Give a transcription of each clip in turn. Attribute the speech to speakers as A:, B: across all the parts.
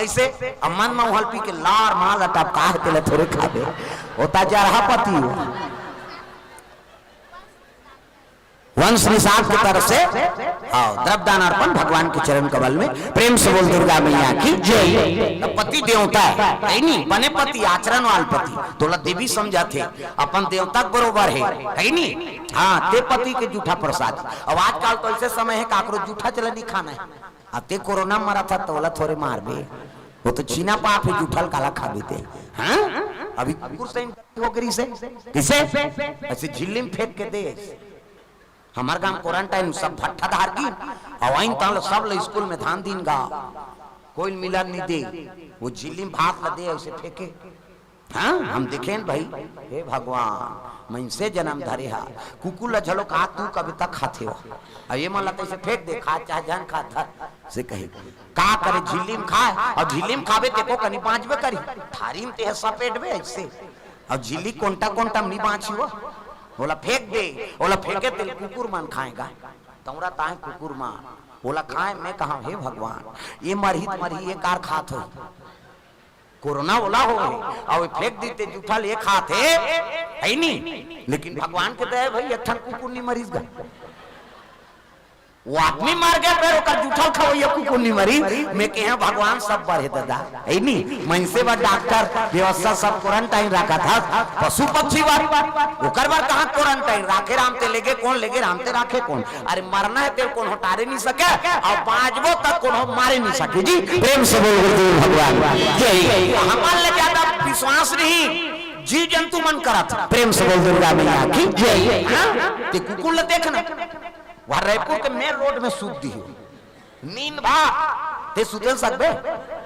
A: कैसे अमन में हल्पी के लार माल टपका है तेले थोड़े खाबे होता जा रहा पति वंश निषाद की तरफ से द्रव्यदान अर्पण भगवान के चरण कमल में प्रेम से बोल दुर्गा मैया की जय। पति देवता है नहीं बने पति आचरण वाल पति तोला देवी समझा थे अपन देवता बरोबर है नहीं। हाँ ते पति के जूठा प्रसाद। अब आजकल तो ऐसे समय है काकरो जूठा चला नहीं खाना है। अब ते कोरोना मरा था तोला थोड़े मार बे वो तो चीना पाप है जूठल काला खा भी थे। हाँ अभी हो गई से किसे ऐसे झिल्ली में फेंक के दे हमारे गांव क्वारंटाइन सब भट्ठा धार की अवाइन ताल सब ले स्कूल में धान दिन गा कोई मिला नहीं दे वो झिल्ली में भात ला दे ऐसे फेंके। हाँ हम देखे भाई हे भगवान मैं से जन्म धरे हा कुकुर ला झलो कहा तू कभी तक खाते हो ये मन लगता ऐसे फेंक दे खा चाहे जान खा था से कहे का करे झिल्ली में खाए और झिल्ली में खावे ते को कनी बांचबे करी थारी में ते सपेट बे ऐसे और झिल्ली कोंटा कोंटा नहीं बांची हो बोला फेंक दे बोला फेंके तेल कुकुर मान खाएगा तमरा ताए कुकुर मान बोला खाए मैं कहा हे भगवान ये मरही ये कार खात हो कोरोना बोला हो और फेंक देते जूठा ले खाते है नहीं लेकिन भगवान के दया भाई अच्छा कुकुर नहीं मरीज गए वो आदमी मार गया फिर ओकर जूठल खाओ ये कुकुर नहीं मरी मैं कहे भगवान सब बढ़े दादा है नहीं मैं से बा डॉक्टर व्यवस्था सब क्वारंटाइन रखा था पशु पक्षी बार ओकर बार कहां क्वारंटाइन राखे राम ते लेके कौन लेके राम ते राखे कौन अरे मरना है ते कौन हटारे नहीं सके और बाजबो तक कौन मारे नहीं सके जी प्रेम से बोल गुरुदेव भगवान जय। हमारे लिए ज्यादा विश्वास नहीं जीव जंतु मन करत प्रेम से बोल दुर्गा मैया की जय। ते कुकुर ले देखना वहां रायपुर के मेन रोड में सूत दी नींद भा ते सुतल सकबे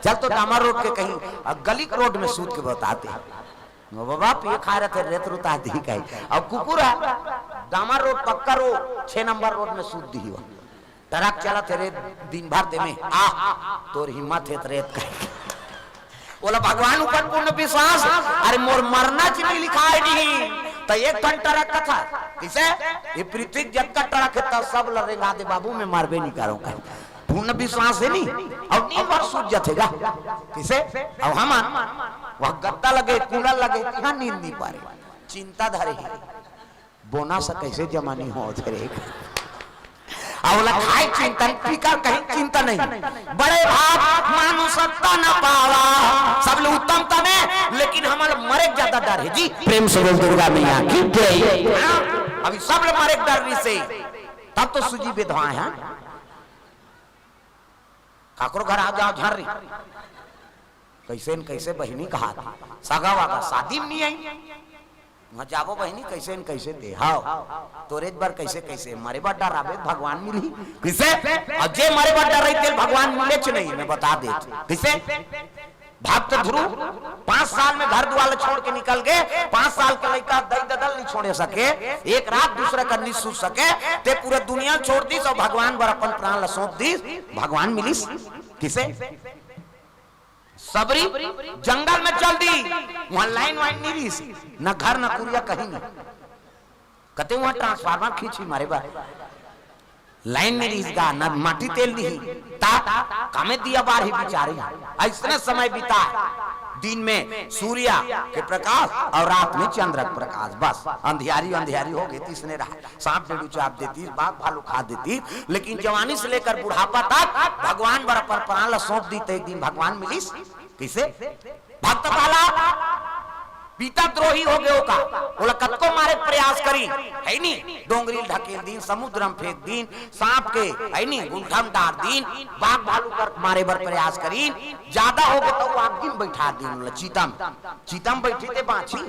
A: चल तो डामर रोड के कहीं गली रोड में सूत के बताते बाबा ये खा रहे थे रेत रुता दी कहीं अब कुकुर है डामर रोड पक्का रोड 6 नंबर रोड में सूत दी हुआ ट्रक चला थे रेत दिन भर दे में तोर हिम्मत है रेत कहीं बोला भगवान ऊपर पूर्ण विश्वास अरे मोर मरना चिन्ह लिखा है नहीं तो एक टन ट्रक का था किसे ये पृथ्वी जब का ट्रक है तब सब लड़ेगा दे बाबू मैं मारबे नहीं करूं कहीं पूर्ण विश्वास है नहीं अब नींद भर सूझ जातेगा किसे अब हम वह गद्दा लगे कूलर लगे यहाँ नींद नहीं पा रहे चिंता धरे बोनस कैसे जमा नहीं हो तेरे अवला खाए चिंतन फिकर कहीं चिंता नहीं बड़े भाग मानुषता न पावा सब लोग उत्तम तने लेकिन हमारे मरे ज्यादा डर है जी प्रेम से बोल दुर्गा मैया की जय। अभी सब लोग मरे डर से तब तो सुजी विधवा है काकरो घर आ जाओ झर रही कैसे न कैसे बहनी कहा सगा वागा शादी में नहीं आई वहां जाबो बहनी कैसे न कैसे दे हाओ तोरेज बार कैसे कैसे मारे बार डर आबे भगवान मिली किसे और जे मारे बार डर रही तेल भगवान मिले च नहीं मैं बता दे किसे भक्त ध्रुव 5 साल में घर द्वार छोड़ के निकल गए 5 साल के लड़का दई ददल नहीं छोड़े सके एक रात दूसरा का नहीं सूझ सके ते पूरे दुनिया छोड़ दी और भगवान बर अपन प्राण ला सौंप दी भगवान मिली किसे सबरी जंगल में चल दी वहां लाइन वाइन नहीं रही न घर न कुरिया कहीं नहीं कते वहां ट्रांसफार्मर खींची मारे बा लाइन में रही न माटी तेल नहीं ता कामे दिया बार ही बिचारी ऐसने समय बिता दिन में सूर्य के प्रकाश और रात में चंद्र का प्रकाश बस अंधियारी अंधियारी हो गई तीसने रहा सांप डेडू चाप देती बाघ भालू खा देती लेकिन जवानी से लेकर बुढ़ापा तक भगवान बर पर प्राण सौंप दी तो एक दिन भगवान मिलिस किसे भक्त पाला पिता द्रोही हो गए का बोला कतको मारे प्रयास करी है नहीं डोंगरी ढकेल दिन समुद्र में फेंक दिन सांप के है नहीं गुलखम डार दिन बाघ भालू कर मारे बर प्रयास करी ज्यादा हो गए तो आग में बैठा दिन चीतम बैठी थे बाछी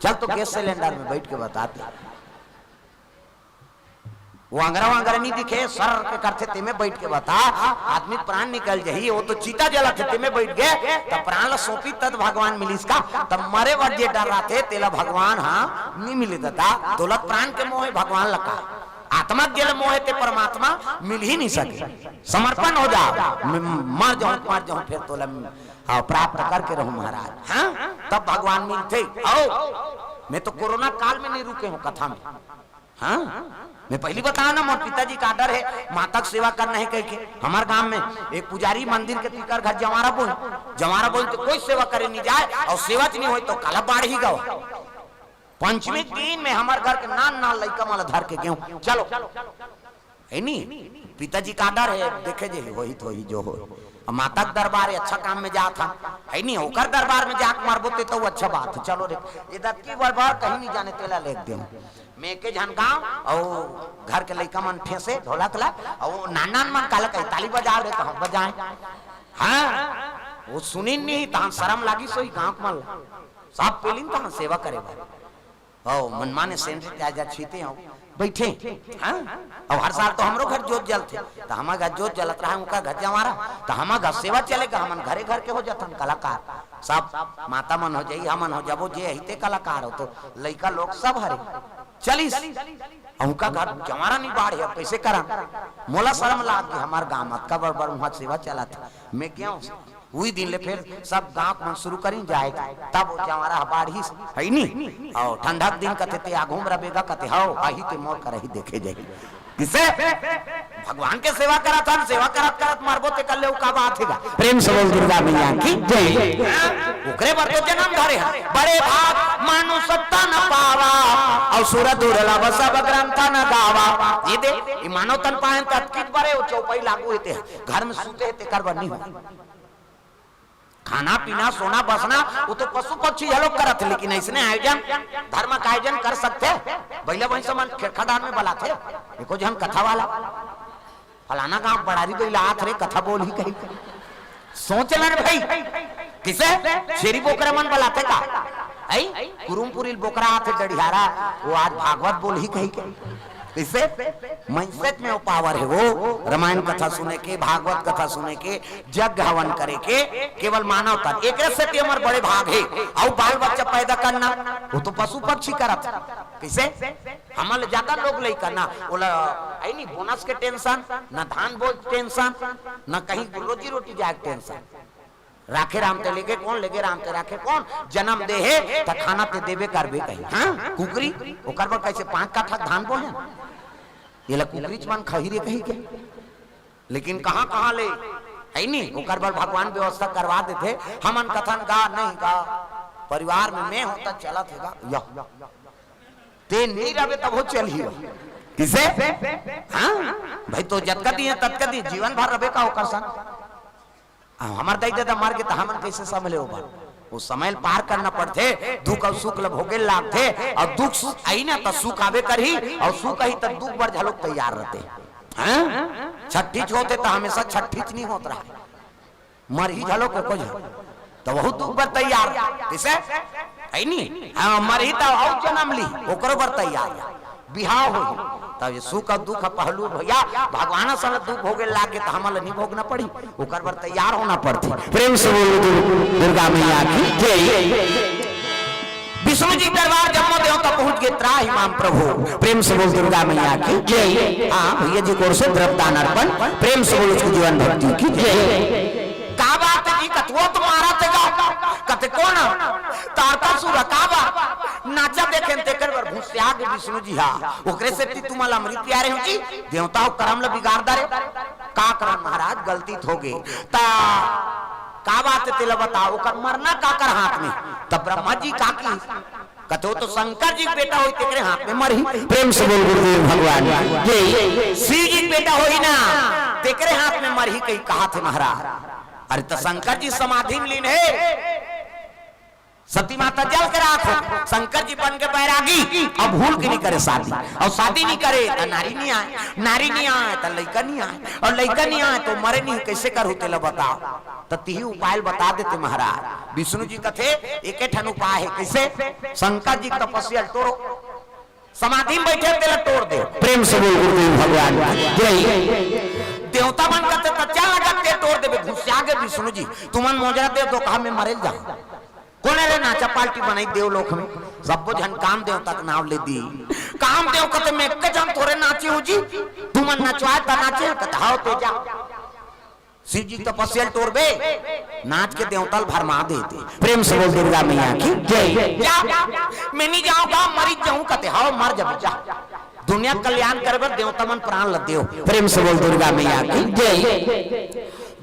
A: चल तो गैस सिलेंडर में बैठ के बताते वो अंगरा नहीं दिखे सर के करते ते में बैठ के बता आदमी प्राण निकल जाही वो तो चीता जला थे ते में बैठ गए तब प्राण ला सौंपी तद भगवान मिली इसका तब मरे वर जे डर रहा थे तेला भगवान हाँ नहीं मिले था दौलत प्राण के मोह भगवान लगा आत्मा के मोह ते परमात्मा मिल ही नहीं सके समर्पण हो जाओ मर जाऊं फिर तोला प्राप्त करके रहूं महाराज हाँ तब भगवान मिलते आओ मैं तो कोरोना काल में नहीं रुके हूँ कथा में हाँ मैं पहली बताया ना, मोर पिताजी का आर्डर है माता की सेवा करना है कह के। हमारे गांव में एक पुजारी मंदिर के तीकर घर जवारा बोल तो कोई सेवा करे नहीं जाए, और सेवा नहीं हो तो काला बाढ़ ही गवा। पंचमी दिन में हमारे घर के नान लड़का माला धर के गेहूं चलो है नहीं, पिताजी का आर्डर है, देखे जे वही तो ही जो हो। माता के दरबार है, अच्छा काम में जा था है नहीं, होकर दरबार में जाके मार बोते तो अच्छा बात है। चलो रे इधर की बार कहीं नहीं जाने तेला लेख दे मैं के जन गांव और घर के लड़का मन ठेसे ढोलक ला और नाना मन काला कही ताली बजा रहे तो हम बजाए। हाँ वो सुनी नहीं तो शर्म लागी सोई गांव मल सब पेलिन तो सेवा करे ओ मनमाने सेंट्री आजा छीते हो बैठे। हाँ और हर साल तो हमरो घर जोत जलते तो हमारा घर जोत जलत रहा, उनका घर जमारा तो हमारा घर सेवा चलेगा, हमन घरे घर के हो जाता कलाकार सब माता मन हो जाई, हमन हो जाबो जे हिते कलाकार हो तो लड़का लोग सब हरे चलीस उनका घर जमारा नहीं बाढ़ है कैसे करा। मोला शर्म लाग के हमारे गांव मत का बड़ वहां सेवा चला था, मैं क्या वही दिन ले फिर सब गांव मन शुरू करी जाएगा, तब जमारा बाढ़ ही है नहीं। और ठंडा दिन कते ते आ घूम रहा कते हाओ आही ते मोर कर ही देखे जाएगी किसे भगवान के सेवा करा था, सेवा करत मारबो ते कर ले का बात हैगा। प्रेम से बोल दुर्गा मैया की जय। ओकरे बर तो जन्म धरे है, बड़े भाग मानो सत्ता न पावा और सुर दुर्लभ सब ग्रंथ न गावा। ये दे ये मानव तन पाए तत्कित बड़े चौपाई लागू होते घर में सूते ते करबर नहीं हो। खाना पीना सोना बसना वो तो पशु पक्षी ये लोग करत, लेकिन ऐसने आयोजन धर्म का आयोजन कर सकते बैला वही समान खड़ान में बलाते देखो जन कथा वाला फलाना गांव बड़ारी बैला आत रे कथा बोल ही कही सोच ले भाई किसे शेरी बोकरा मन बलाते का आई कुरुमपुरी बोकरा आते डढ़ियारा वो आज भागवत बोल ही कही इससे mindset में वो पावर है, वो रामायण कथा सुने के भागवत कथा सुने के जग हवन करे के केवल मानव तन एक से हमारे बड़े भाग है। और बाल बच्चा पैदा करना वो तो पशु पक्षी करत किसे हमारे ज्यादा लोग नहीं करना बोला आई नहीं बोनस के टेंशन न धान बोझ टेंशन न कहीं रोजी रोटी जाए टेंशन। राखे राम ते लेके कौन लेके राम ते राखे कौन जन्म दे है तो खाना ते देवे करबे कहीं। हाँ कुकरी ओकर पर कैसे 5 काठा धान बोले ये ला कुकरी मन खही रे कहीं के, लेकिन कहाँ ले है नहीं ओकर पर भगवान व्यवस्था करवा देते। हमन कथन गा नहीं गा परिवार में मैं होता चला थेगा या ते नहीं रहे तब हो चलिए किसे। हाँ भाई तो जतकती है तत्कती जीवन भर रहे का होकर सन हमार दाई दादा मार के तो हमन कैसे संभले हो वो समय पार करना पड़ते दुख और सुख भोगे लागते और दुख आई ना तो सुख आवे कर ही और सुख ही तो दुख बढ़ झलोग तैयार रहते। हाँ छठीच होते तो हमेशा छठीच नहीं होता रहा मर ही झलो के कुछ तो बहुत दुख पर तैयार किसे है नहीं। हाँ मर ही तो और जन्म ली ओकरो पर तैयार बिहाव हो तब ये सुख और दुख पहलू भैया भगवान सन दुख भोगे लागे तो हमारे नहीं भोगना पड़ी ओकर पर तैयार होना पड़ती। प्रेम से बोलो दुर्गा मैया की जय। विष्णु जी दरबार जम्मो देवता पहुंच गए त्राहि माम प्रभु। प्रेम से बोल दुर्गा मैया की जय। हाँ भैया जी को से द्रव्यदान अर्पण प्रेम से बोलो उसकी जीवन भक्ति की जय। का बात जी कतवो तुम्हारा तेगा कते कौन तारका सुर काबा नाचा देखें तेकर बर भूस्याग विष्णु जी हा ओकरे से तुम्हारा अमृत प्यारे हो जी देवताओं करम ल बिगाड़ दरे का करम महाराज गलती हो गई ता का बात तेला बताओ कर मरना का कर हाथ में तब ब्रह्मा जी का की कतो तो शंकर जी बेटा होई तेरे हाथ में मरही। प्रेम से बोल गुरुदेव भगवान ये शिव जी बेटा होई ना तेरे हाथ में मरही कहीं कहा थे महाराज। अरे तो शंकर जी समाधि में लीन है सती माता जल कर आंखों शंकर जी बन के बैरागी अब भूल के नहीं करे शादी और शादी नहीं करे तो नारी नहीं आए तो लड़का नहीं आए और लड़का नहीं आए तो मरे नहीं कैसे कर होते ला बताओ तो तीही उपाय बता देते महाराज। विष्णु जी कथे एक ठन उपाय है कैसे शंकर जी तपस्या तोड़ो समाधि में बैठे तेला तोड़ दे। प्रेम से बोल गुरुदेव भगवान देवता बन करते तच्चा लगते तोड़ देवे घुसिया गए विष्णु जी तुमन मोजरा दे दो कहा में मरे जा कौन रे नाचा पार्टी बनाई देव लोक में सब जन काम देव तक नाव ले दी काम देव कते में एक जन थोड़े नाचे हो जी तुमन नचवाए ता नाचे कथाओ ते जा शिव जी तपस्या तोड़बे नाच के देवतल भरमा देते। प्रेम से बोल दुर्गा मैया की जय। मैं नहीं जाऊंगा मरी जाऊं कते हाओ मर जब जा दुनिया कल्याण करे देवता मन प्राण ल देव। प्रेम से बोल दुर्गा मैया की जय।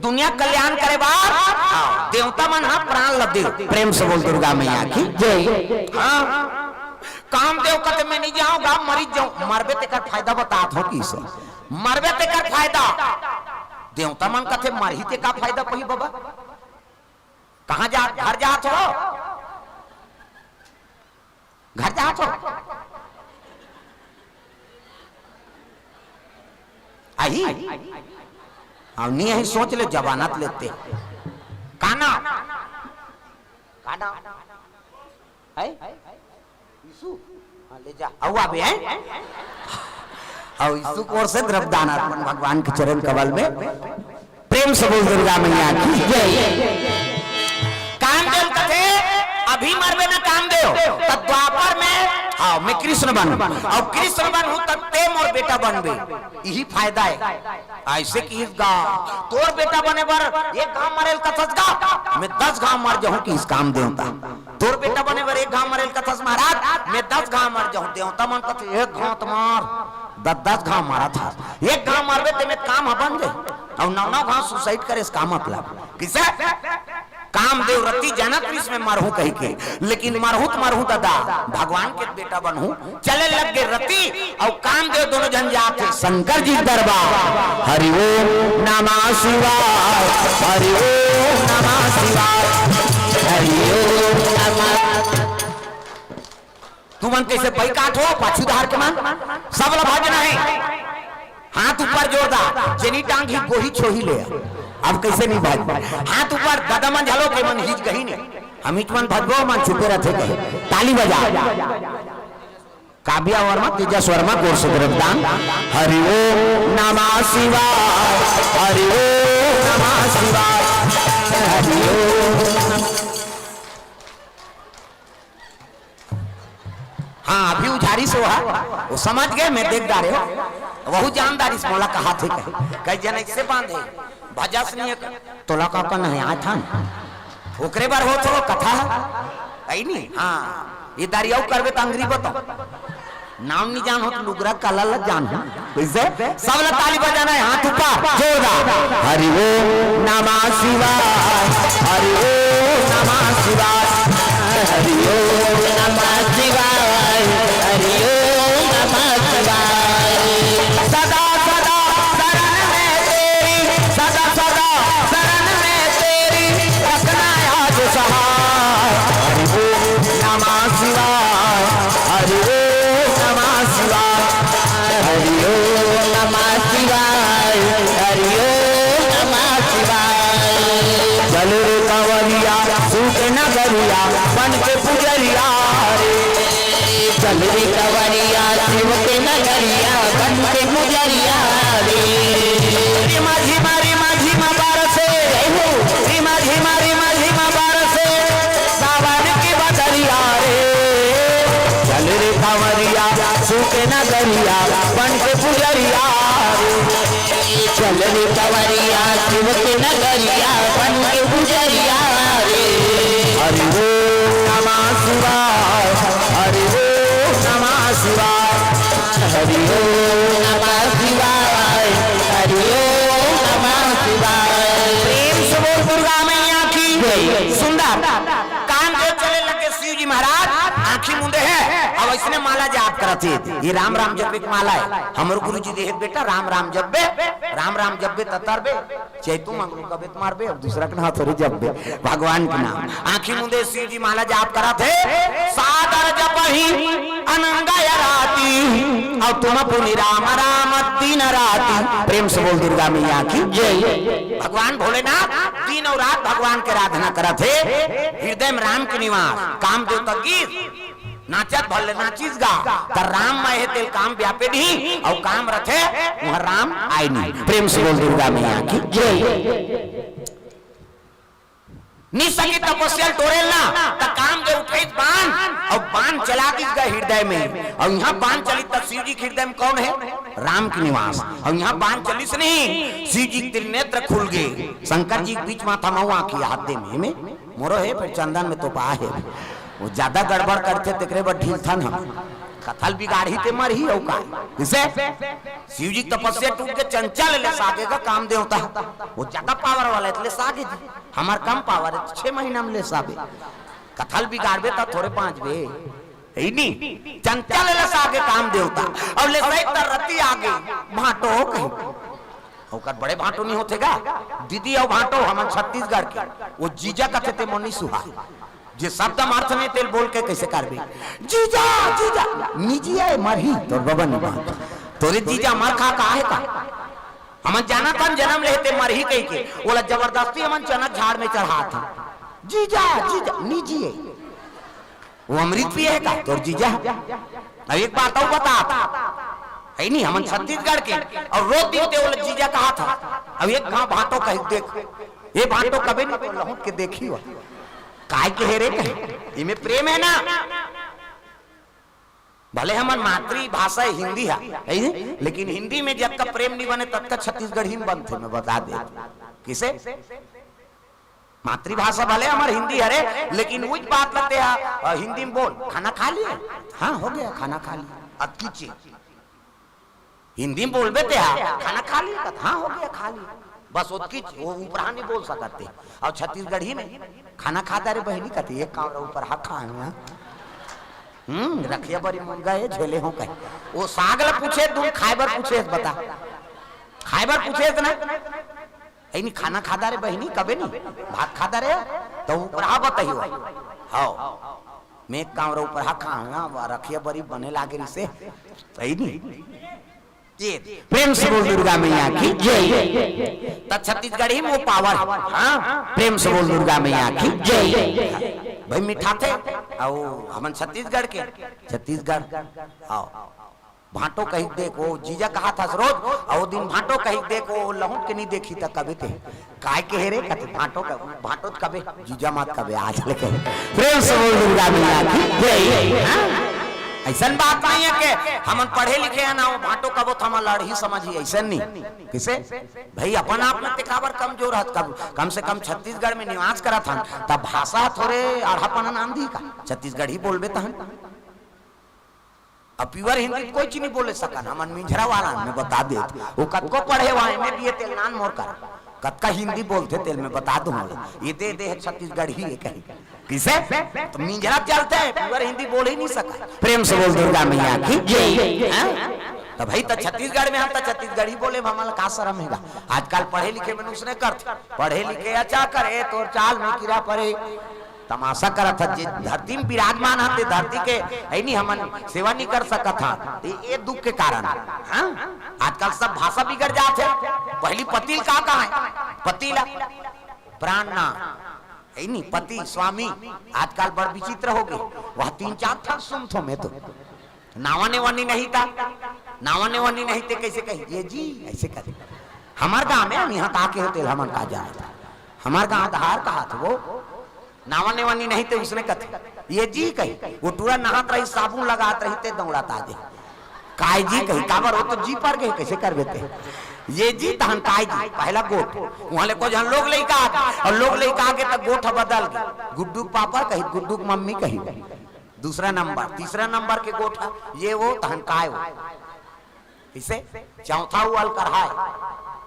A: दुनिया कल्याण करे देवता मन हा प्राण ल देव। प्रेम से बोल दुर्गा मैया की जय। हाँ कामदेव कहते मैं नहीं जाऊंगा मरी जाऊं। मरबे ते का फायदा बतात हो किस मरबे ते का फायदा। देवता मन कहते मरही ते का फायदा कोई बाबा कहां जा घर जा हो घर जा हो आई हम नहीं यही सोच ले जवानत लेते काना काना है यीशु ले जा हुआ भी है और यीशु को से द्रव्यदान अर्पण भगवान के चरण कमल में। प्रेम से बोल दुर्गा मैया की जय। कामदेव कथे अभी मरबे ना कामदेव तब द्वापर में आओ मैं कृष्ण बनूं और कृष्ण बनूं तब ते मोर बेटा बनबे यही फायदा है। ऐसे कि इस गांव तोर बेटा बने बर एक गांव मरेल कथस गा मैं 10 गांव मर जाऊं कि इस काम देवता। तोर बेटा बने बर एक गांव मरेल कथस महाराज मैं 10 गांव मर जाऊं देवता मन कथे एक गांव तुम्हार 10 गांव मारा था एक गांव मरबे ते में काम बन जाए और 9 गांव सुसाइड करे इस काम अपला किसे कामदेव रति जनक में मरहू कही के लेकिन मरहू दादा भगवान के बेटा बनहू चले लग गए रति और कामदेव दोनों जन जाते शंकर जी दरबार। हरि ओम नमः शिवाय हरि ओम नमः शिवाय हरि ओम नमः। तू मन कैसे पई काटो पाछूधार के मन सब ला भजना है हाथ ऊपर जोरदार जेनी टांग ही गोही छोही ले अब कैसे नहीं भाज हाथ ऊपर दादा मन झालो के मन हिच गही नहीं हम हिच मन भजबो मन छुपे रहते कहे ताली बजा काव्या वर्मा तेजस वर्मा गोर से द्रव्यदान। हरि ओम नमः शिवाय हरि ओम नमः शिवाय हरि ओम। हाँ अभी उजारी से वो समझ गए मैं देखदा रहे हो वहु जानदारी से मोला कहा थे कई जन इससे बांधे भजस नहीं तोला का कन है आ था ओकरे बार हो तो कथा आई नहीं। हाँ ये दारियाऊ करबे त अंग्री बताओ नाम नहीं जान हो तो लुगरा काला ल जान हो कैसे सब ला ताली बजाना है हाथ ऊपर जोरदार। हरि ओम नमः शिवाय हरि ओम नमः शिवाय हरि ओम नमः शिवाय हरि ओम नमः शिवाय। सदा सदा शरण में तेरी सदा सदा शरण में तेरी रखना आज सहाय। हरि ओम नमः शिवाय हरि ओम नमः शिवाय हरि ओम नमः शिवाय हरि ओम नमः शिवाय। चल रे कंवरिया सूख नगरिया बन के पुजरिया रे चल रे कंवरिया शिव के नगरिया बन के पुजरिया रे। रिमा झिमा बरसे रिमा झिमा बरसे सावन की बदरिया रे चल रे कंवरिया सूख नगरिया बन के पुजरिया रे चल रे कंवरिया शिव के नगरिया बन के पुजरिया रे। हरि ओम नमः शिवाय हरि ओम नमः शिवाय हरि ओम नमः शिवाय हरि ओम नमः शिवाय। प्रेम से बोल दुर्गा मैया की सुंदर कान पे चले लगे शिव जी महाराज आंखी मुंदे है अब इसने माला जाप करते ये राम राम जप एक माला है हमर गुरु जी देख बेटा राम राम जपबे ततरबे चैतु मंगलू कबे मारबे और दूसरा के हाथ थोड़ी जपबे भगवान के नाम आंखी मुंदे शिव जी माला जाप करते सादर जपहि अनंगय राती और तुम पुनि राम राम दिन राती। प्रेम से बोल दुर्गा मैया की जय। भगवान भोलेनाथ दिन और रात भगवान के आराधना करते हृदय में राम के निवास कामदेव तक गीत नाचत भले नाचिस गा तर राम महे तेल काम व्यापे नहीं और काम रथे वह राम आए नहीं। प्रेम से बोल दुर्गा मैया की जय। निसकी तपस्या टोरेल ना त काम दे उठे बाण और बाण चला दिस गए हृदय में और यहाँ बाण चली तब शिव जी के हृदय में कौन है राम के निवास और यहाँ बाण चली से नहीं शिव जी के नेत्र खुल गए शंकर जी के बीच माथा महुआ की हाथ दे में मोरो है फिर चंदन में तो पा है वो ज्यादा गड़बड़ करते तेरे बड़ ढील था हम कथल बिगाड़ी ते मर ही का किसे शिव जी तपस्या टूट के चंचल ले सागे का काम देवता वो ज्यादा पावर वाला है, सागे जी हमार कम पावर है, 6 महीना में ले साबे कथल बिगाड़बे तो थोड़े 5 बे नहीं चंचल ले सागे काम देवता और ले सही तरती आगे भाटो कहीं होकर बड़े भाटो नहीं होतेगा दीदी और भाटो हम छत्तीसगढ़ के वो जीजा कथे ते मोनी सुहा जे शब्द अर्थ में तेल बोल के कैसे करबे जीजा जीजा निजी है मरही तो बाबा नहीं बात तोरे जीजा मर खा का है का हम जाना कौन जन्म लेते मरही कह के बोला जबरदस्ती हम चनक झाड़ में चढ़ा था जीजा जीजा निजी है वो अमृत पिए है का तोर जीजा अब एक बात और बता है नहीं हम छत्तीसगढ़ के और रोज देते बोले जीजा कहा था अब एक गांव भाटो कह देख ये भाटो कभी नहीं लहुट के देखी हो काय के हेरे कहे इमे प्रेम है ना भले हमार मातृभाषा हिंदी है लेकिन हिंदी में जब तक प्रेम नहीं बने तब तक छत्तीसगढ़ी में बनते मैं बता दे किसे मातृभाषा भले हमारे हिंदी हरे लेकिन वही बात लगते हैं हिंदी में बोल खाना खा लिया हाँ हो गया खाना खा लिया अब की चीज हिंदी में बोल बेते खाना खा लिया हाँ हो गया खा लिया बस उसकी वो ऊपर नहीं बोल सकते और छत्तीसगढ़ी में खाना खाता रे बहनी कहती एक काम ऊपर हा खाए रखिया बड़ी मुंगा है झेले हो कहे वो सागल पूछे तुम खाइबर पूछे बता खाइबर पूछे ना नहीं खाना खाता रे बहनी कभी नहीं भात खाता रे तो ऊपर हा बताइयो हाँ मैं काम ऊपर हा खाऊंगा रखिया बड़ी बने लागे से सही नहीं प्रेम से बोल दुर्गा मैया की जय तब छत्तीसगढ़ी में वो पावर हाँ प्रेम से बोल दुर्गा मैया की जय भाई मिठा थे और हम छत्तीसगढ़ के छत्तीसगढ़ आओ भाटो कहीं देखो जीजा कहा था रोज और दिन भाटो कहीं देखो लहुट के नहीं देखी था कभी थे काय के हेरे कहते भाटो कभी जीजा मत कभी आज लेके प्रेम से बोल दुर्गा मैया की जय ऐसा बात नहीं है कि हम पढ़े लिखे हैं ना वो भाटो का वो थमा लड़ ही समझिए ऐसा नहीं किसे भाई अपन आप में तिखावर कमजोर है कम से कम छत्तीसगढ़ में निवास करा था तब भाषा थोड़े आढ़ापन नाम दी का छत्तीसगढ़ी बोलबे तहन अब प्योर हिंदी कोई चीज नहीं बोले सकन हमन मिंझरा वाला में बता दे वो कत को पढ़े हुआ में भी ये तेलनान मोर कर कत का हिंदी बोलते तेल में बता दूं ये दे छत्तीसगढ़ ही कहीं किसे तो मिंजरा चलते है प्योर हिंदी बोल ही नहीं सका प्रेम से बोल दुर्गा मैया की जय तो भाई तो छत्तीसगढ़ में हम तो छत्तीसगढ़ी बोले हमारा का शर्म हैगा आजकल पढ़े लिखे में उसने करते पढ़े लिखे अच्छा करे तो चाल में कीड़ा पड़े तमाशा करा था धरती में विराजमान हते धरती के है नहीं हमन सेवा नहीं कर सका था ये दुख के कारण हाँ आजकल सब भाषा बिगड़ जाते पहली पतिल का है पतिला प्राण ना है नहीं पति स्वामी आजकल बड़ विचित्र हो गए वह 3-4 था सुन थो में तो नावाने वानी नहीं था नावाने वानी नहीं थे कैसे कही ये जी ऐसे करे हमार गांव में हम यहाँ का के होते हमन का जाए था हमार गांव धार कहा था वो नावाने वानी नहीं थे उसने कथे ये जी कही वो टूरा नहात रही साबुन लगात रही थे दौड़ाता जे काय जी कही काबर हो तो जी पर गए कैसे कर देते ये जी तहन काय जी पहला गोठ वहां ले को जन लोग लइका और लोग लइका के त गोठ बदल गए गुड्डू पापा कही गुड्डू मम्मी कही दूसरा नंबर तीसरा नंबर के गोठ ये वो तहन काय हो इसे चौथा वाल करहाय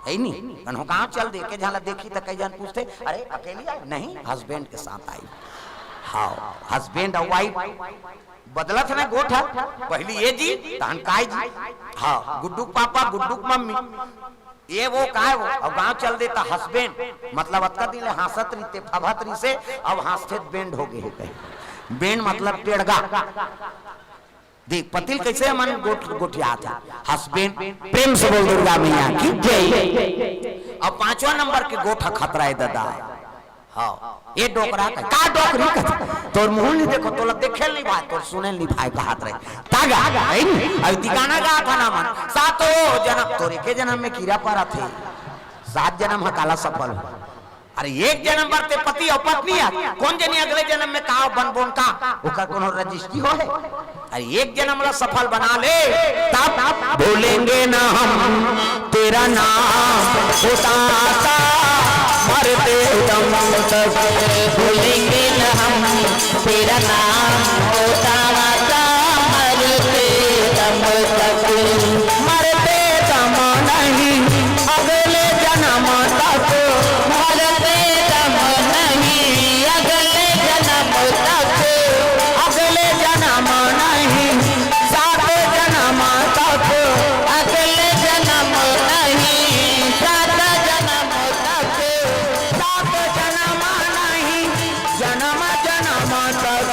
A: है नहीं कन्हो कहां चल दे के झाला देखी त कई जन पूछते अरे अकेली आई नहीं हस्बैंड के साथ आई हाँ हस्बैंड और वाइफ बदलत ना गोठा पहली ये जी तहन काय जी हाँ गुड्डू पापा गुड्डू मम्मी ये वो काय वो अब गांव चल देता हस्बैंड मतलब अतका दिन हंसत रही फभत रही से अब हंसते बेंड हो गए कहीं बेंड मतलब टेढ़गा देख पतिल कैसे मन गोठिया था हस्बैंड प्रेम से बोल दुर्गा मैया की जय अब 5वां नंबर के गोठा खतरा है दादा हाँ ये डोकरा का डोकरी का तोर मुंह नहीं देखो तोला देखे नहीं भाई तोर सुने नहीं भाई का हाथ रहे तागा है नहीं अब दिगाना गा था ना मन 7 जन्म तोरे के जन्म में कीड़ा पारा थे 7 जन्म हकाला सफल अरे एक जन्म बरते पति और पत्नी है कौन जनी अगले जन्म में का बन बोन का ओकर कोनो रजिस्ट्री हो है अरे एक जन्म ला सफल बना ले तब भूलेंगे ना हम तेरा नाम होता मरते दम तक भूलेंगे ना हम तेरा नाम होता मरते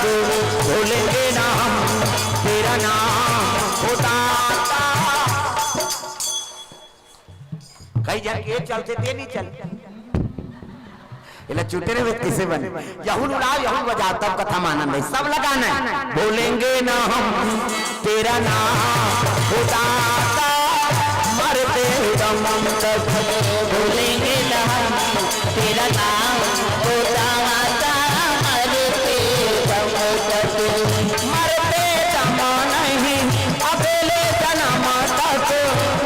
A: तक भूलेंगे ना हम तेरा नाम होता। कई जन के चलते ते नहीं चल चुटेरे में किसे बने यहुन उड़ाओ यहुन बजाओ तब कथा मानन नहीं सब लगाना है। बोलेंगे ना हम तेरा नाम होता मरते दम तक
B: बोलेंगे ना हम तेरा नाम होता मरते दम तक।
A: मरते दम नहीं अगले जन्म तक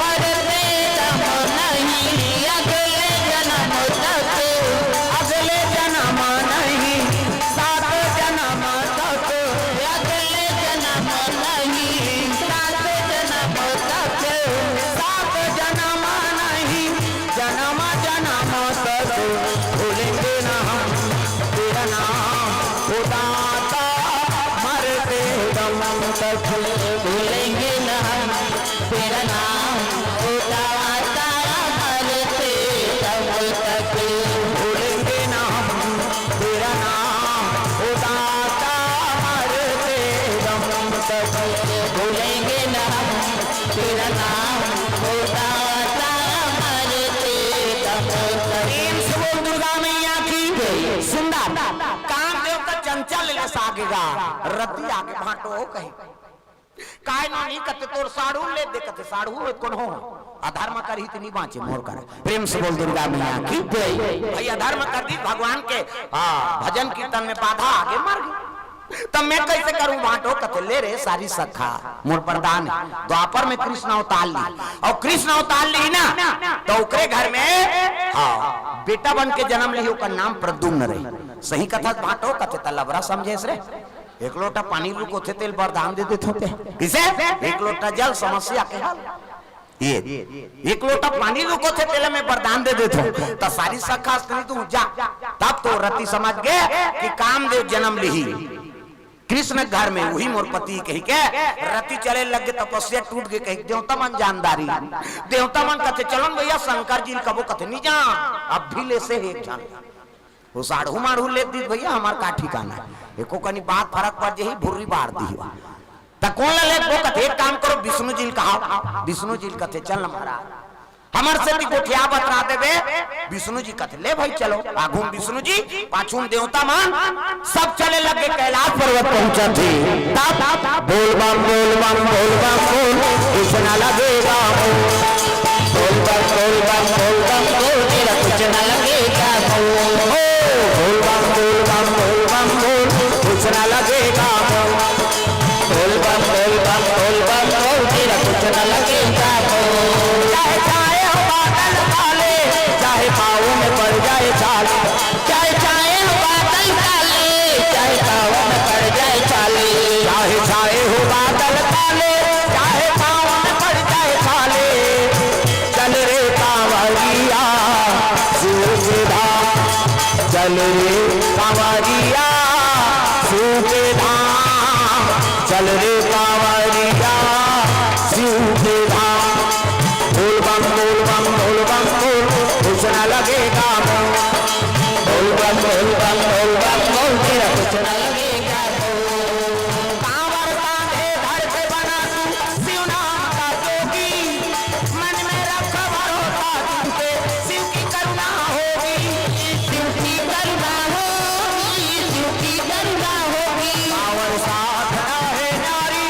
B: मरते दम नहीं अगले जन्म तक।
A: अगले जन्म नहीं सात जन्म तक
B: अगले जन्म नहीं सात जन्म तक।
A: सात जन्म नहीं जन्म जन्म तक भूलेंगे ना हम तेरा नाम खुदाता मरते दम तक
B: भूलेंगे ना हम तेरा नाम होता मरते दम तक।
A: भूलेंगे ना हम तेरा नाम खुदाता मरते दम तक
B: भूलेंगे ना हम तेरा नाम होता मरते दम तक।
A: प्रेम से बोल दुर्गा मैया की सुंदर कामदेव का चंचल रस आगेगा रति आगे भाटो हो कहीं काय नहीं कते तोर साड़ू ले दे कते साड़ू हो कौन हो अधर्म कर ही नहीं बाँचे मोर कर। प्रेम से बोल दुर्गा मैया की भाई अधर्म कर दी भगवान के भजन कीर्तन में बाधा आगे मर गई तब मैं कैसे करूं बांटो कते ले रे सारी सखा मोर प्रदान द्वापर में कृष्ण अवतार ली और कृष्ण अवतार ली ना तो ओकरे घर में बेटा बन के जन्म ली ओकर नाम प्रद्युम्न रही। सही कथा बांटो कते तलबरा समझे रे एक लोटा पानी लुको थे तेल वरदान दे देते होते किसे एक लोटा जल समस्या के हल ये एक लोटा पानी लुको थे तेल में वरदान दे देते हो तो सारी सखा स्त्री तू जा तब तो रति समझ गए कि कामदेव जन्म ली कृष्ण घर में वही मोर पति कही के रति चले लगे तपस्या टूट गए कही देवता मन जानदारी देवता मन कहते चलो भैया शंकर जी कबो कथे नहीं जा अब भी ले से एक जान वो साढ़ू माढ़ू ले दी भैया हमार का ठिकाना एको कनी बात फर्क पड़ जाही भुर्री बार दी त कौन ले वो कथे एक काम करो विष्णु जी कहा विष्णु जी कथे चल महाराज हमर से भी गोठिया बतरा देबे विष्णु जी कथे ले भाई चलो आगू विष्णु जी पाछू देवता मान सब चले लगे कैलाश पर्वत पहुंचा थे बोल बम बोल बम बोल बम बोल इतना लगेगा
B: बोल बम बोल बम बोल बम बोल तेरा कुछ न लगेगा
A: बोल बम बोल बम बोल बम बोल कुछ न लगेगा
B: बोल बम बोल बम बोल बम बोल तेरा कुछ न लगेगा
A: चाहे चाहे हो बादल काले चाहे पाँव में पड़ जाए छाल
B: चाहे चाहे हो बादल काले चाहे पाँव में पड़ जाए छाले
A: चाहे चाहे हो बादल काले चाहे पाँव में पड़ जाए छाले चल रे कांवरिया सूबेदा चल रे कांवरिया सूबेदा चल रे कांवरिया सूबेदा बोल बम बोल बम बोल बम बोल कुछ न लगेगा
B: बोल बम बोल बम बोल बम बोल तेरा कुछ न लगेगा
A: कांवर कांधे धर पे बना तू शिव नाम का जोगी मन में रख भरोसा तुझे शिव की करुणा होगी
B: शिव की करुणा होगी शिव की करुणा होगी
A: कांवर साथ रहे नारी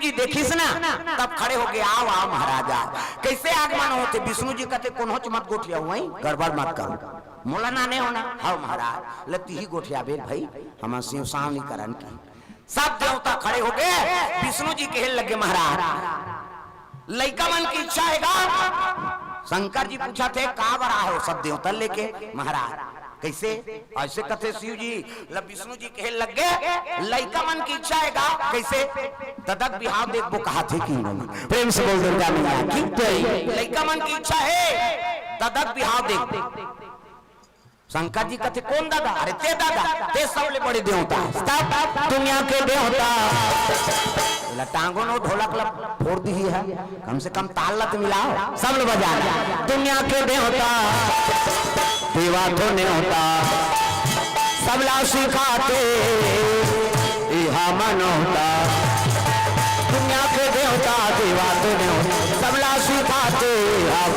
A: जी देखिस ना तब खड़े हो गए, आओ आओ महाराजा। कैसे आगमन होते? विष्णु जी कहते कोनोच मत गोठिया हुआ गड़बड़ मत करो, मोला ना नहीं होना। हाँ महाराज लती ही गोठिया बेर भाई हम सिंह सावनी करन की। सब देवता खड़े हो गए, विष्णु जी कहने लगे महाराज लइका मन की इच्छा है गा? शंकर जी पूछा थे कहाँ बड़ा हो? सब देवता लेके महाराज कैसे ऐसे कथे शिव जी? विष्णु जी कहने लग गए लइका मन की इच्छा है गा? कैसे? तदक बिहाव देख वो कहा थे कि प्रेम से बोल दुर्गा मैया की लइका मन की इच्छा है तदक बिहाव देख। शंकर जी कहते कौन दादा? अरे ते दादा, ते सबले बड़े देवता दुनिया के देवता। टांगो नो ढोलक फोड़ दी है, कम से कम ताल लत मिलाओ सब लोग बजा। दुनिया के देवता देवा तो नहीं होता, सबला सिखाते मन होता। दुनिया के देवता देवा तो नहीं होता, सबला सिखाते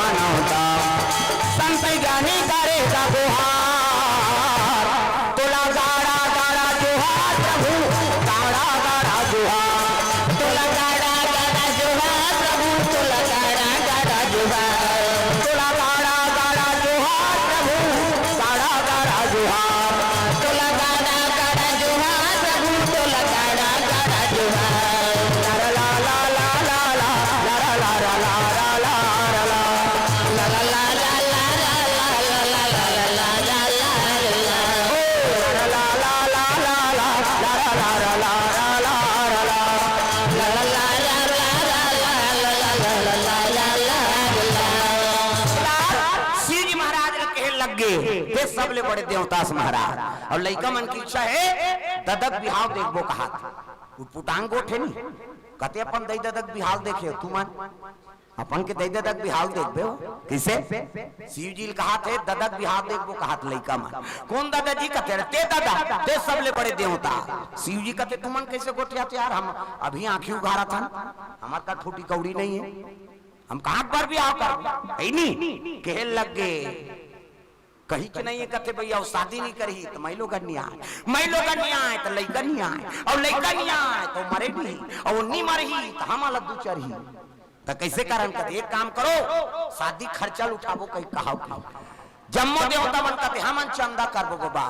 A: मन होता। संत ज्ञानी करे का गुहार, तोला गाड़ा गाड़ा जोहार प्रभु, गाड़ा गाड़ा जोहार, तोला गाड़ा गाड़ा जोहार प्रभु, तोला गाड़ा गाड़ा जोहार, तोला गाड़ा गाड़ा जोहार प्रभु, गाड़ा गाड़ा जोहार, तोला गाड़ा गाड़ा जोहार प्रभु, तोला गाड़ा गाड़ा जोहार। ला ला ला ला ला ला ला ला ला ला ला ला ला ला ला ला। सबले बड़े देवतास महाराज और लइका मन की इच्छा है ददक बिहाव देखबो कहा। पुटांग गोठे नहीं कहते अपन दई ददक बिहाव देखे तू मन अपन के दई ददक बिहाव देखबे कैसे? शिव जी कहा थे ददक बिहाव देखबो कहा लइका मन। कौन दादा जी कहते ते दादा, ते सबले बड़े देवता। शिव जी कहते तू मन कैसे गोठिया थे यार? हम अभी आंखी उघारा था, हमार का फूटी कौड़ी नहीं है, हम कहां पर भी आओ कर नहीं कहे लग गए कहीं के नहीं है। कहते भैया शादी नहीं करी तो मैं लोग नहीं आए, मैं लोग नहीं आए तो लड़का नहीं आए, और लड़का नहीं आए तो मरे नहीं, और नहीं मरही तो हम अलग दू चरही। तो कैसे कारण कहते एक काम करो शादी खर्चा उठाबो कहीं कहा जम्मो देवता मन कहते हम चंदा करबो बाबा,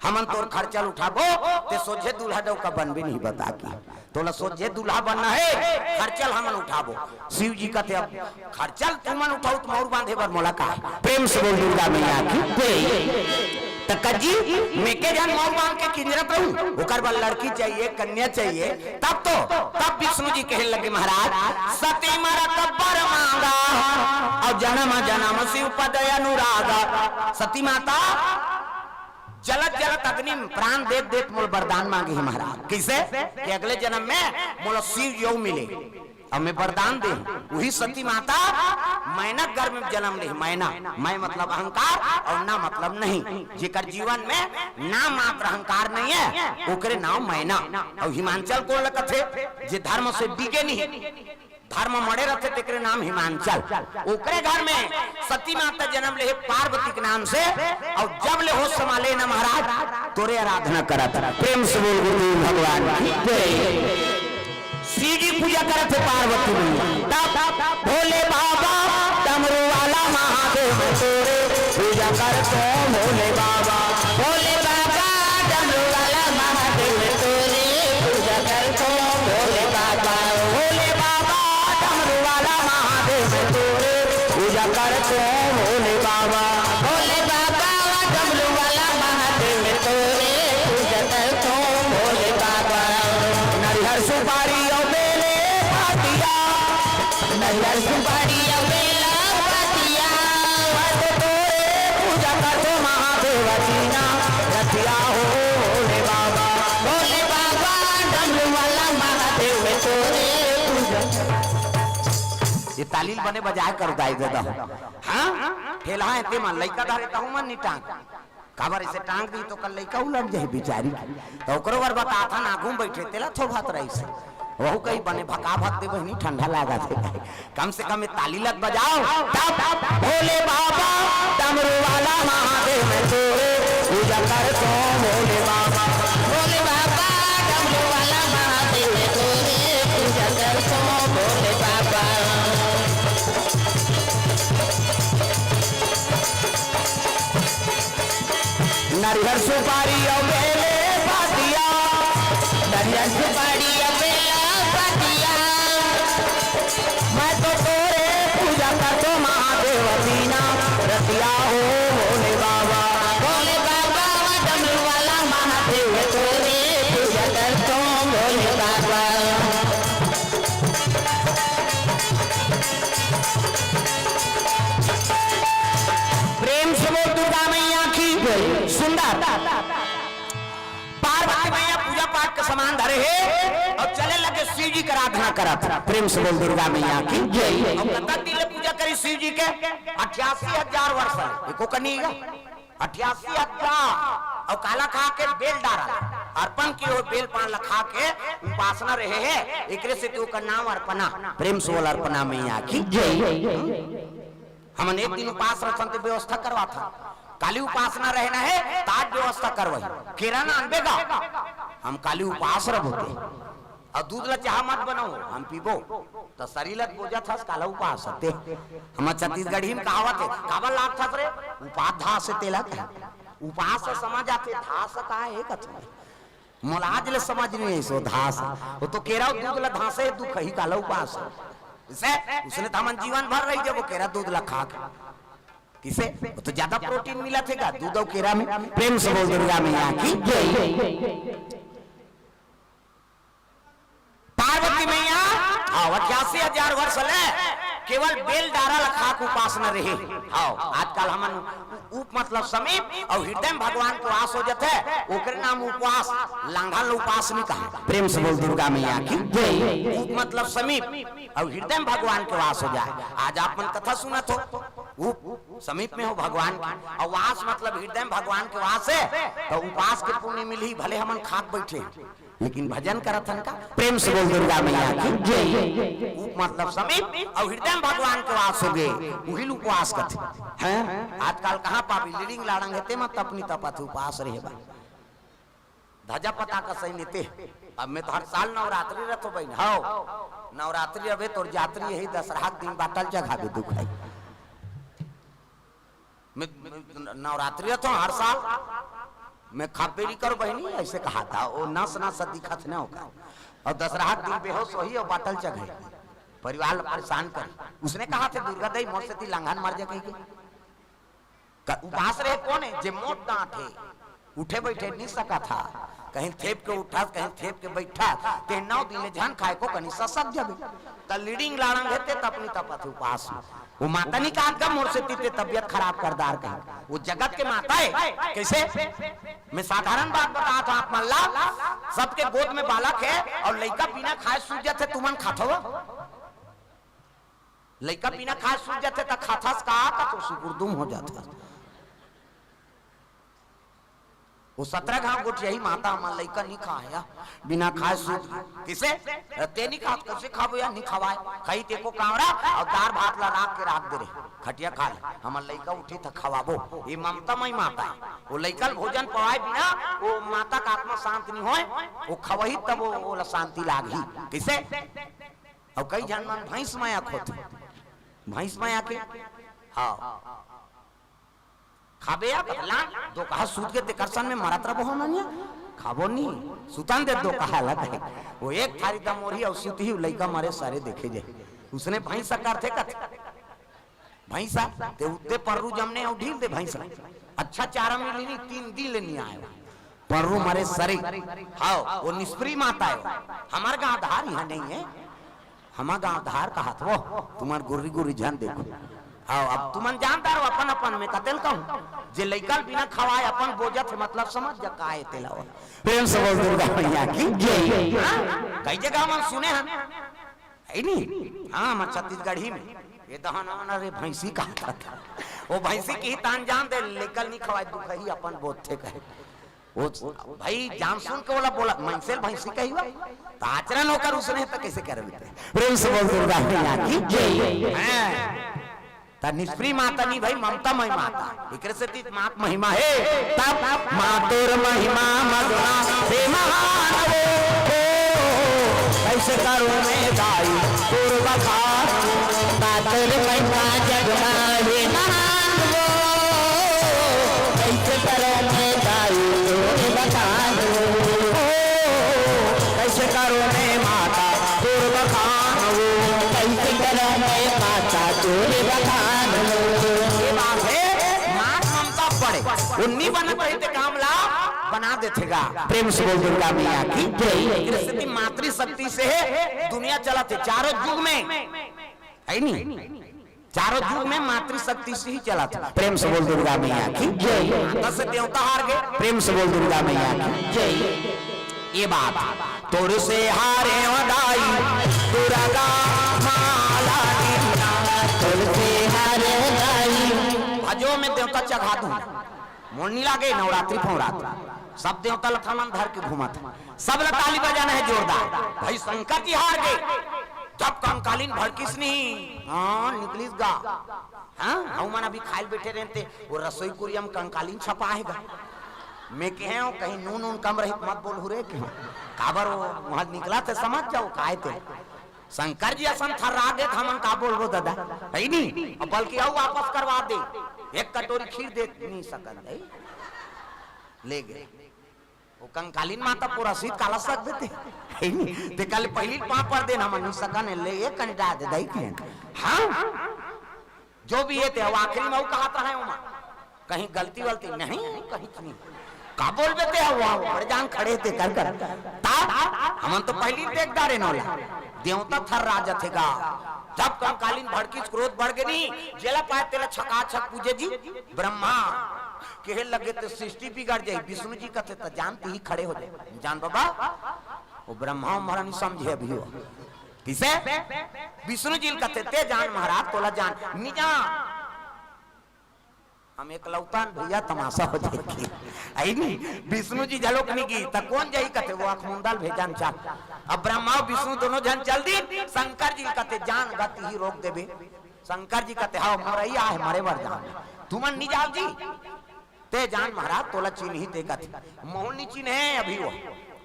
A: हमन तोर खर्चा उठाबो ते सोझे दूल्हा दो का बन भी नहीं बता की तोला सोझे दूल्हा बनना है, खर्चल हमन उठाबो। शिव जी कहते अब खर्चल तुमन उठाओ तो मोर बांधे बर मोला का। प्रेम से बोल दुर्गा मैया की। तकजी मैं के जान मोर बांध के किंजरत रहूं, ओकर बाद लड़की चाहिए कन्या चाहिए, तब विष्णु जी कहने लगे महाराज सती मारा कब्बर मांगा और जन्म जन्म शिव पद अनुरागा। सती माता जलत जलत अग्नि प्राण देत देत मोल वरदान मांगे महाराज। किसे? कि अगले जन्म में मोला शिव यो मिले और मैं वरदान दे। वही सती माता मैना गर्भ में जन्म ले। मैना मैं मतलब अहंकार और ना मतलब नहीं, जेकर जीवन में ना मात्र अहंकार नहीं है ओकरे नाम मैना। और हिमांचल को लकथे जे धर्म से डिगे नहीं, धर्म मड़े रहते तेरे नाम हिमांचल। ओकरे घर में सती माता जन्म ले पार्वती के नाम से, और जब ले होश संभाले ना महाराज तोरे आराधना करत। प्रेम से बोल गुरु भगवान शिव जी पूजा करत थे पार्वती मैया। भोले बाबा डमरू वाला महादेव तोरे पूजा करते भोले बाबा। भोले बाबा डमरू वाला महादेव तोरे पूजा करते भोले बाबा। भोले बाबा डमरू वाला महादेव तोरे पूजा करते भोले बाबा। भोले बाबा डमरू वाला महादेव तोरे पूजा करते भोले बाबा। नरिहर सुपारी और बेले पातिया, नरिहर सुपारी और बेला पातिया, तोरे पूजा करते महादेव जीना रतिया हो भोले बाबा। भोले बाबा डमरू वाला महादेव तोरे पूजा। ये तालील बने बजाय कर दाई दादा। हाँ ठेला है ते मन लइका धारे ताहू मन नहीं टांग काबर ऐसे टांग दी तो कल लइका उलट जाए बेचारी। तो ओकरो बार बता था ना घूम बैठे तेला थोभात रही से वहू कहीं बने भका भक दे बहनी ठंडा लगा थे। कम से कम तालीलत बजाओ तब भोले बाबा डमरू वाला महादेव तोरे पूजा कर तो भोले बाबा। भोले बाबा डमरू वाला महादेव तोरे पूजा नारियल सुपारी और बेले पातिया,
B: नारियल सुपारी और बेला पातिया।
A: मैं तो तोरे पूजा कर तो महादेव पीना रतिया हो भोले बाबा,
B: भोले बाबा डमरू वाला महादेव तोरे पूजा करता हूँ भोले बाबा।
A: प्रेम से बोल दुर्गा मैया की सुंदर। पार्वती मैया पूजा पाठ के समान धरे है और चले लगे शिव जी की आराधना करत। प्रेम से बोल दुर्गा मैया की जय। और कतक दिले पूजा करी शिव जी के 88,000 वर्ष एको कनी 88,000 और काला खा के बेल डारा अर्पण की हो बेल पान लखा के उपासना रहे है एकरे से तो का नाम अर्पणा। प्रेम से बोल अर्पणा मैया की जय। हमने एक दिन उपास रचन की व्यवस्था करवा था, काली उपासना रहना है ताज व्यवस्था करवाई किराना अनबेगा। हम काली उपास रह होते और दूध ला चाह मत बनाओ हम पीबो तो शरीर लग बोझा था काला उपास होते। हम छत्तीसगढ़ी में कहावत है काबल लाभ था रे उपास धा से तेला का उपास से समझ आते धा से कहा है कथा मोलाज ले समझ नहीं सो धास वो तो केरा दूध ला धासे दुख ही काला उपास उसने तो मन जीवन भर रही जब वो केरा दूध ला खा के किसे तो ज्यादा प्रोटीन मिला थे दूध और केरा में। प्रेम से बोल दुर्गा मैया की जय। पार्वती मैया 88,000 वर्ष ले केवल बेल डारा लखा के उपासना रहे। आजकल हमन उप मतलब समीप और हृदय भगवान के वास हो जाते ओकरे नाम उपवास लांघन उपास नहीं कहा। प्रेम से बोल दुर्गा मैया की जय। उप मतलब समीप और हृदय भगवान के वास हो जाए। आज आप मन कथा सुनत हो उप समीप में हो भगवान और वास मतलब हृदय भगवान के वास है तो उपास के पुण्य मिली भले हमन खाक बैठे लेकिन भजन करत हन का। प्रेम से बोल दुर्गा मैया की जय। उप मतलब समीप और हृदय भगवान के वास हो गए वही उपवास करते हैं। आजकल कहाँ पापी लीडिंग लाड़ंग हेते मत अपनी तपत उपास रहे बा धजा पता का सही नेते। अब मैं तो हर साल नवरात्रि रखो बहन हो नवरात्रि अबे तोर जात्री यही दशहरा दिन बाटल जगह पे दुख है। मैं नवरात्रि तो हर साल मैं खापेरी करो बहनी ऐसे कहा था वो नस नस दिखत न होगा और दशहरा दिन बेहोश वही और बाटल चढ़े परिवार परेशान कर। उसने कहा थे दुर्गा दई मोर से लांघन मर जा कहीं उपास रहे कौन है जे मोट डांट है उठे बैठे नहीं सका था कहीं थेप के उठा कहीं थेप के बैठा ते 9 दिन में जान खाए को कहीं ससक जब त लीडिंग लाड़ंग हेते त अपनी तपत उपास वो माता नहीं कहा कब मोर से तीते तबियत खराब कर दार कहीं वो जगत के माता है कैसे। मैं साधारण बात बता था आप मान ला सबके गोद में बालक है और लड़का बिना खाए सूझ जाते तुमन खातो लड़का बिना खाए सूझ जाते तो खाथास कहा तो सुकुरदुम हो जाता। वो 17 घाव गोट यही माता हमारा लड़का नहीं खाया बिना खाए सूझ किसे ते नहीं खा कैसे खाबो या नहीं खवाए खाई ते को कावड़ा और दार भात ला राख के राख दे रे खटिया खा ले हमारा लड़का उठी था खवाबो ये ममता मई माता है। वो लड़का भोजन पवाए बिना वो माता का आत्मा शांत नहीं होए वो खवही तब वो शांति लागी किसे। और कई जन मन भैंस माया खोते भैंस माया के हाँ खाबे या बदलान दो कहा सूत के तिकरसन में मरत रहो होना खाबो नहीं सुतन दे दो कहा अलग है वो एक थारी दमोरी और सूती ही लइका मारे सारे देखे जाए उसने भैंसा करते कथ भैंसा ते उते पररू जमने और ढील दे भैंसा अच्छा चारा में लेनी 3 दिन लेनी आए पररू मारे सरे हाँ वो निष्प्री माता है। हमार गांव धार यहाँ नहीं है हमार गांव धार का हाथ वो तुम्हार गुर्री गुर्री जान देखो हाँ अब तुमन जानता हो अपन अपन में कतेल कहूँ जे लइकल बिना खवाए अपन बोझत है मतलब समझ जा का है तेलावा। प्रेम से बोल दुर्गा मैया की जय। कई जगह हम सुने हैं है नहीं हाँ हम छत्तीसगढ़ी में ये दहन अरे भैंसी कहा था वो भैंसी की ही तान जान दे लइकल नहीं खवाए दुख ही अपन बोध थे कहे वो भाई जान सुन के बोला मनसेल भैंसी कही हुआ तो आचरण होकर उसने तो कैसे कर रहे प्रेम से बोल दुर्गा मैया की जय। निष्प्री माता नहीं भाई ममता मई माता एक से मात महिमा है तब मातुर महिमा मगना से महान हो कैसे करूं मैं गाई तुर बखान
B: मातुर महिमा जग में महान हो कैसे करूं मैं गाई
A: उन्नी बनत रही थे कामला बना देतेगा। प्रेम से बोल दुर्गा मैया की जय। मातृशक्ति से दुनिया चला थे चारों युग में, है नहीं, चारों युग में मातृशक्ति से ही चला था। प्रेम से बोल दुर्गा मैया की जय। माता से देवता हार गए, प्रेम से बोल दुर्गा मैया की जय। ये बात तोर से हारे वदाई दुर्गा माला तोर से हारे वदाई। भजो में देवता चढ़ा दूं, मोरनी लागे नवरात्रि फौरात्रि सब देवता लथामन धर के घूमा था, सब ताली बजाना है जोरदार। भाई शंकर जी हार गए जब कंकालीन भड़किस नहीं हाँ निकलिस गा। हाँ हम अभी खाइल बैठे रहते वो रसोई कुरिया में कंकालीन छपाएगा। मैं कहे कहीं नून नून कम रही मत बोल हो रे क्यों काबर वो वहां निकला थे समझ जाओ काहे थे शंकर जी असन थर्रा गए हमन का बोलबो दादा है नहीं, बल्कि आओ वापस करवा दे, एक कटोरी खीर दे नहीं सकन है ले गए। वो कंकालीन माता पूरा सीत काला सक देते है नहीं, ते कल पहली पांव पर देन हम नहीं सकन ले एक कंडा दे दई के। हां जो भी है ते आखिरी में वो कहता है उमा कहीं गलती वलती नहीं कहीं नहीं का बोल देते हैं वहां बड़े जान खड़े थे कर कर हम तो पहली देखदारे नौला देवता थर राजा थेगा जब कंकालीन भड़किस क्रोध बढ़ गई नहीं जेला पाए तेरा छका छक पूजे जी ब्रह्मा कहे लगे तो सृष्टि बिगड़ जाए। विष्णु जी कहते तो जानते ही खड़े हो जाए जान बाबा वो ब्रह्मा हमारा नहीं समझे अभी हो किसे विष्णु जी कहते ते जान महाराज तोला जान निजा हम एक लौतान भैया तमाशा हो जाएगी आई नहीं विष्णु जी झलोक नहीं की तो कौन जाई कहते वो आंख मुंडाल भेजान चाल। अब ब्रह्मा विष्णु दोनों जन चल दी शंकर जी कहते जान गति ही रोक देबे। शंकर जी कहते हाँ मरैया है मरे वर जान तुमन नहीं जाओ जी ते जान महाराज तोला चीन ही ते कहते मोहन नी चीन है अभी वो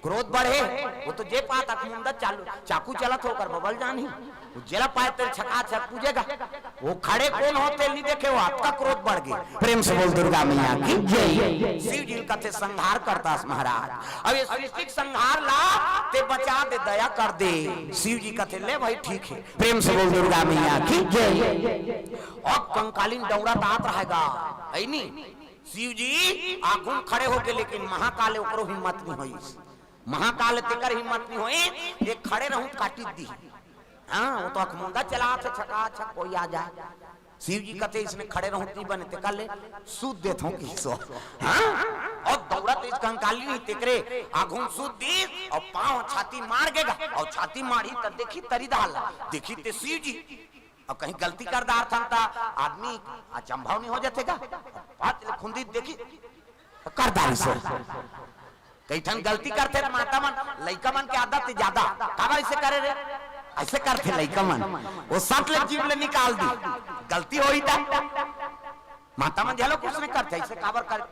A: क्रोध बढ़े वो तो जे पात अखमुंदा चालू चाकू चला तो कर बबल जानी जेला पाए तेरे छका छक पूजेगा वो खड़े कौन होते नहीं देखे वो आपका क्रोध बढ़ गए। प्रेम से बोल दुर्गा मैया की जय। शिव जी का थे संहार करता महाराज अब ये सृष्टि संहार ला ते बचा दे दया कर दे। शिव जी का थे ले भाई ठीक है प्रेम से बोल दुर्गा मैया की जय। और कंकालीन दौड़ा तात रहेगा है नहीं शिव जी आंखों खड़े होके लेकिन महाकाल ओकरो हिम्मत नहीं हुई महाकाल तेकर हिम्मत नहीं हुई ये खड़े रहूं काटी दी। हाँ वो तो अखमुंदा चला थे छका छक कोई आ जाए शिव जी कहते इसने खड़े रहूं नहीं बने ते कल सूद देता हूं किसो। हाँ और दौड़त इस कंकाली नहीं तेकरे आगुन सूद दी और पांव छाती मार गेगा और छाती मारी तब देखी तरी दाल देखी ते शिव जी अब कहीं गलती कर दार था आदमी अचंभाव नहीं हो जातेगा बात खुंदी देखी कर दारी से कई ठन गलती करते माता मन लइका मन के आदत ज्यादा काबर ऐसे करे रे ऐसे करते लइका मन वो साथ ले जीव ले निकाल दी गलती होई था माता मन झलो कुछ नहीं करते ऐसे काबर कर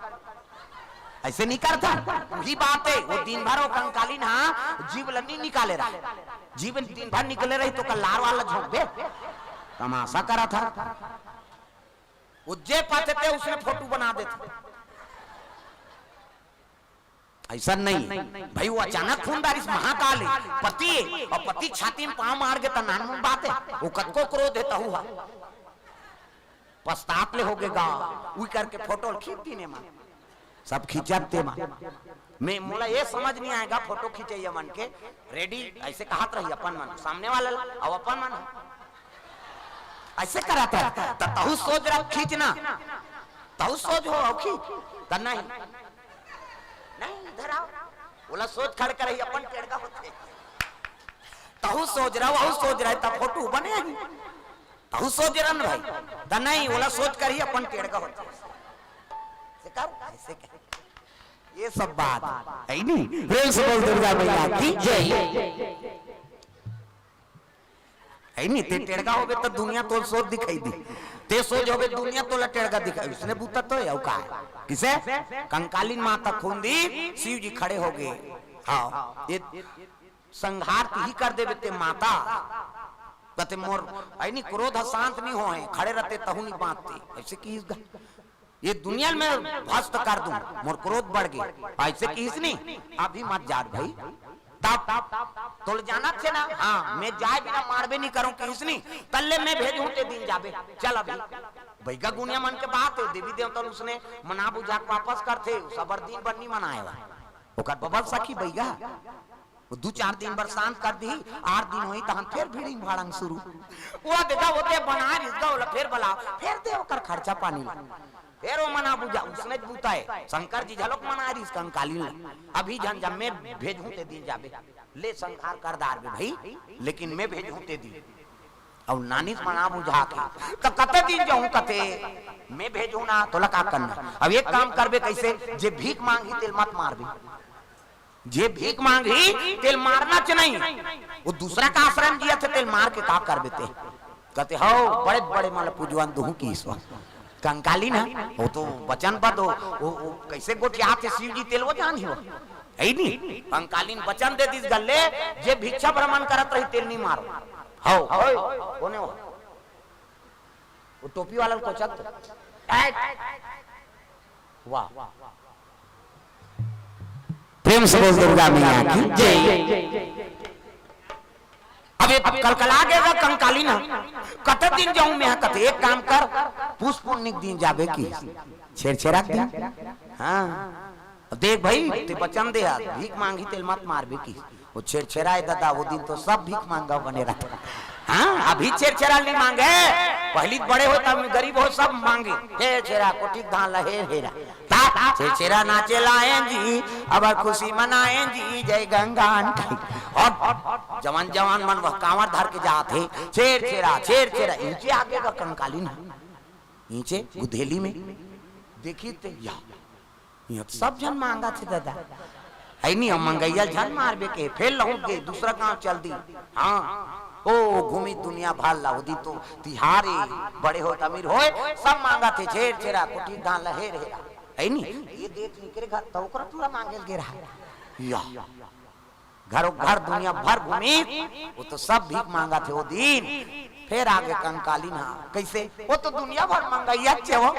A: ऐसे नहीं करता वही बात है वो दिन भर वो कंकालीन हाँ जीव ले नहीं निकाले रहा जीवन दिन भर निकले रही तो कल लार वाला झोंक दे तमाशा करा था वो जे पाते थे उसने फोटो बना देते ऐसा नहीं भाई वो अचानक खूनदार इस महाकाल पति और पति छाती में पांव मार के नानमुन बात है वो कद को क्रोध देता हुआ पश्चात ले हो गएगा वही करके फोटो खींचती ने मां सब खींचते मां मैं मोला ये समझ नहीं आएगा फोटो खींचे मन के रेडी ऐसे कहत रही अपन मन सामने वाला अब अपन मन ऐसे कराता तहु सोच रहा खींचना तहु सोच हो खींच करना ही नहीं इधर आओ बोला सोच खड़ कर ही अपन टेढ़ा होते तहु सोच रहा वो सोच रहा है तब फोटो बने ही तहु सोच रहा ना भाई द नहीं बोला सोच कर ही अपन टेढ़ा होते से कर ऐसे कर ये सब बात है नहीं। प्रेम से बोल दुर्गा मैया की जय है नहीं ते टेढ़ा होगे तो दुनिया तो सोच दिखाई दी ते सोच होगे दुनिया तो टेढ़ा दिखाई उसने बूता तो है का किसे कंकालीन माता खूंदी शिव जी खड़े हो गए। हाँ ये संहार ही कर देवे ते माता कहते मोर आई नहीं क्रोध शांत नहीं होए खड़े रहते तहु नहीं बांधते ऐसे की ये दुनिया में ध्वस्त कर दूं मोर क्रोध बढ़ गई ऐसे की नहीं अभी मत जात भाई तो जाना थे ना हाँ मैं जाए बिना मारबे नहीं करूं किसनी तल्ले मैं भेजूं ते दिन जाबे चल अभी बैगा गुनिया मन के बात है देवी देवता उसने मना बुझा के वापस करथे सबर दिन बन्नी मनाए ओकर बबल सखी बैगा वो 2-4 दिन बरसात कर दी 8 दिन हुई तहन फिर भीड़िंग भाड़ंग शुरू वो देखा होते बना रिसगा वाला फिर बला फिर दे ओकर खर्चा पानी ला फिर वो मना बुझा उसने बुताए शंकर जी झलक मना रिस कंकाली अभी जन जब मैं भेजूं ते दी जाबे ले संहार करदार बे भाई लेकिन मैं भेजूं ते दी और नानी मना बुझा के तो कते दिन जाऊं कते मैं भेजू ना तो लका करना अब एक काम करबे कैसे जे भीख मांगी तेल मत मारबे जे भीख मांगी तेल मारना च नहीं वो दूसरा का आश्रम जिया थे तेल मार के का कर देते कहते हो बड़े बड़े मतलब पूजवान दूं की ईश्वर कंकाली ना वो तो वचन बद वो कैसे गोठिया थे शिव जी तेल वो जान हो है नहीं कंकालीन वचन दे दिस गल्ले जे भिक्षा भ्रमण करत रही तेल नहीं मारो हो कोने वो टोपी वाला को चक वाह प्रेम से बोल दुर्गा मैया की जय अब कलकला गएगा कंकाली ना कते दिन जाऊं मैं कते एक काम कर पुष्प पुण्य दिन जाबे की छेड़छेड़ा दिन हां देख भाई ते वचन दे भीख मांगी तेल मत मारबे की वो छेड़छेड़ाए दादा वो दिन तो सब भीख मांगा बने रहता हाँ अभी छेड़छेड़ा नहीं मांगे पहली बड़े हो तब गरीब हो सब मांगे हे छेड़ा कोटी धान लहे हेरा छेड़ा नाचे लाए जी अब खुशी मनाए जी जय गंगा और जवान जवान मन वह कांवर धर के जाते छेड़ नीचे आगे का कंकाली ना नीचे गुधेली में देखी ते या सब जन मांगा थे दादा है नहीं हम मंगैया झन मारबे के फेल लहू के दूसरा गांव चल दी हाँ ओ घूमी दुनिया भाल लाउदी तो तिहारे बड़े हो अमीर हो सब मांगा थे छेड़ा कोटी गां लहे रहे है नहीं ये देख निकरे घर तो ओकरा पूरा मांगे गे रहा या घरों घर दुनिया भर घूमी वो तो सब भीख मांगा थे वो दिन फिर आगे कंकाली ना कैसे वो तो दुनिया भर मांगैया छे हो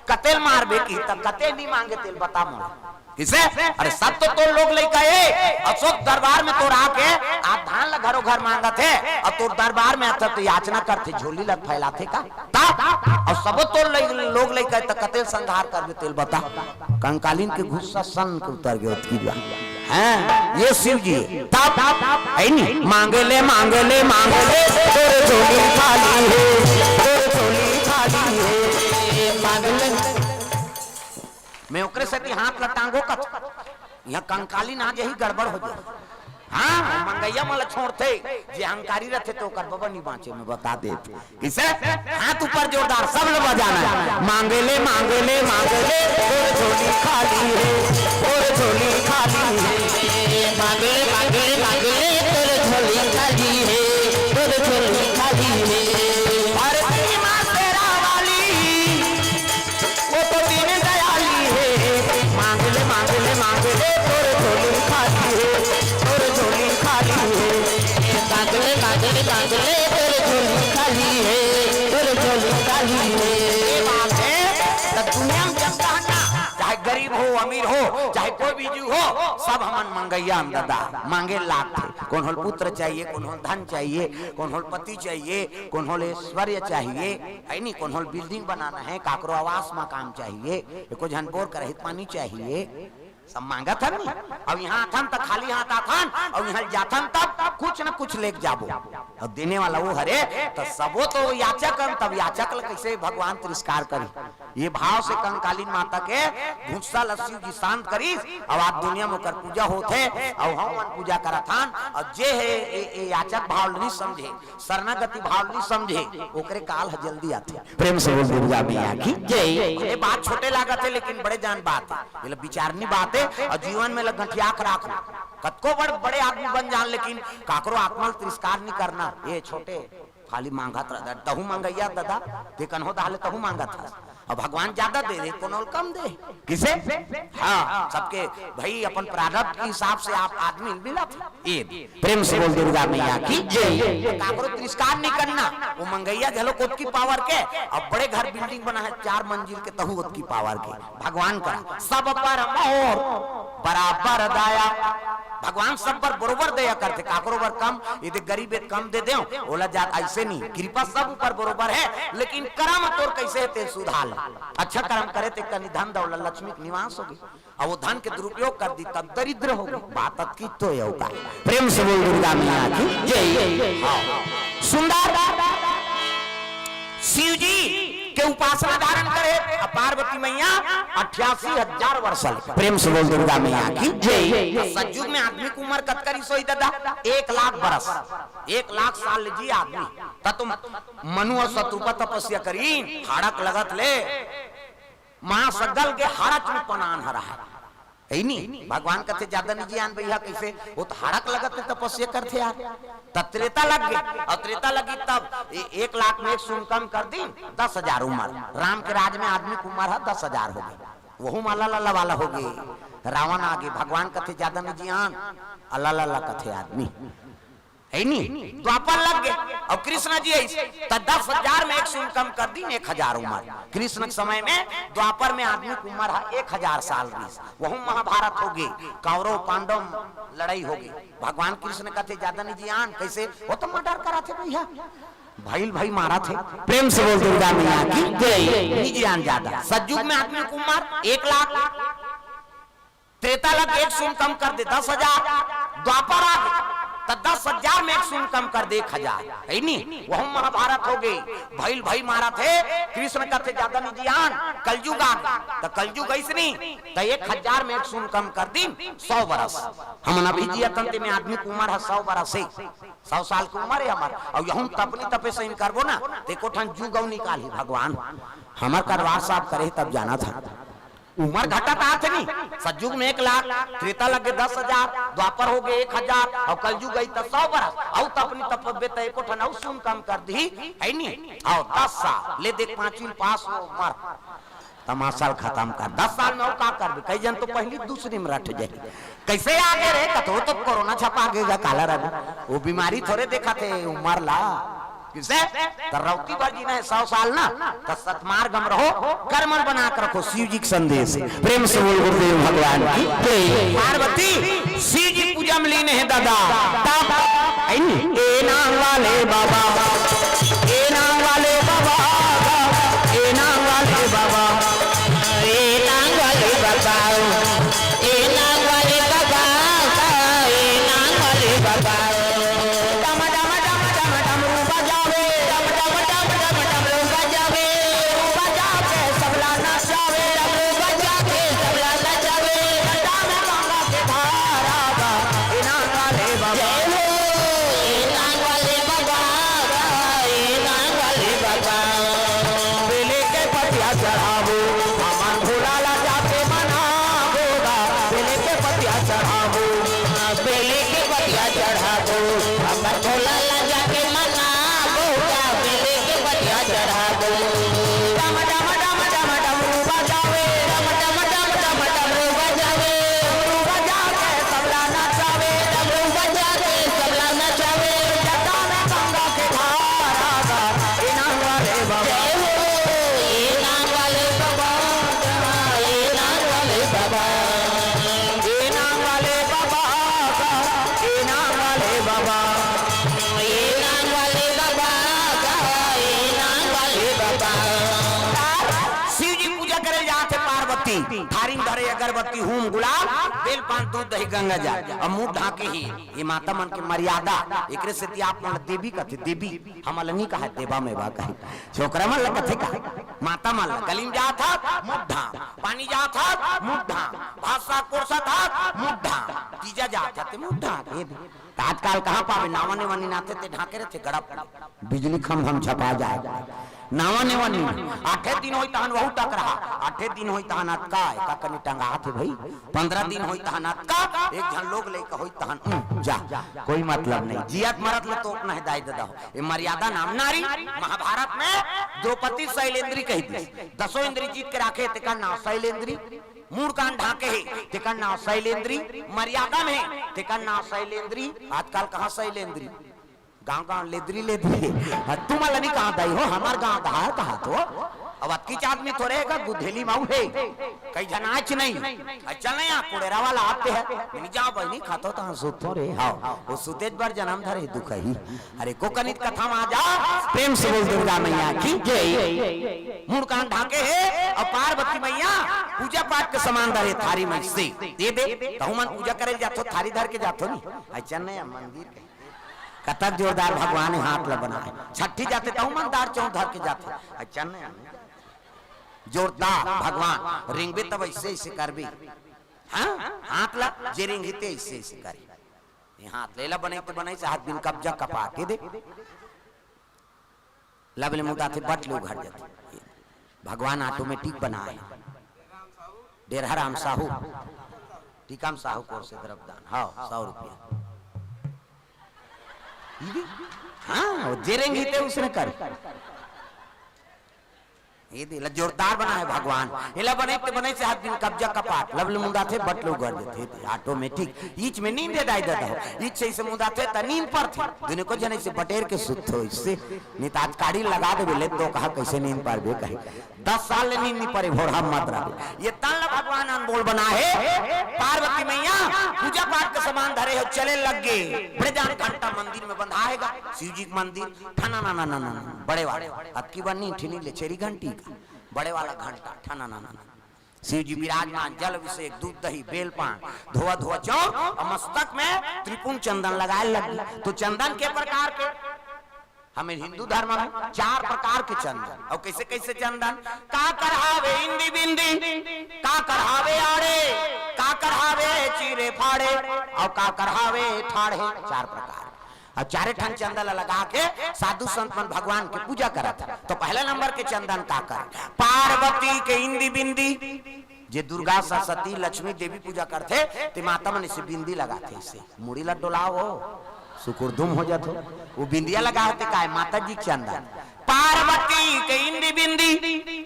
A: कतेल मारबे की त कते नहीं मांगे तेल बता मोला किसे अरे सब तो लोग लेके आए अशोक दरबार में तो आके आप धान ला घरों घर मांगा थे और तो दरबार में आता तो याचना करते झोली लग फैलाते का और सब तो लोग लेके आए तो कतेल संहार कर तेल बता कंकालीन के गुस्सा सन के उतर गया हैं ये शिव जी है नहीं मांगे ले तोरे झोली खाली है मांगे ले मैं ओकरे से हाथ लटांगो कत यहाँ कंकाली ना यही गड़बड़ हो जाए हाँ मंगैया मला छोड़ते जे अहंकारी रहते तो कर बाबा नहीं बाँचे मैं बता दे किसे हाथ ऊपर जोरदार सब लोग बजाना मांगे ले तोरे झोली खाली है तोरे झोली खाली है मांगे ले तोरे झोली खाली है तोरे झोली खाली है अरे मां तेरा वाली वो तो दीन दयाली है मांगे ले तोरे झोली खाली है तोरे झोली खाली है मांगे ले तोरे झोली खाली है तोरे झोली खाली है ये बात है तो दुनिया में जनता चाहे गरीब हो अमीर हो चाहे कोई भी जीव हो सब हमन मंगैया दादा मांगे लाख कौन होल पुत्र चाहिए कौन होल धन चाहिए कौन होल पति चाहिए कौन होल ऐश्वर्य चाहिए है नहीं कौन होल बिल्डिंग बनाना है काकरो आवास मकान चाहिए एको झनपोर कर पानी चाहिए सब मांगा था नहीं अब यहाँ आथन तक खाली हाथ आथन और यहाँ जाथन तब कुछ न कुछ लेके जाबो और देने वाला वो हरे तो सबो तो याचक तब याचक कैसे भगवान तिरस्कार करी ये भाव से कंकालीन माता के गुस्सा लस्सी जी शांत करी और आज दुनिया में कर पूजा होते और हम पूजा करथान और जे है याचक भाव नहीं समझे शरणागति भाव नहीं समझे ओकरे काल जल्दी आते प्रेम से बोल दुर्गा मैया की जय ये बात छोटे लागत है लेकिन बड़े जान बात है ये विचारनी बात और जीवन में गठिया राख कतको बड़े आदमी बन जान लेकिन काकरो आत्मा तिरस्कार नहीं करना ये छोटे खाली मांगा था तहु मंगैया दादा देखन हो दाले तहु मांगा था और भगवान ज्यादा दे दे कोनो कम दे किसे हाँ सबके भाई अपन प्रारब्ध के हिसाब से आप आदमी मिला ये प्रेम से बोल दुर्गा मैया की जय काकरो तिरस्कार नहीं करना वो मंगैया झलो कोत की पावर के अब बड़े घर बिल्डिंग बना है 4 मंजिल के तहु कोत की पावर के भगवान का सब पर मोर बराबर दाया भगवान सब पर बरोबर दया करते, काकरो बर कम यदि गरीब एक कम दे देओ ओला जात ऐसे नहीं, कृपा सब ऊपर बरोबर है, लेकिन कर्म तोर कैसे ते सुधार। अच्छा कर्म करे ते कनि धन दौलत लक्ष्मी के निवास होगी, और वो धन के दुरुपयोग कर दी तब दरिद्र होगी। बात की तो ये होगा। प्रेम से बोल दुर्गा मैया की जय। सुंदर शिव जी के उपासना धारण करे पार्वती मैया 88,000 वर्ष। प्रेम से बोल दुर्गा मैया की जय। सतयुग में आदमी की उम्र कतकरी सोई दादा 1 लाख बरस, 1 लाख साल जी आदमी। तुम मनु और शत्रुपा तपस्या करी, हाड़क लगत ले मां सगल के हाड़क में पनान हरा है नहीं। भगवान कहते ज्यादा नहीं ज्ञान भैया कैसे, वो तो हाड़क लगत है तपस्या करते यार। तब त्रेता लग गई, और त्रेता लगी तब 1 लाख में 1 शून्य कम कर दी 10,000 उम्र। राम के राज में आदमी की उम्र है 10,000 हो गई, वहू माला लाला वाला हो गई। रावण आगे भगवान कथे ज्यादा नहीं ज्ञान, अल्लाह लाला कथे आदमी है नहीं। द्वापर लग गए, और कृष्ण जी ऐसे 10,000 में 1 शून्य कम कर दी 1,000 उम्र। कृष्ण के समय में द्वापर में आदमी की उम्र है 1,000 साल 20। वह महाभारत हो गई, कौरव पांडव लड़ाई हो गई। भगवान कृष्ण कहते ज्यादा नहीं ज्ञान कैसे, वो तो मर्डर करा थे भैया, भाई मारा थे। प्रेम से बोल दुर्गा मैया की जय। ज्ञान ज्यादा। सतयुग में आदमी की उम्र 1 लाख, त्रेता लग 1 शून्य कम कर दे 10,000, द्वापर आ गए तो 10,000 में 1 शून्य कम कर दे 1,000 है नहीं। वह महाभारत हो गई, भाई मारा थे। कृष्ण का थे ज्यादा नहीं ज्ञान, कलयुग आ गया तो कलयुग ऐसे नहीं तो 1,000 में 1 शून्य कम कर दी 100 बरस। हम अभी जिया तंत्र में आदमी की उम्र है 100 बरस से 100 साल की उम्र है हमार। और यहूं तपनी तपे से करबो ना देखो ठन जुगौ निकाली भगवान हमार करवार साहब करे तब जाना था। उम्र घटत आते नहीं। सतयुग में 1 लाख, त्रेता लगे 10,000, द्वापर हो गए 1,000, और कलयुग गई तो 100 बरस। और तपनी तपबे तो एको ठन और सुन कम कर दी है नहीं। और 10 साल ले देख 5वीं पास हो उम्र तमाशा खत्म कर। 10 साल में और का कर कई जन तो पहली दूसरी में रट जाए कैसे आगे रहे कतो तो कोरोना छपा गएगा काला रहा। वो बीमारी थोड़े देखा थे उम्र ला किसे रौती बाजी ने 100 साल ना तो सतमार्ग हम रहो कर्मन बना कर रखो। शिव जी का संदेश प्रेम से बोल गुरुदेव भगवान की जय। पार्वती शिव जी पूजा में लीन है दादा ए नाम वाले बाबा, ए नाम वाले बाबा, ए नाम वाले बाबा,
B: ए नाम वाले बाबा, ए नाम वाले बाबा, ए नाम वाले बाबा।
A: डम डम डम डम डम रूपा जावे, डम डम डम डम डम रूपा जावे, रूपा जाके सबला नचावे,
B: रूपा जाके सबला नचावे,
A: डाम गंगा के धारा का ए नाम वाले बाबा,
B: ए नाम वाले बाबा, ए नाम वाले बाबा।
A: बेले के पतिया चढ़ावो हमन भोला जाके मनावोगा, बेले के पतिया चढ़ावो,
B: बेले के पतिया चढ़ावो हमर भोला जाके मनावोगा, बेले के पतिया चढ़ावो।
A: डम डम डम डम डम रूपा जावे,
B: डम डम डम डम डम रूपा जावे,
A: रूपा जाके सबला नचावे,
B: रूपा जाके सबला नचावे,
A: डाम गंगा के धारा का ए नाम वाले बाबा,
B: ए नाम वाले बाबा, ए नाम वाले बाबा।
A: ए नाम वाले बाबा का ए नाम वाले बाबा,
B: ए नाम वाले बाबा का ए नाम वाले बाबा।
A: शिव जी पूजा करे जाते पार्वती थारी धरे अगरबत्ती हूम गुलाब बेल पान दूध दही गंगा जल और मुंह ढाके ही ये माता मन के मर्यादा एकरे से आप मन देवी कथे देवी हम अलनी का है देवा में बा कहे छोकरा मन ल कथे का माता मन गलीम जा था मुंह ढा पानी जा था मुंह ढा भाषा कोरसा था मुंह ढा तीजा जा था ते मुंह ढा आजकल कहां पावे नावने वनी नाते ते ढाके रहते गड़प बिजली खम हम छपा जाए नावने वनी 8 दिन होई तहन बहुत टक रहा 8 दिन होई तहन अटका का कनी टंगा थे भाई 15 दिन होई तहन अटका एक जन लोग लेके होई तहन जा कोई मतलब नहीं जियत मरत ले तो अपना हिदायत दे दो ये मर्यादा नाम नारी महाभारत में द्रौपदी शैलेंद्री कही थी 10 इंद्री जीत के रखे ते का नाम शैलेंद्री मूड कान ढाके है तेकर नाम शैलेंद्री मर्यादा में तेकर नाम शैलेंद्री आजकल कहाँ शैलेंद्री गांव गांव लेद्री लेद्री तुम अलनी कहाँ दाई हो हमार गांव कहाँ तो अब अक्कीच आदमी थोड़े है गुधेली माऊ है कई जनाच नहीं चल नहीं आप पुड़ेरा वाला आते हैं नहीं जाओ भाई नहीं खातो तो सुतो रे हाँ वो सुतेज बार जन्म धरे दुख ही अरे को कनित कथा में आ जा प्रेम से बोल दुर्गा मैया की जय मुड़ कान ढाके है और पार्वती मैया पूजा पाठ के समान धरे थारी में से दे दे तो मन पूजा करे जातो थारी धर के जातो नहीं अच्छा नहीं मंदिर कतक जोरदार भगवान हाथ ला बनाए छठी जाते तो मन दार चौं धर के जाते अच्छा नहीं जोरदार भगवान रिंगबे तब ऐसे ऐसे करबी हाँ हाथ ला जे रिंगते ऐसे ऐसे करी हाथ लेला बने तो बने से हाथ बिन कब्जा कपा के दे लबले मुदा थे बट लोग घर जाते भगवान ऑटोमेटिक बनाए डेढ़ा राम साहू टीकाम साहू को से द्रव्यदान हाँ 100 रुपया हाँ जेरेंगी थे उसने कर ये दिल जोरदार बना है भगवान इला बने ते बने से हाथ दिन कब्जा कपाट लवल मुंदा थे बट लोग कर देते थे ऑटोमेटिक ईच में नींद दाई देता हो ईच से मुंदा थे त नींद पर थे दुनिया को जने से बटेर के सुत हो इससे निताज काड़ी लगा दे ले तो कहा कैसे नींद पर बे कहे 10 साल नींद नहीं पड़े भोर हम मत रहे ये तन भगवान अनमोल बना है पार्वती मैया पूजा पाठ के समान धरे हो चले लग गए ब्रजान घंटा मंदिर में बंधाएगा शिव जी मंदिर ठना ना ना ना ना बड़े वाले अब की बनी ठिनी ले चेरी घंटी बड़े वाला घंटा ठना ना ना शिव जी विराजमान जल अभिषेक दूध दही बेल पान धोआ धोआ चौक और मस्तक में त्रिपुण चंदन लगाए लगी तो चंदन के प्रकार के हमें हिंदू धर्म में 4 प्रकार के चंदन और कैसे कैसे चंदन का करहावे इंदी बिंदी का करहावे आड़े का करहावे चीरे फाड़े और का करहावे ठाड़े 4 प्रकार और 4 ठन चंदन लगा के साधु संत मन भगवान की पूजा करा था तो पहले नंबर के चंदन का कर पार्वती के इंदी बिंदी जे दुर्गा सरस्वती लक्ष्मी देवी पूजा करते तो माता मन इसे बिंदी लगाते इसे मुड़ी लटोलाओ सुकुरदुम हो जाते वो बिंदिया लगाते का माता जी चंदन पार्वती के इंदी बिंदी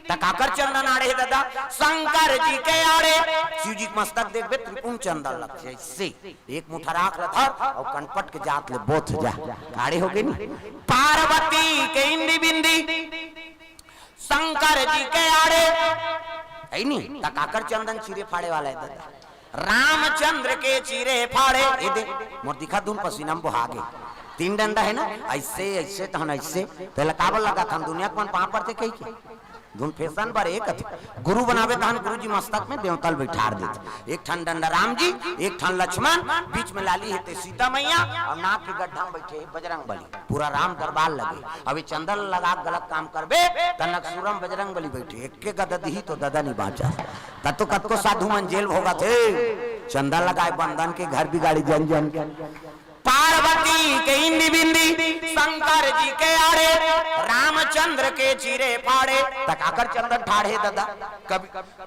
A: तकाकर चंदन आड़े दादा शंकर जी के आड़े शिव जी मस्तक देखबे त्रिपुण चंदन लगते इससे एक मुठा राख रखा और कनपट के जात ले बोथ जा आड़े हो गए नी पार्वती के इंदी बिंदी शंकर जी के आड़े है नी तकाकर चंदन चीरे फाड़े वाला है दादा रामचंद्र के चीरे फाड़े ये दे मोर दिखा दूं पसीना में बहा गए 3 डंडा है ना ऐसे ऐसे तो ऐसे तो लकाबल लगा था दुनिया को पाँव पर थे कहीं के धुन फैशन पर एक गुरु बनावे तहन गुरु जी मस्तक में देवतल बैठार देते एक ठन डंडा राम जी एक ठन लक्ष्मण बीच में लाली है सीता मैया और नाक के गड्ढा में बैठे बजरंग बली पूरा राम दरबार लगे अभी चंदन लगा गलत काम करबे तनक सूरम बजरंग बली बैठे एक के गदद ही तो ददा नहीं बाचा तत्तो कत को साधु मन जेल भोगा थे चंदन लगाए बंधन के घर बिगाड़ी जन जन पार्वती के इंदी बिंदी शंकर जी के आड़े रामचंद्र के चीरे फाड़े तकाकर चंदन ठाड़े दादा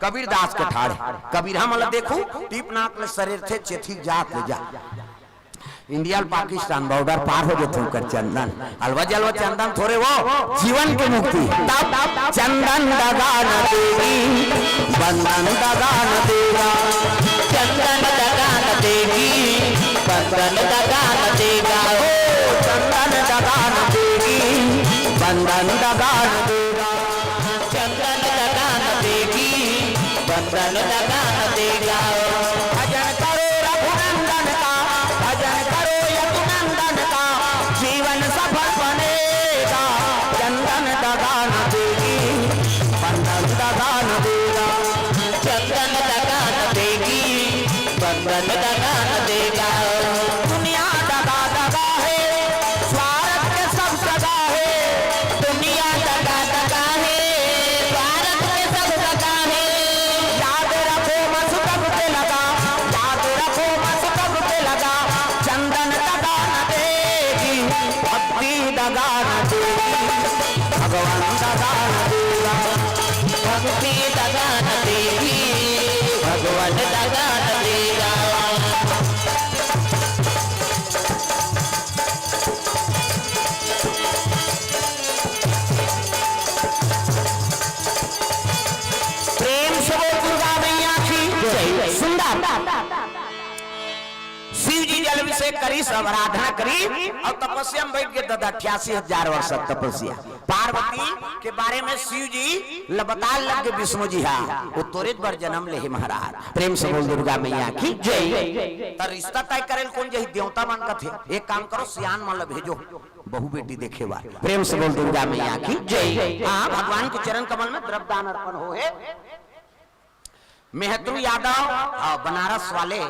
A: कबीर दास के ठाड़े कबीर हम देखू टीप नाक ले शरीर थे चेथी जात ले जा इंडिया पाकिस्तान बॉर्डर पार हो गए कर चंदन अलवा जलवा चंदन थोड़े वो जीवन की मुक्ति तब चंदन दगा न देगी बंधन दगा न देगा चंदन दगा न देगी बंधन दगा न देगा ओ चंदन दगा न देगी बंधन दगा न देगा चंदन दगा न देगी बंधन दगा न देगा भजन करो रघुनंदन का भजन करो यदुनंदन का जीवन सफल बनेगा चंदन दगा न देगी बंधन दगा न देगा चंदन दगा न देगी बंधन दगा न देगा दुनिया दगा दगा है स्वार्थ के सब जगह है दुनिया दगा दगा है स्वार्थ के सब जगह है याद रखो मस कब पे लगा याद रखो मस कब पे लगा चंदन दगा न देगी भक्ति दगा न देगी भगवान दगा न देगा भक्ति दगा न देगी भगवान दगा न देगा प्रेम से दुर्गा मैया की जय सुंदर शिव जी जल अभिषेक करी, सब आराधना करी और तपस्या में बैठ गए। 88,000 वर्ष तपस्या। पार्वती के बारे में शिव जी बता लग के विष्णु जी हाँ वो तोरेत बर जन्म ले महाराज। प्रेम से बोल दुर्गा मैया की जय। तो रिश्ता तय करे कौन जही देवता मान का थे। एक काम करो सियान मान लो भेजो बहु बेटी देखे बा। प्रेम से बोल दुर्गा मैया की जय। हाँ भगवान के चरण कमल में द्रव्यदान अर्पण हो है। मेहतरू यादव बनारस वाले,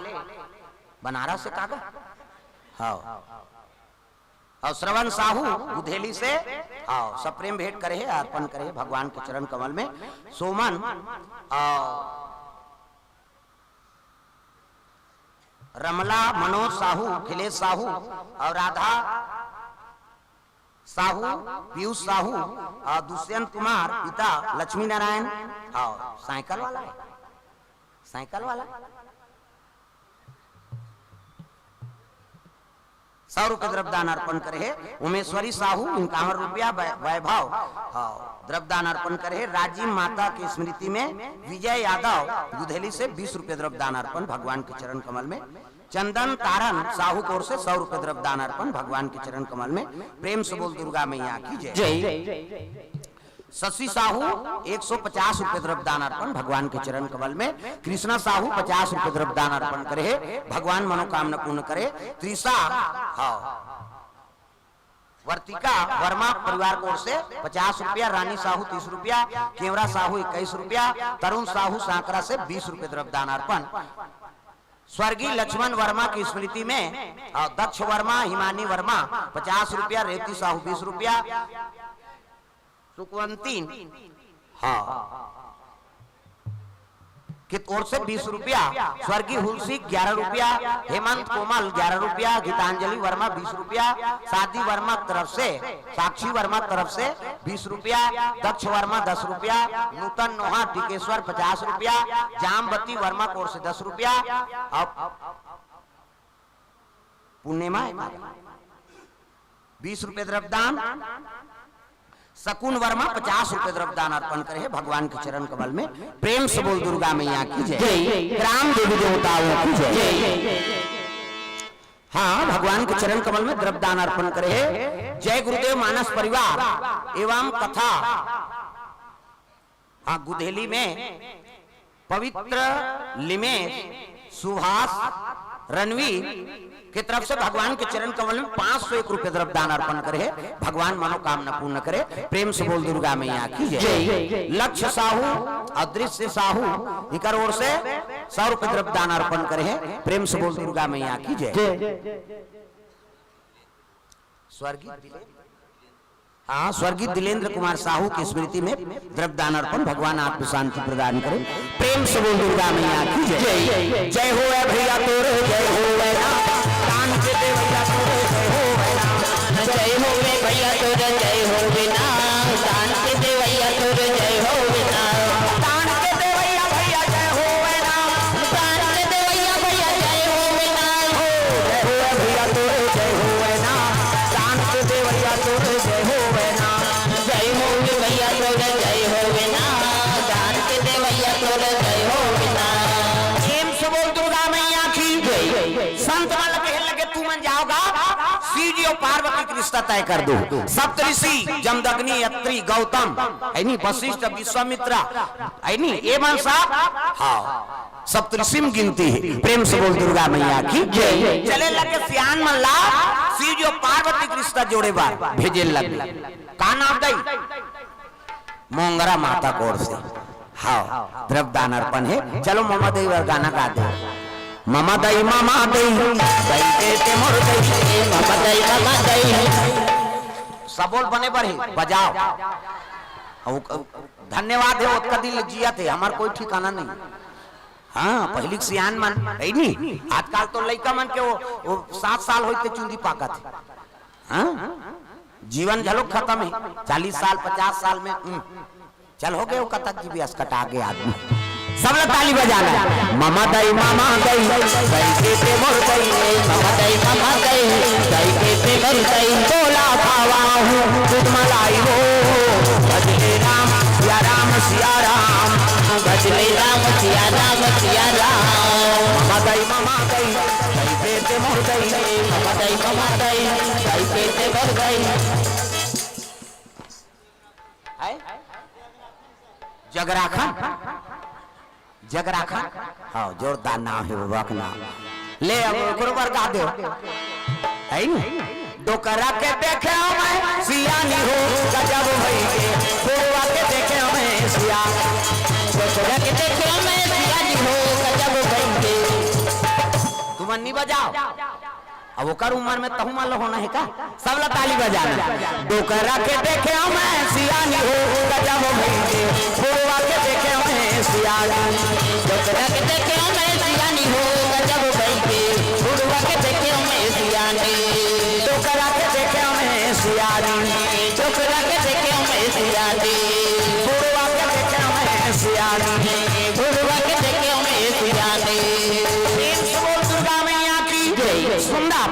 A: बनारस से कागा हाँ, और श्रवण साहू बुधेली से हाँ सब प्रेम भेंट करे है, अर्पण करे भगवान के चरण कमल में। सोमन रमला मनोज साहू, अखिलेश साहू और राधा साहू, पीयूष साहू और दुष्यंत कुमार पिता लक्ष्मी नारायण और साइकिल वाला है, साइकिल वाला 100 रुपये द्रव्यदान अर्पण करे है। उमेश्वरी साहू 51 रुपया वैभव द्रव्यदान अर्पण करे है। राजीव माता की स्मृति में विजय यादव बुधेली से 20 रुपये द्रव्यदान अर्पण भगवान के चरण कमल में। चंदन तारन साहू कोर से 100 रुपये द्रव्यदान अर्पण भगवान के चरण कमल में। प्रेम से बोल दुर्गा मैया की जय। शशि साहू 150 रुपये द्रव्यदान अर्पण भगवान के चरण कमल में। कृष्णा साहू 50 रुपये द्रव्यदान अर्पण करे, भगवान मनोकामना पूर्ण करे। त्रिषा वर्तिका वर्मा परिवार की ओर से 50 रुपया। रानी साहू 30 रुपया। केवरा साहू 21 रुपया। तरुण साहू सांकरा से 20 रुपये द्रव्यदान अर्पण। स्वर्गीय लक्ष्मण वर्मा की स्मृति में दक्ष वर्मा, हिमानी वर्मा 50 रुपया। रेवती साहू 20 रुपया। सुकवंती की ओर से 20 रुपया। स्वर्गीय हुलसी 11 रुपया। हेमंत कोमल 11 रुपया। गीतांजलि वर्मा 20 रुपया। शादी वर्मा तरफ से, साक्षी वर्मा तरफ से 20 रुपया। दक्ष वर्मा 10 रुपया। नूतन नोहा टिकेश्वर 50 रुपया। जामवती वर्मा की ओर से 10 रुपया। पूर्णिमा 20 रुपये द्रव्यदान। शकुन वर्मा 50 रुपये द्रव्यदान अर्पण करे भगवान के चरण कमल में। प्रेम से बोल दुर्गा मैया की जय। ग्राम देवी देवताओं की जय। हाँ भगवान के चरण कमल में द्रव्यदान अर्पण करे। जय गुरुदेव मानस परिवार एवं कथा हाँ गुधेली में पवित्र लिमेश सुभाष रणवीर की तरफ से भगवान के चरण कमल में 501 रुपये द्रव्यदान अर्पण करे। भगवान मनोकामना पूर्ण करे। प्रेम से बोल दुर्गा मैया की जय। लक्ष्य साहू अदृश्य साहू इकर ओर से 100 रुपये द्रव्यदान अर्पण करे। प्रेम से बोल दुर्गा मैया की जय। स्वर्गीय दिलेंद्र कुमार साहू की स्मृति में द्रव्यदान अर्पण भगवान आत्म शांति प्रदान करे। प्रेम से बोल दुर्गा मैया की जय। जय हो भैया तोरे जय हो दान के दे भैया तोरे जय हो जय हो भैया तोरे जय हो बिना दान के दे भैया तोरे जय हो बिना दान के दे भैया भैया जय हो दान के दे भैया भैया जय हो बिना जय हो भैया तोरे जय हो दान के दे भैया तोरे जय हो जय हो भैया तोरे जय हो बिना दान के दे भैया तोरे जय हो बिना। प्रेम से बोल दुर्गा मैया की जय। संत वाला कहने लगे तू मन जाओगा शिव जी और पार्वती की रिश्ता तय कर दो। सप्तऋषि जमदग्नि अत्रि गौतम है नी वशिष्ठ विश्वामित्र है नी एवं साहब हाँ सप्तऋषि में गिनती है। प्रेम से बोल दुर्गा मैया की जय। चले लगे सियान मल्ला शिव जी और पार्वती की रिश्ता जोड़े बार भेजे लगे। का नाम दई मोंगरा माता कोर से हाँ द्रव्यदान अर्पण है। चलो मामा दई गाना गा दे। मामा दई दई के मोर दई मामा दई सबोल बने पर है बजाओ। धन्यवाद है उसका दिल जिया थे हमार कोई ठिकाना नहीं। हाँ पहली सियान मन है नी आजकल तो लड़का मन के वो 7 साल होते चुंदी पाका थे। हाँ जीवन झलक खत्म है 40 साल 50 साल में चल हो गए वो कतक जी भी कटा गए आदमी। सब लोग ताली बजाना। मामा दई दई के पे मोर दई मामा दई दई के पे मोर दई बोला खावा हूँ दूध मलाई हो भजले राम सिया राम सिया राम भजले राम सिया राम सिया राम। मामा दई दई के पे
B: गई कमाई कैसे बढ़ गई
A: जगराखन जगराखन हाँ जोरदार नाम है बाबा का नाम ले अब गुरुवर गा दो है डोकरा के देखे मैं सियानी हो गजब भई के गुरुवा के देखे मैं सिया
B: डोकरा के देखे मैं सियानी हो गजब भई के
A: तुम अन्नी बजाओ अब ओकर उम्र में तहु मान लो होना है का सब ला ताली बजाना डोकरा के देखे मैं सियानी हो गजब भई के गुरुवा के देखे मैं सियानी
B: डोकरा के देखे मैं सियानी हो गजब भई के गुरुवा के देखे मैं सियानी
A: डोकरा के देखे मैं सियानी
B: डोकरा के देखे मैं सियानी
A: गुरुवा के देखे मैं सियानी
B: गुरुवा के देखे मैं सियानी
A: बोल दुर्गा मैया की सुंदर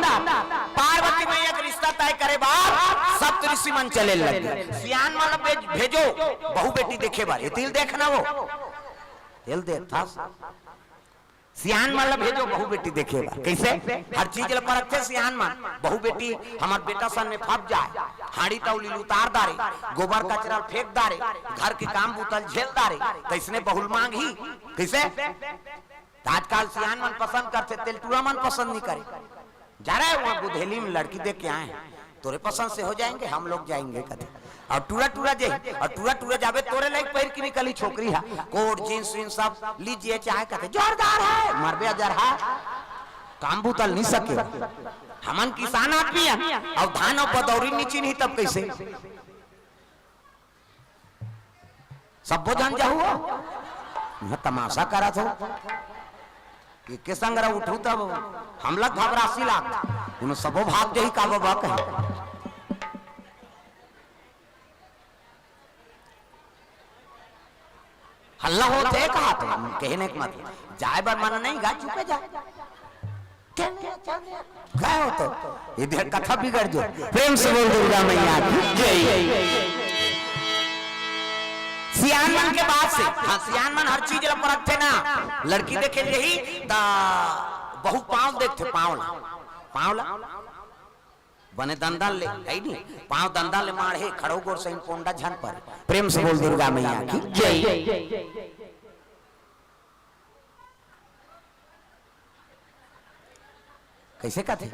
A: पार्वती मैया का रिश्ता तय करे बाप सप्त ऋषि मन चले लगे सियान मतलब भेजो बहु बेटी देखे बारे तिल देखना वो तिल देख था सियान मतलब भेजो बहु बेटी देखे बार कैसे हर चीज ल परख थे सियान मान बहु बेटी हमार बेटा सन में फप जाए हाड़ी तौली उतार दारे गोबर कचरा फेंक दारे घर के काम बुतल झेल दारे कैसने बहुल मांग ही कैसे आजकल सियान मन पसंद करते तेलटूरा मन पसंद नहीं करे जा रहा है वहाँ बुधेली में लड़की देख के आए तोरे पसंद से हो जाएंगे हम लोग जाएंगे कदे और टूरा टूरा जाए और टूरा टूरा जावे तोरे लाइक पैर की निकली छोकरी है कोट जींस विंस सब लीजिए चाहे कहते जोरदार है मरबे अजर है काम बुतल नहीं सके हमन किसान आदमी है और धान और पदौरी नीचे नहीं तब कैसे सब जान जाओ तमाशा करा था के संग उठू तब हम लोग घबरासी लाग उन्हें सबो भाग जाही का बाबा कहे हल्ला होते कहा तो कहने के मतलब जाए बार माना नहीं गा चुके जा क्या हो तो इधर कथा बिगड़ जो प्रेम से बोल दुर्गा मैया की जय सियान मन के बाद से हाँ सियान मन हर चीज पर रखते ना लड़की देखे यही बहु पांव देखते पांव बने दंदल ले है नहीं पांव दंदल ले मारे खड़ो गोर से पोंडा झन पर प्रेम से बोल दुर्गा मैया की जय कैसे कहते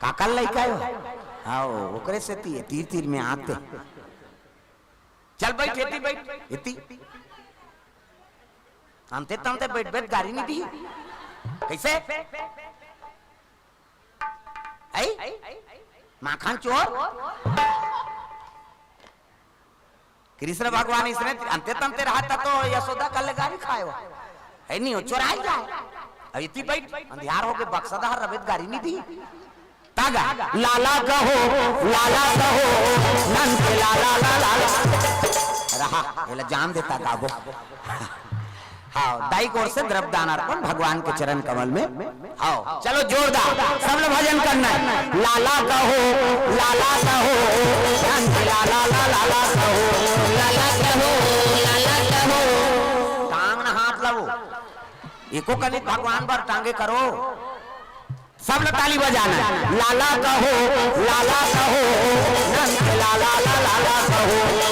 A: काकल लइका हो आओ ओकरे से तीर तीर में आते चल बैठ एती बैठ एती हमते तमते बैठ बैठ गाड़ी नहीं दी कैसे आई माखन चोर कृष्ण भगवान इसने अंते तमते रहा तो यशोदा कल गाड़ी खाए है नहीं चोराई जाए अब इतनी बैठ अंधियार हो के बक्सदा रवेद गाड़ी नहीं दी तागा लाला कहो नन के लाला लाला रहा एला जान देता गाबो हाँ दाई कोर से द्रव्यदान अर्पण भगवान के चरण कमल में आओ चलो जोरदार सब लोग भजन करना है लाला कहो नन के लाला लाला कहो टांग ना हाथ लगो एको कनिक भगवान पर टांगे करो सब लोग ताली बजाना लाला कहो नन के लाला लाला कहो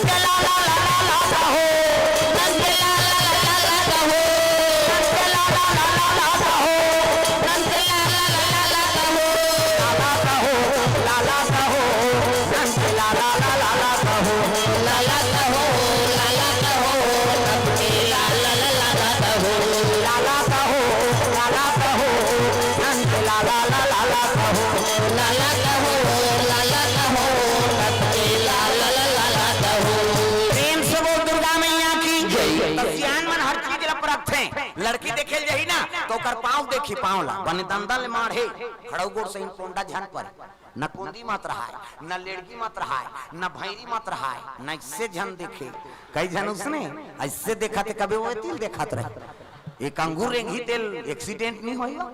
A: के लाला लाला कहो नन के लाला लाला कहो नन के लाला लाला कहो नन के लाला लाला कहो नन के लाला लाला कहो लाला कहो नन के लाला लाला कहो लाला कहो प्रेम से बोल दुर्गा मैया की सियान मन हर चीज रखते लड़की देखे जाही ना तो कर पाँव देखी पाँव ला बने दंदल मारे खड़ो गोर से पोंडा झन पर न कुंदी मत रहा है न लेड़की मत रहा है न भैरी मत रहा है न इससे झन देखे कई झन उसने ऐसे देखा थे कभी वो तिल देखा रहे एक अंगूर ही तेल एक्सीडेंट नहीं होगा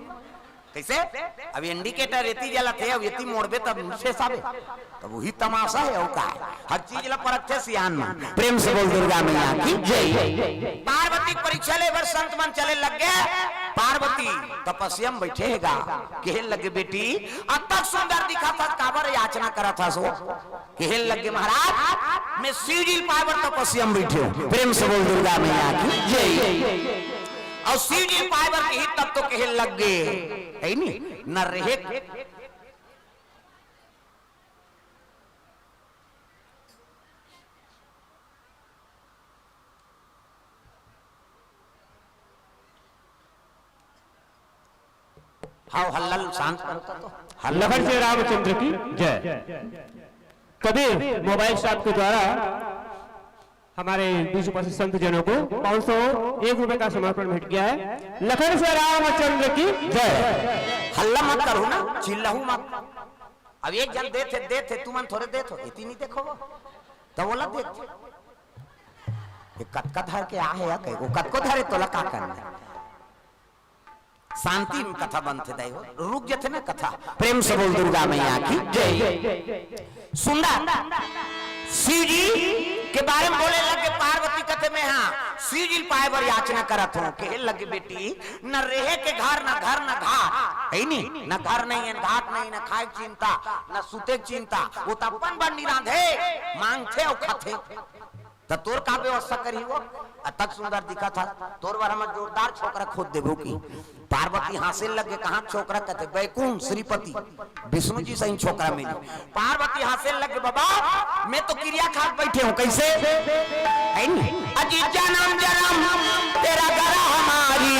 A: कैसे? अब इंडिकेटर एती जला थे, अब एती मोड़बे तब से साबे, तब वही तमाशा है। और का हर चीज ला परख थे सियान में। प्रेम से बोल दुर्गा मैया की जय। पार्वती परीक्षा ले बर संत मन चले लग गए। पार्वती तपस्या में बैठेगा, कहे लगे बेटी अब तक सुंदर दिखा था, काबर याचना करा था सो, कहे लगे महाराज मैं शिवजी पावर तपस्या में बैठे हूं। प्रेम से बोल दुर्गा मैया की जय। और शिवजी पावर के ही तब तो कहे लग गए है नहीं न रहे। हाँ हल्लल शांत करता तो
C: लखन श्री रामचंद्र की जय। कबीर मोबाइल शॉप के द्वारा हमारे बीच उपस्थित संत जनों को 501 रुपए का समर्पण भेट गया है। लखन श्री रामचंद्र की जय।
A: हल्ला मत करो ना, चिल्लाहू मत। अब एक जन दे थे तुम थोड़े दे थो, इतनी नहीं देखो तो बोला दे कत धर के आ है कहीं वो कत को धरे तो लका करना शांति में कथा बनते दे रुक जते ना कथा। प्रेम से बोल दुर्गा मैया की जय। सुंदर शिव जी के बारे में बोले लगे पार्वती कथे में, हाँ शिव जी पाए बर याचना करत हूं। कहे लगे बेटी न रहे के घर न घाट है नहीं, न घर नहीं है घाट नहीं, न खाए चिंता न सुते चिंता, वो तो अपन बन निराधे मांगते और खाते। तो तोर का व्यवस्था करी वो तक सुंदर दिखा था, तोर बार हम जोरदार छोकरा खोद देबो की। पार्वती हासिल लगे कहां छोकरा कहते बैकुंठ श्रीपति विष्णु जी सही छोकरा मिली। पार्वती हासिल लगे बाबा मैं तो क्रिया खा बैठे हूं कैसे अजी जन्म जन्म तेरा गरा हमारी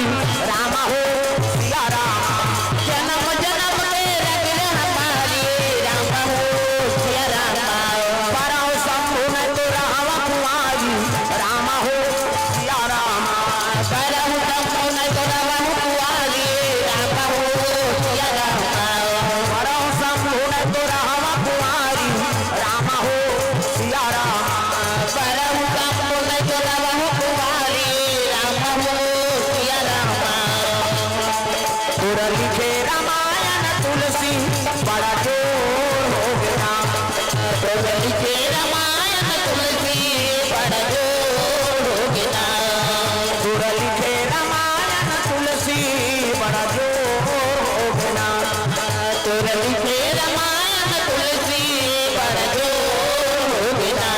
A: राम हो सिया राम।
B: जन्म जन्म तेरा गिर हमारी राम हो सिया राम।
A: परौ शंभु न तो राम कुमारी राम हो सिया राम।
B: परौ शंभु न तो राम कुमारी राम हो सिया राम।
A: परौ शंभु न तो राम कुमारी राम हो सिया राम।
B: परौ शंभु न तो राम कुमारी राम हो सिया राम।
A: पुर लिखे रामायण तुलसी बड़ा जोर हो गया।
B: पुर लिखे रामायण तुलसी बड़ा जोर हो गया।
A: पुर लिखे रामायण तुलसी बड़ा जोर हो गया।
B: पुर लिखे रामायण तुलसी बड़ा जोर हो गया।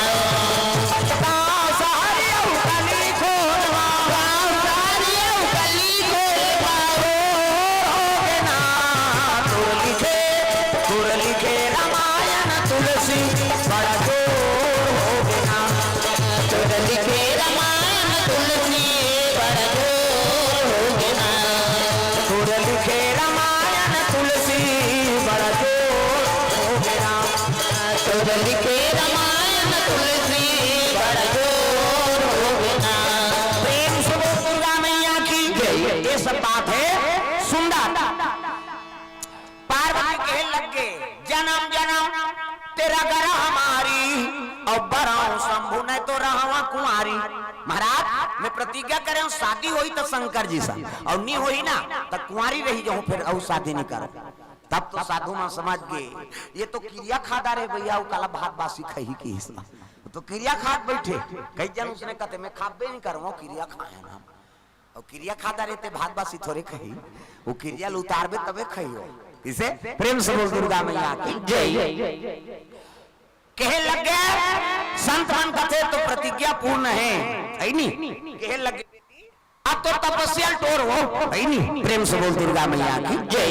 A: सारियों कली खोलवा
B: सारियों कली खोलवा
A: हो गया। पुर लिखे रामायण तुलसी बड़ा जोर हो गया।
B: पुर लिखे रामायण तुलसी बड़ा जोर हो गया।
A: पुर लिखे रामायण तुलसी बड़ा जोर हो गया।
B: पुर लिखे रामायण तुलसी बड़ा जोर हो गया।
A: प्रेम से बोल दुर्गा मैया की जय। ये सब बात है सुंदर। पार्वती कहे लगे जन्म जन्म तेरा गरा हमारी और बराऊ शंभु ने तो रहवा कुमारी। महाराज मैं प्रतिज्ञा करे हूं शादी होई तो शंकर जी से और नहीं होई ना तो कुंवारी रही जाऊं फिर और शादी नहीं करो। तब तो साधु मां समझ गए ये तो क्रिया खादा रे भैया वो काला भात बासी खही की हिस्सा तो क्रिया खाद बैठे। कई जन उसने कहते मैं खाबे नहीं करूँ क्रिया खाए ना और क्रिया खाता रहते भात बासी थोड़े खही वो क्रिया उतारबे तबे खही हो। इसे प्रेम से बोल दुर्गा मैया की जय। कहे लग गए संत मन कथे तो प्रतिज्ञा पूर्ण है नहीं। कहे लगे अब तो तपस्या टोर हो है नहीं। प्रेम से बोल दुर्गा मैया की जय।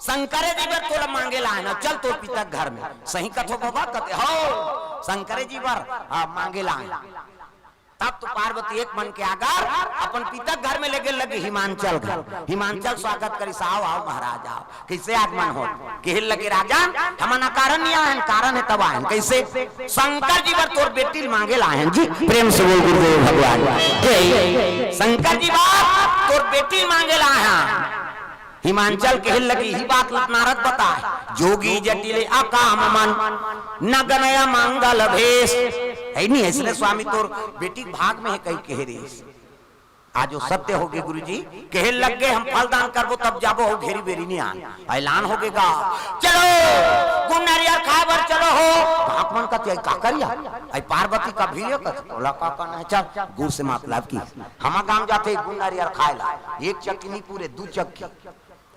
A: शंकर जी बर तोला मांगे ला है ना चल तो पिता घर में सही कथो बाबा कथे हो शंकर जी बर मांगे ला। तब तो पार्वती एक मन के आगर अपन पिता घर में लेके लगे हिमांचल घर। हिमांचल स्वागत करी साओ आओ महाराज आओ कैसे आगमन हो। कहे लगे राजा हमारा कारण नहीं आए कारण है तब आए कैसे शंकर जी बर तोर बेटी मांगे लाए जी। प्रेम से बोल गुरुदेव भगवान जय। शंकर जी बात तोर बेटी मांगे लाए। हिमांचल कहे लगी ही बात नारद बताए जोगी जटिले अकाम मन न गनया मंगल भेष है नहीं। इसलिए स्वामी तोर बेटी भाग में है कई कह रही आज वो सत्य होगे गुरुजी कहे लग गए हम फलदान करबो तब जाबो हो घेरी बेरी नहीं आन ऐलान हो गेगा चलो गुन्नारिया खाबर चलो हो आपमन का ते का करिया आई पार्वती का भीड़ियो का तोला का नहीं चल गुड़ से मतलब की हम गांव जाते गुन्नारिया खाएला एक चक्की नहीं पूरे दो चक्की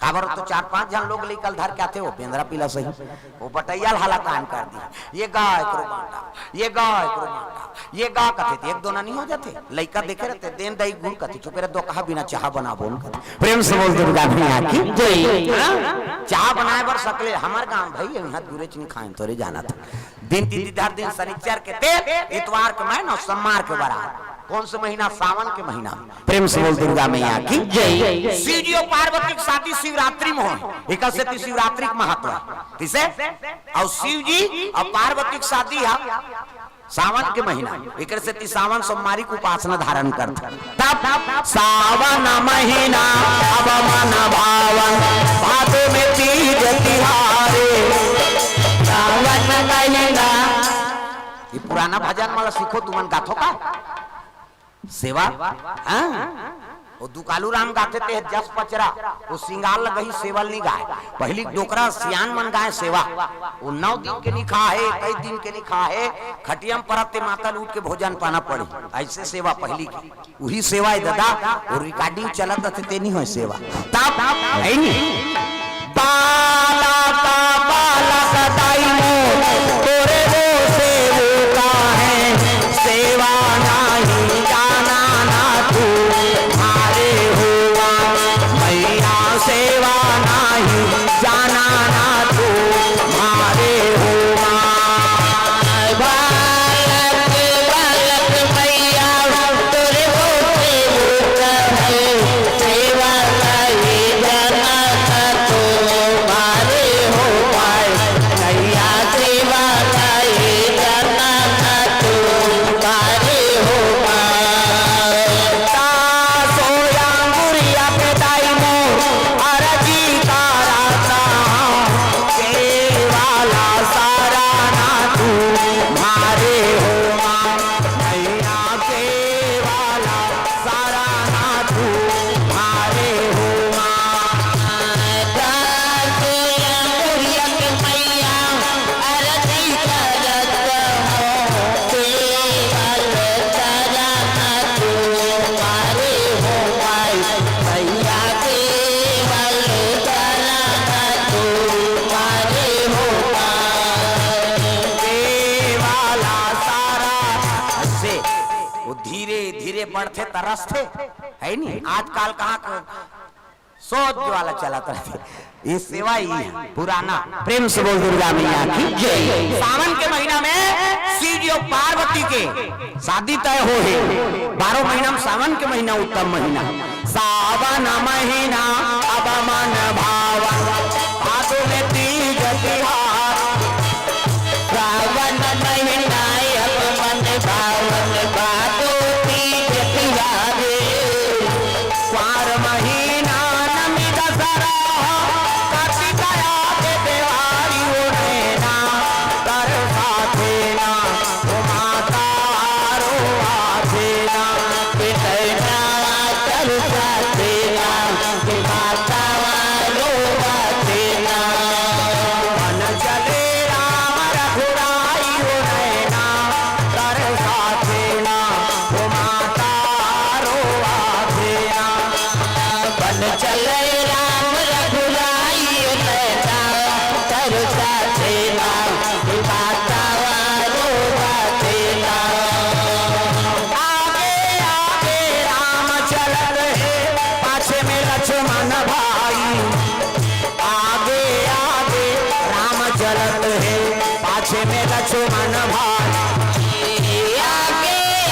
A: काबर तो 4-5 जन लोग लेकर धर के आते वो पेंद्रा पीला सही वो बटैया हाला कान कर दिया ये गाय करो बांटा ये गाय करो बांटा ये गा कहते थे एक दो ना नहीं हो जाते लइका देखे रहते देन दही गुड़ कहते चुप रहे दो कहा बिना चाह बना बोल कर प्रेम से बोल दुर्गा भैया की जय चाह बनाए बर सकले हमार गांव भाई यहां गुरे चनी खाए तोरे जाना था दिन दिन शनिचर के तेल इतवार के महीना सोमवार के बारात कौन से महीना सावन के महीना प्रेम से बोल दुर्गा मैया की जय शिवजी और पार्वती की शादी शिवरात्रि में हो एक से शिवरात्रि का महत्व है किसे और शिव जी और पार्वती की शादी है सावन के महीना एक से सावन सोमवारी को उपासना धारण करता तब सावन महीना अब मन भावन भादो में तीज तिहारे सावन महीना ये पुराना भजन वाला सीखो तुमन गाथो का सेवा वो दुकालू राम गाते थे जस पचरा वो सिंगार लगही सेवल नहीं गाए पहली डोकरा सियान मन गाए सेवा वो 9 दिन के नहीं खा है कई दिन के नहीं खा है खटियम परते माता लूट के भोजन पाना पड़े ऐसे सेवा पहली की वही सेवा है दादा और रिकॉर्डिंग चलत थे नहीं हो सेवा तब है नहीं बाला का बाला का दाई मोर तोरे वो सेवका है सेवा नहीं जाना ना तू हारे हुआ मैया सेवा नहीं जाना ना तू हारे हुआ
B: बालक बालक मैया तोरे वो सेवका है सेवा नहीं जाना ना तू हारे हुआ मैया सेवा नहीं जाना ना तू हारे हुआ
A: सोया गुड़िया के दाई मोर अरजी का रास्ता सेवाला सारा ना तू मारे हो मैया सेवाला सारा ना तू मारे हो सेवाला सारा से वो धीरे धीरे बढ़ते तरस थे है नहीं आजकल कहाँ सोच वाला चलाता है ये सेवा ही है पुराना प्रेम से बोल दुर्गा मैया की जय सावन के महीना में शिव जी और पार्वती के शादी तय हो है 12 महीना में सावन के महीना उत्तम महीना सावन महीना अब मन भावन भादो में तीज तिहार
B: सावन महीना अब मन भावन भादो तीज तिहारे
A: स्वार महीना नमी दसरा कार्तिकया के देवारी उड़ेना कर साथेना ओ माता रो आथेना
B: के नैना कर साथेना के माता रो आथेना
A: मन चले राम रघुराई उड़ेना कर साथेना ओ माता रो आथेना
B: बन चले राम रघुराई नैना कर साथेना के माता रो आथेना
A: आगे आगे राम चल रहे पाछे में लक्ष्मण भाई आगे आगे राम चलत है पाछे में लक्ष्मण भाई
B: आगे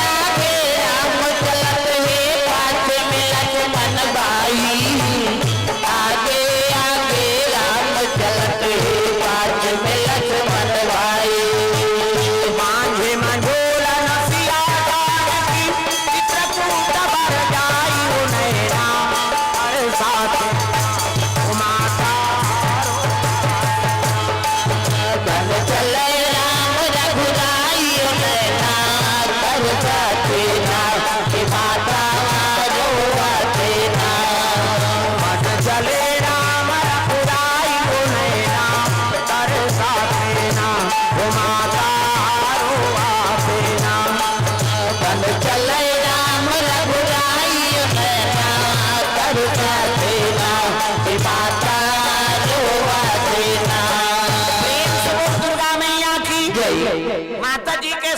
B: आगे राम चलत है पाछे में लक्ष्मण भाई आगे आगे राम चलत है पाछे में लक्ष्मण भाई
A: मांझे मंझोल नसिया जानकी चित्रकूट भर जाई उनैना हर साथ माता
B: बन चले राम रघुराई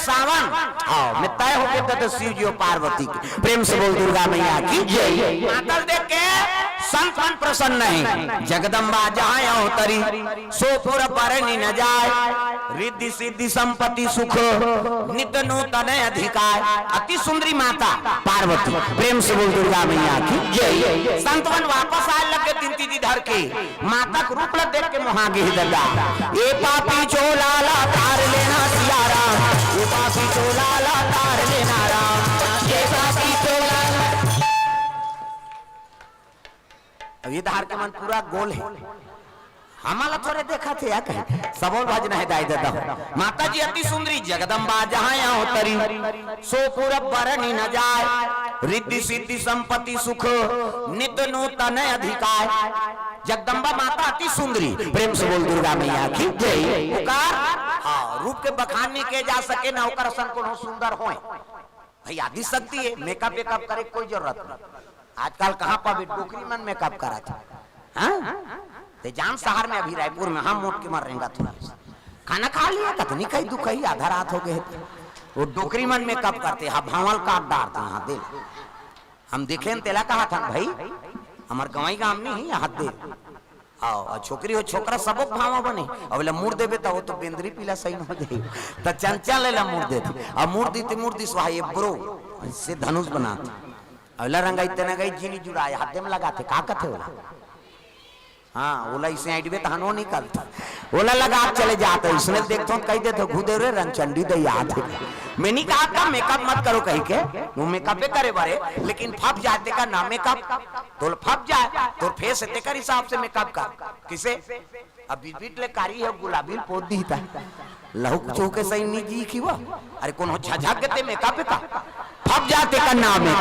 A: सावन हाँ में तय हो गए तो शिव जी और पार्वती के। प्रेम से बोल दुर्गा मैया की जय। मातल देख के संत मन प्रसन्न है। जगदम्बा जहाँ अवतरी सोपुर परनी न जाए। रिद्धि सिद्धि संपत्ति सुख नित्य नूतन अधिकार। अति सुंदरी माता पार्वती। प्रेम से बोल दुर्गा मैया की जय। संत मन वापस आए लगे तिनती जी धर के माता को रूप देख के मोहागे दगा। ये पापी चोलाला तार लेना सियारा। ये पापी चोलाला तार लेना राम। ये पापी चोलाला। अब ये धार के मन पूरा गोल है। हमारा थोड़े देखा थे या कहीं सबोल भजन है दाई दादा। माता जी अति सुंदरी जगदम्बा जहाँ अवतरी सो पूरा बरनी न जाए। रिद्धि सिद्धि संपत्ति सुख नित्य नूतन अधिकार। जगदम्बा माता अति सुंदरी। प्रेम से बोल दुर्गा मैया की जय। पुकार हाँ रूप के बखान नहीं किए जा सके ना होकर सन को सुंदर होए। भाई आदि शक्ति है। मेकअप वेकअप करे कोई जरूरत नहीं। आजकल कहाँ पर डोकरी मन मेकअप करा था। हाँ ते जान शहर में अभी रायपुर में हम मोट के मर रहेगा। थोड़ा खाना खा लिया कतनी कहीं दुखई आधा रात हो गए। वो डोकरी मन मेकअप करते हैं भावल काट डालते हैं। दे हम देखे तेला कहा था भाई हमार गवाई गाम नहीं है हाथ दे आओ छोकरी हो छोकरा सबक भावा बने। अब मुड़ देवे तो वो तो बेंदरी पीला सही हो जाए तो चंचल लेला मुड़ देते। अब मुड़ दी मुड़ दी सुहा ये ब्रो से धनुष बनाते। अगला रंगा इतना गई जीनी जुड़ाए हाथ में लगाते का कथे होला। हाँ ओला इसे आइडिया तो हनो निकलता ओला लगा चले जाते। इसने देखता हूँ कही देते घुदे रे रंगचंडी दे याद है। मैंने कहा था मेकअप मत करो कहीं के वो मेकअप पे करे बारे लेकिन फप जाते का ना मेकअप तो फप जाए तो फेस है तेकर हिसाब से मेकअप कर किसे अब बीट ले कारी है गुलाबी पोत दी था लहू चौके सही नहीं जी की वो अरे कौन हो झझक के मेकअप का फप जाते का नाम है।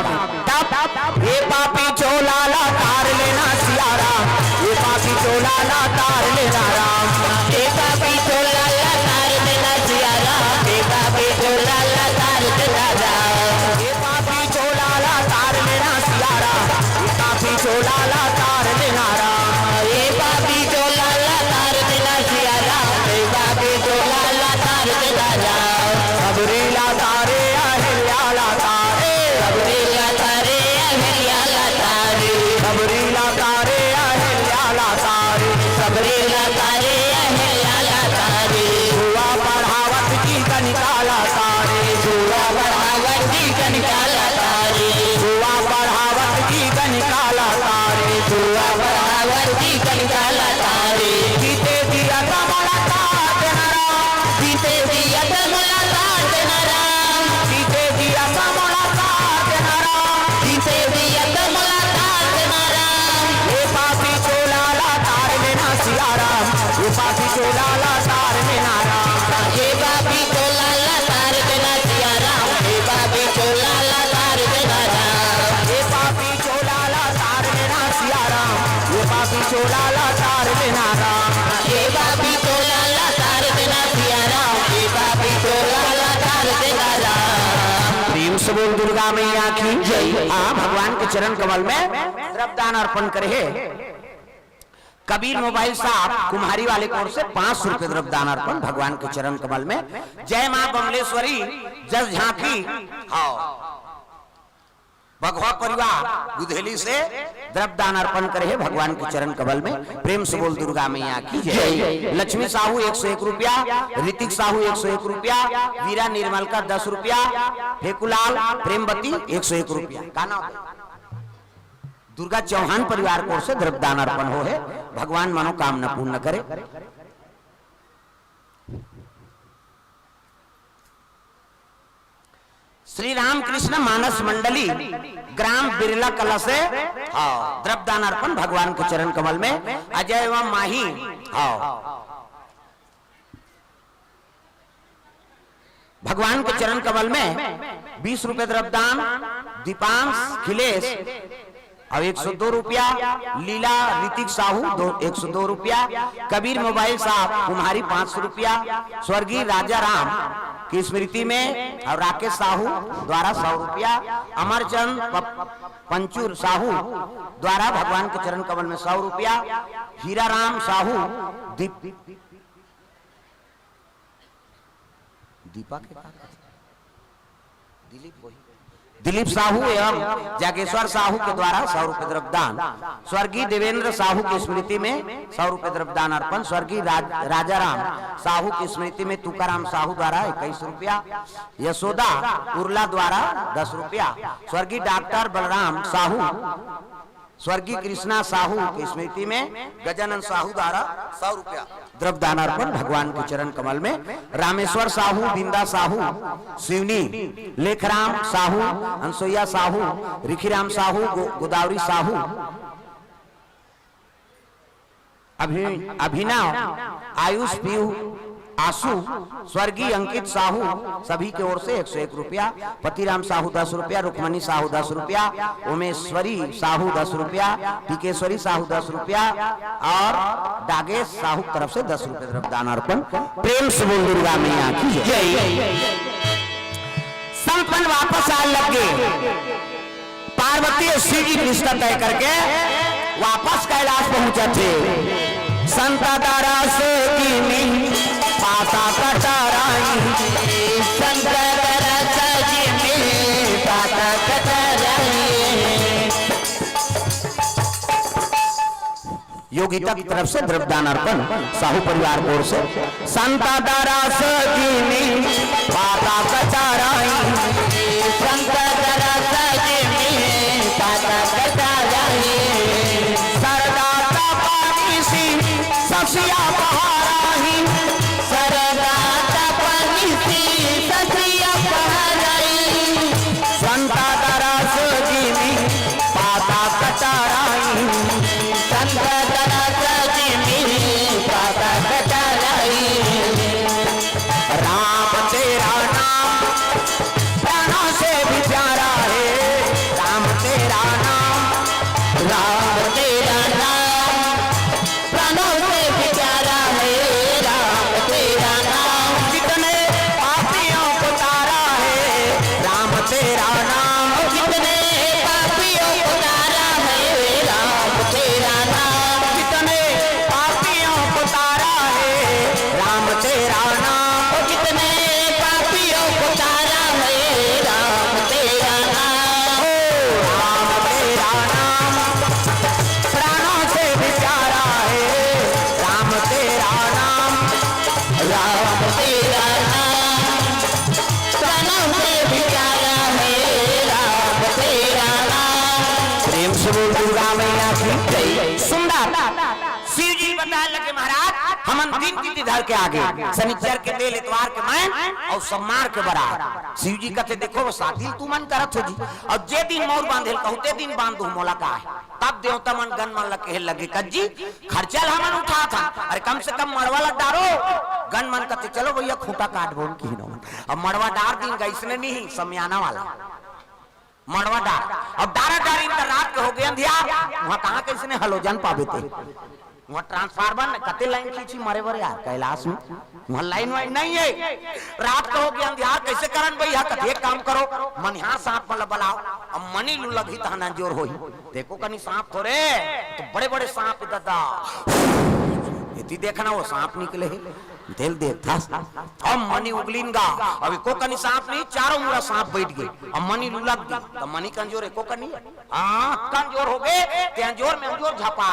A: ये पापी चोलाला तार लेना सियारा। ये पापी चोलाला तार लेना राम।
B: ये पापी चोलाला तार लेना सियारा। ये पापी चोलाला तार लेना राम।
A: ये पापी चोलाला तार लेना सियारा। ये पापी चोलाला तार लेना राम।
B: ये पापी चोलाला तार लेना सियारा। ये पापी चोलाला तार लेना राम।
A: सबरीला तारे अहिल्याला तारे।
B: सबरीला तारे अहिल्याला तारे।
A: सबरीला तारे अहिल्याला तारे।
B: सबरीला तारे अहिल्याला तारे।
A: हुआ बढ़ावत की कनिकाला तारे।
B: हुआ बढ़ावत की कनिकाला तारे।
A: हुआ बढ़ावत की कनिकाला तारे।
B: हुआ बढ़ावत की कनिकाला तारे।
A: जीते दिया मुलाकात नाराम।
B: जीते दिया मुलाकात नाराम।
A: जीते दिया मुलाकात नाराम।
B: जीते दिया मुलाकात नाराम।
A: ये पापी चोलाला तार लेना सियाराम। ये पापी चोलाला तार लेना राम।
B: ये पापी चोलाला तार लेना सियाराम। ये पापी चोलाला तार लेना राम।
A: ये पापी चोलाला तार लेना सियाराम। ये पापी चोलाला तार लेना राम।
B: ये पापी चोलाला तार लेना सियाराम। ये पापी चोलाला तार लेना राम।
A: प्रेम से बोल दुर्गा मैया की जय। हाँ भगवान के चरण कमल में द्रव्यदान अर्पण करे। कबीर मोबाइल साहब कुम्हारी वाले की ओर से 500 रुपए द्रव्यदान अर्पण भगवान के चरण कमल में। जय मां बमलेश्वरी जस झांकी हाँ भगवा परिवार बुधेली से द्रव्यदान अर्पण करे भगवान के चरण कमल में। प्रेम से बोल दुर्गा मैया की जय। लक्ष्मी साहू 101 रुपया। ऋतिक साहू 101 रुपया। वीरा निर्मल का 10 रुपया। फेकुलाल प्रेमवती 101 रुपया। का नाम दुर्गा चौहान परिवार को से द्रव्यदान अर्पण हो है। भगवान मनोकामना पूर्ण करे। श्री रामकृष्ण मानस मंडली ग्राम बिरला कला से द्रव्यदान अर्पण भगवान के चरण कमल में। अजय एवं माही भगवान के चरण कमल में 20 रुपए द्रव्यदान। दीपांश खिलेश और 102 रुपया। लीला ऋतिक साहू 102 रुपया। कबीर मोबाइल साहब कुम्हारी 500 रुपया। स्वर्गीय राजा राम की स्मृति में और राकेश साहू द्वारा 100 रुपया। अमरचंद पंचूर साहू द्वारा भगवान के चरण कमल में 100 रुपया। हीरा राम साहू दीपा के दिलीप साहू एवं जागेश्वर साहू के द्वारा 100 रुपए द्रव्यदान। स्वर्गीय देवेंद्र साहू की स्मृति में 100 रुपए द्रव्यदान अर्पण। स्वर्गीय राजाराम साहू की स्मृति में तुकाराम साहू द्वारा 21 रुपया। यशोदा उर्ला द्वारा 10 रुपया। स्वर्गीय डॉक्टर बलराम साहू, स्वर्गीय कृष्णा साहू की स्मृति में गजानन साहू द्वारा 100 रुपया द्रव्यदान अर्पण भगवान के चरण कमल में। रामेश्वर साहू, बिंदा साहू, शिवनी, लेखराम साहू, अंसोया साहू, रिखीराम साहू, गोदावरी साहू, अभिनव, आयुष, पीयू, आशु, स्वर्गीय अंकित साहू सभी की ओर से 101 रुपया। पतिराम साहू 10 रुपया। रुक्मणी साहू 10 रुपया। उमेश्वरी साहू 10 रुपया। टिकेश्वरी साहू 10 रुपया और डागेश साहू तरफ से 10 रुपए द्रव्यदान अर्पण। प्रेम से बोल दुर्गा मैया की जय। संपन्न वापस आ लगे, पार्वती और शिव जी रिश्ता तय करके वापस कैलाश पहुंचे थे। संता दारा से की पासा कटाराई,
B: शंकर सजी में पाता कटाराई।
A: योगिता की तरफ से द्रव्यदान अर्पण साहू परिवार की ओर से। संता दारा से की पाता कटाराई,
B: शंकर सजी में पाता कटाराई।
A: सरदाता पानी सी ससिया बहाराही,
B: सरदाता पानी सी ससिया बहाराई।
A: संता दारा से की पाता कटाराई,
B: शंकर सजी में पाता कटाराई।
A: राम तेरा नाम प्राणों से भी प्यारा है। राम तेरा नाम,
B: राम तेरा नाम प्राणों से भी प्यारा है। राम तेरा नाम
A: कितने पापियों को तारा है। राम तेरा नाम,
B: कितने पापियों को तारा है। राम तेरा नाम
A: कितने पापियों को तारा है। राम तेरा नाम,
B: कितने पापियों को तारा है। राम तेरा नाम
A: राम तेरा नाम प्राणों से भी प्यारा है। राम तेरा नाम,
B: राम तेरा नाम प्राणों से भी प्यारा है। राम तेरा नाम।
A: प्रेम से बोल दुर्गा मैया की जय। सुंदर
B: शिव जी बताने लगे महाराज
A: हमन दिन तिथि धर के आगे, शनिचर के तेल, इतवार के मैं और सोमवार के बरात। शिव जी कहते देखो वो साथी तू मन करत हो जी, और जे दिन मोर बांधेल कहते दिन बांध दू मोला का है। तब देवता मन गन मन लगे लगे कज्जी खर्चा हमन उठा था। अरे कम से कम मड़वा लग डारो। गन मन कहते चलो भैया खूंटा काट बोल की न। अब मड़वा डार दिन गई इसने नहीं समियाना वाला मड़वा डार। अब डारा डारी रात के हो गए अंधियार, वहां कहां कैसे ने हलोजन पावे थे। वहाँ ट्रांसफार्मर कते लाइन खींची मारे बर यार कैलाश में, वहाँ लाइन वाइन नहीं है। रात को हो गया अंधियार कैसे करन भैया, कते एक काम करो मनिहा सांप मतलब बुलाओ। अब मनी लू लगी तहना जोर होई। देखो कनी सांप थोड़े तो बड़े बड़े सांप दादा इतनी देखना वो सांप निकले है दिल देखता। अब मनी उगलिनगा अभी को कनी सांप नहीं, चारों मुड़ा सांप बैठ गए। अब मनी लुलक गई तो मनी कंजोर है को कनी कंजोर हो गए। कंजोर में अंजोर झपा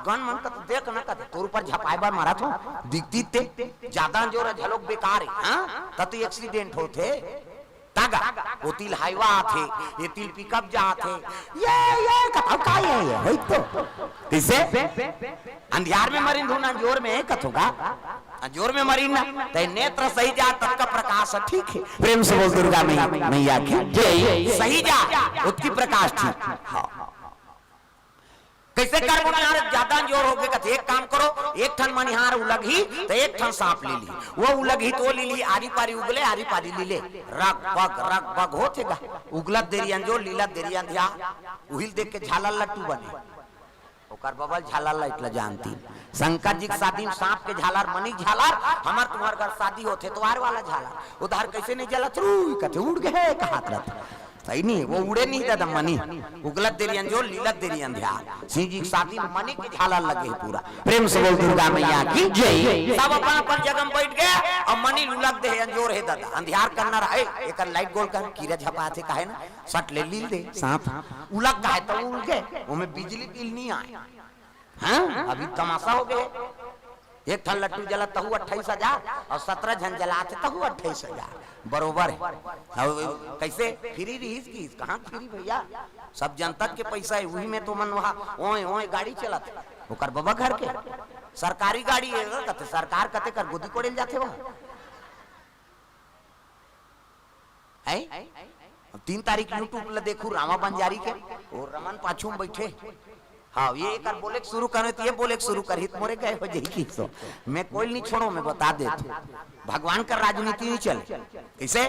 A: गन मन का देख ना कर तोर ऊपर झपाए बार मारा था दिखती ते ज्यादा जोर है झलोक बेकार है। हां तत एक्सीडेंट होते तागा वो तिल हाईवा थे, ये तिल पिकअप जा थे। ये कथा का ये होई तो कैसे अंधियार में मरीन धुना जोर में कथोगा जोर में मरीन ना ते नेत्र सही जा तब का प्रकाश ठीक है। प्रेम से बोल दुर्गा मैया की जय। सही जा उसकी प्रकाश ठीक। हाँ कैसे कर मनिहार ज्यादा जोर हो गए एक काम करो एक ठन मनिहार उलगी तो एक ठन सांप ले ली। वो उलगी तो ले ली आरी पारी उगले आरी पारी लीले रग बग होतेगा उगलत देरी अंजोर लीला देरी अंधिया उहिल देख के झाला लट्टू बने ओकर बबल झालर ला इतला जानती। शंकर जी के शादी में सांप के झालर मनी झालर हमार तुम्हार घर शादी होते तो आर वाला झालर उधर कैसे नहीं जलत रू कथे उड़ गए कहा सही नहीं वो उड़े नहीं दादा मनी उगलत देरी अंजोर लीलत देरी अंधियार। सिंह जी की शादी में मनी के झालर लगे पूरा। प्रेम से बोल दुर्गा मैया की जय। सब अपन अपन जगह बैठ गए और मनी लुलक दे अंजोर है दादा अंधियार करना रहे एक लाइट गोल कर कीड़ा झपा थे काहे ना सट ले लील दे सांप उलग काहे तो उल के ओमे बिजली बिल नहीं आए हां अभी तमाशा हो गए एक ठन लट्टू जला तहु 28,000 और 17 जन जलाते तहु 28,000 बरोबर है कैसे फ्री रहीस की कहां फ्री भैया सब जनता के पैसा है वही में तो मन वहां ओए ओए गाड़ी चलत ओकर बाबा घर के सरकारी गाड़ी है कते सरकार कते कर गोदी कोड़ेल जाते हो है 3 तारीख यूट्यूब ला देखू रामा बंजारी के और रमन पाछू में बैठे हाँ ये कर बोले शुरू करे तो ये बोले शुरू करी मोरे गए हो जही की तो मैं कोई नहीं छोड़ो मैं बता दे भगवान का राजनीति नहीं चले कैसे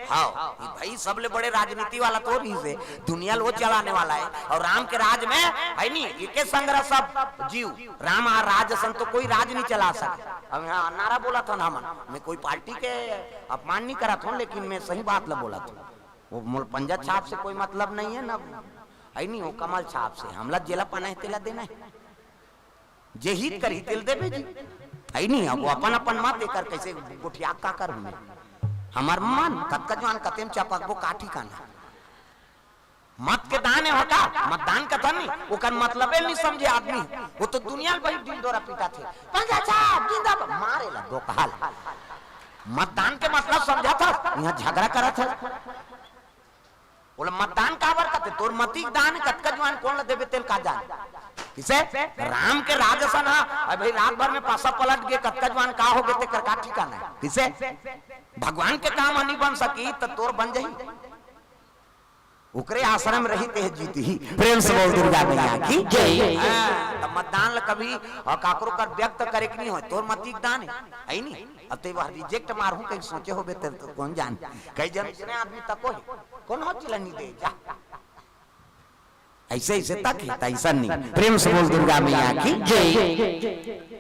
A: हाँ भाई सबले बड़े राजनीति वाला तो भी से दुनिया लो चलाने वाला है और राम के राज में है नहीं एक संग्रह सब जीव राम और राज सन तो कोई राज नहीं चला सके अब यहाँ नारा बोला था ना मैं कोई पार्टी के अपमान नहीं करा था लेकिन मैं सही बात ला बोला था वो मोल पंजा छाप से कोई मतलब नहीं है ना है नहीं वो कमल छाप से हमला जेला पना है तेला देना है जे हित करी तेल दे भेजी है नहीं अब वो अपन अपन मत देकर कैसे गुठिया का कर हमें हमार मन कतका जवान कतेम चापक वो काठी काना मत के दान है होता मतदान का था नहीं वो कर मतलब नहीं समझे आदमी वो तो दुनिया में भाई दिन दौरा पीटा थे पंजा छाप जिंदाबाद मारे ला दो कहाल मतदान के मतलब समझा था यहाँ झगड़ा करा था बोला मतदान काबर करते तोर मती दान कतका जवान कौन देवे तेल का जान किसे राम के राजसन है भाई रात भर में पासा पलट गए कतका जवान का हो गए ते कर का ठिकाना है किसे भगवान के काम नहीं बन सकी तो तोर बन जाही उकरे आश्रम रही ते जीती ही
B: प्रेम से बोल दुर्गा मैया की जय।
A: तब मतदान ल कभी काकरो कर व्यक्त करे कि नहीं हो तोर मती दान है नहीं अब ते वह रिजेक्ट मारू कहीं सोचे हो बेहतर तो कौन जान कई जन इतने आदमी तक हो कौन हो चला नहीं दे जा ऐसे ऐसे तक ऐसा नहीं
B: प्रेम से बोल दुर्गा मैया की जय।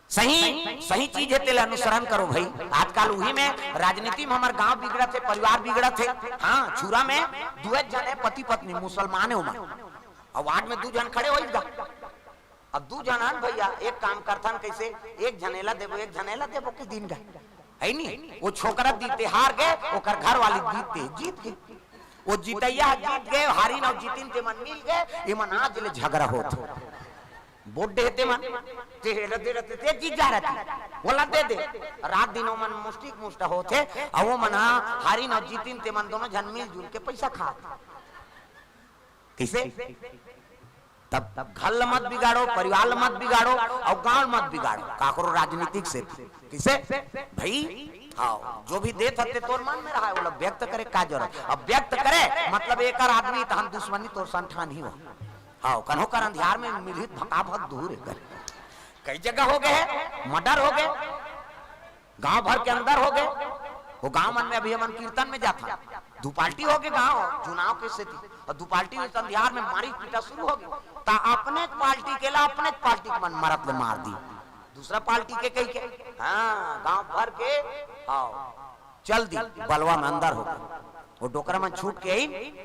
A: सही सही चीज है तेल अनुसरण करो भाई आजकल वही में राजनीति में हमारे गांव बिगड़ा थे परिवार बिगड़ा थे हाँ छुरा में दुए जने पति पत्नी मुसलमान है और वार्ड में 2 जन खड़े हो अब 2 जन भैया एक काम करथन कैसे एक झनेला देबो एक झनेला देबो के दिन का है नहीं वो छोकरा जीते हार गए ओकर घर वाली जीत गए वो जीतैया जीत गए हारी ना जीतिन ते मन मिल गए ये मन आज ले झगड़ा होत वोट देते मन ते रहते ते जीत जा रहे बोला दे रात दिनों मन मुस्टिक मुस्टा होते और वो मन हारी ना जीतिन ते मन दोनों जन मिल जुल के पैसा खा कैसे तब घर मत बिगाड़ो परिवार मत बिगाड़ो और गांव मत बिगाड़ो काकरो राजनीतिक से किसे भाई हाँ जो भी दे सकते तोर मन में रहा है वो लोग व्यक्त करे का जरूरत अब व्यक्त करे मतलब एक आदमी तो हम दुश्मनी तोर संठान ही हो हाँ कन्हो कर अंधियार में मिलित भका भक दूर कर कई जगह हो गए मर्डर हो गए गांव भर के अंदर हो गए वो गांव मन में अभी हम कीर्तन में जाता 2 पार्टी हो गए गांव चुनाव की स्थिति और 2 पार्टी अंधियार में मारी पीटा शुरू हो गई ता अपने पार्टी के ला अपने पार्टी के मन मरत ले मार दी दूसरा पार्टी के कई के हाँ गांव भर के आओ चल दी बलवा में अंदर हो गए वो डोकरा में छूट के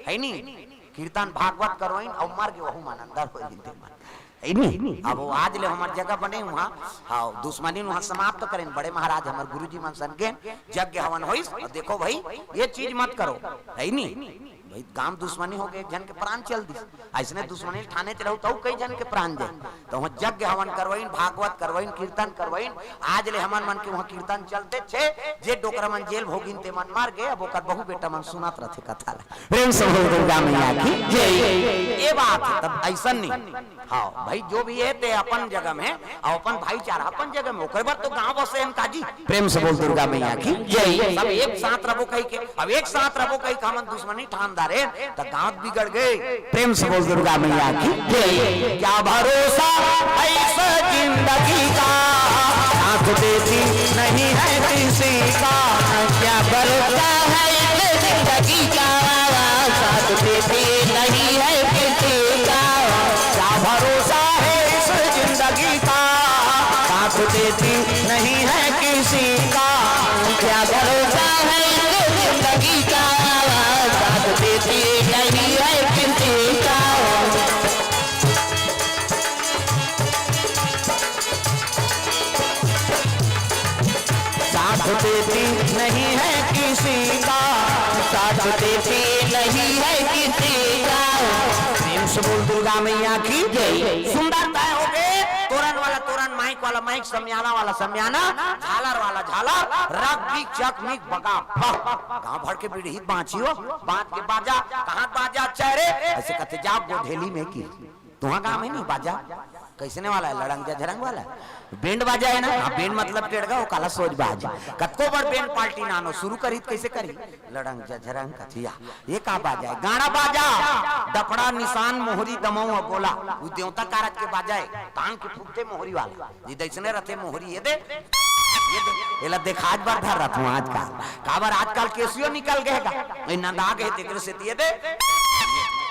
A: है नहीं कीर्तन भागवत करोइन और मर गए वहु मन अंदर हो गए नहीं अब वो आज ले हमार जगह बने वहाँ हाँ दुश्मनी वहाँ समाप्त करें बड़े महाराज हमारे गुरुजी मन सन के यज्ञ हवन होइस और देखो भाई ये चीज मत करो है नहीं भाई गांव दुश्मनी हो गए जन के प्राण चल दी ऐसने दुश्मनी ठाने चलो तो कई जन के प्राण दे तो वहाँ यज्ञ हवन करवाइन भागवत करवाइन कीर्तन करवाइन आज ले हमार मन के वहाँ कीर्तन चलते छे जे डोकरा मन जेल भोगिन ते मन मार गए अब ओकर बहु बेटा मन सुनात रहते कथा
B: प्रेम से बोल दुर्गा मैया की जय।
A: ये बात है तब ऐसा नहीं हाँ भाई जो भी है ते अपन जगह में और अपन भाईचारा अपन जगह में ओकर बाद तो गांव बसे इनका जी
B: प्रेम से बोल दुर्गा मैया की जय।
A: सब एक साथ रहो कहीं के अब एक साथ रहो कहीं का मन दुश्मनी ठानदारे तो गांव बिगड़ गए
B: प्रेम से बोल दुर्गा मैया की जय।
A: क्या भरोसा ऐसा जिंदगी का साथ देती नहीं है किसी का क्या भरोसा है इस जिंदगी का साथ देती नहीं है किसी का क्या भरोसा है इस जिंदगी का साथ देती नहीं है किसी का क्या भरोसा है इस जिंदगी का साथ देती नहीं है किसी का साथ साथ देती नहीं है किसी का,
B: साथ देती नहीं है किसी का।
A: प्रेम से बोल दुर्गा मैया की जय। सुंदरता हो गए, तोरण वाला तोरण, माइक वाला माइक, समियाना वाला समियाना, झालर वाला झालर, रग बिक चक मिक बगा गांव भर के बीड़ी बाँचियो, बाँच के बाजा कहाँ बाजा चेहरे ऐसे कहते जाओ गोधेली में की तुहा गाँव में नहीं बाजा कैसने वाला है, लड़ंग झरंग वाला है, बैंड बाजा है ना। हाँ, बैंड मतलब टेढ़गा वो काला सोच बाज कतको बड़ बैंड पार्टी नानो शुरू करी कैसे करी लड़ंग झरंग कथिया ये का बाजा है, गाना बाजा, डफड़ा निशान मोहरी दमऊ गोला वो देवता कारक के बाजा है, कान के फूटते मोहरी वाला जी दैसने रहते मोहरी ये दे एला देखाज बार धर रहा हूँ आज का काबर आजकल केसियो निकल गएगा नंदा गए तेरे से दिए दे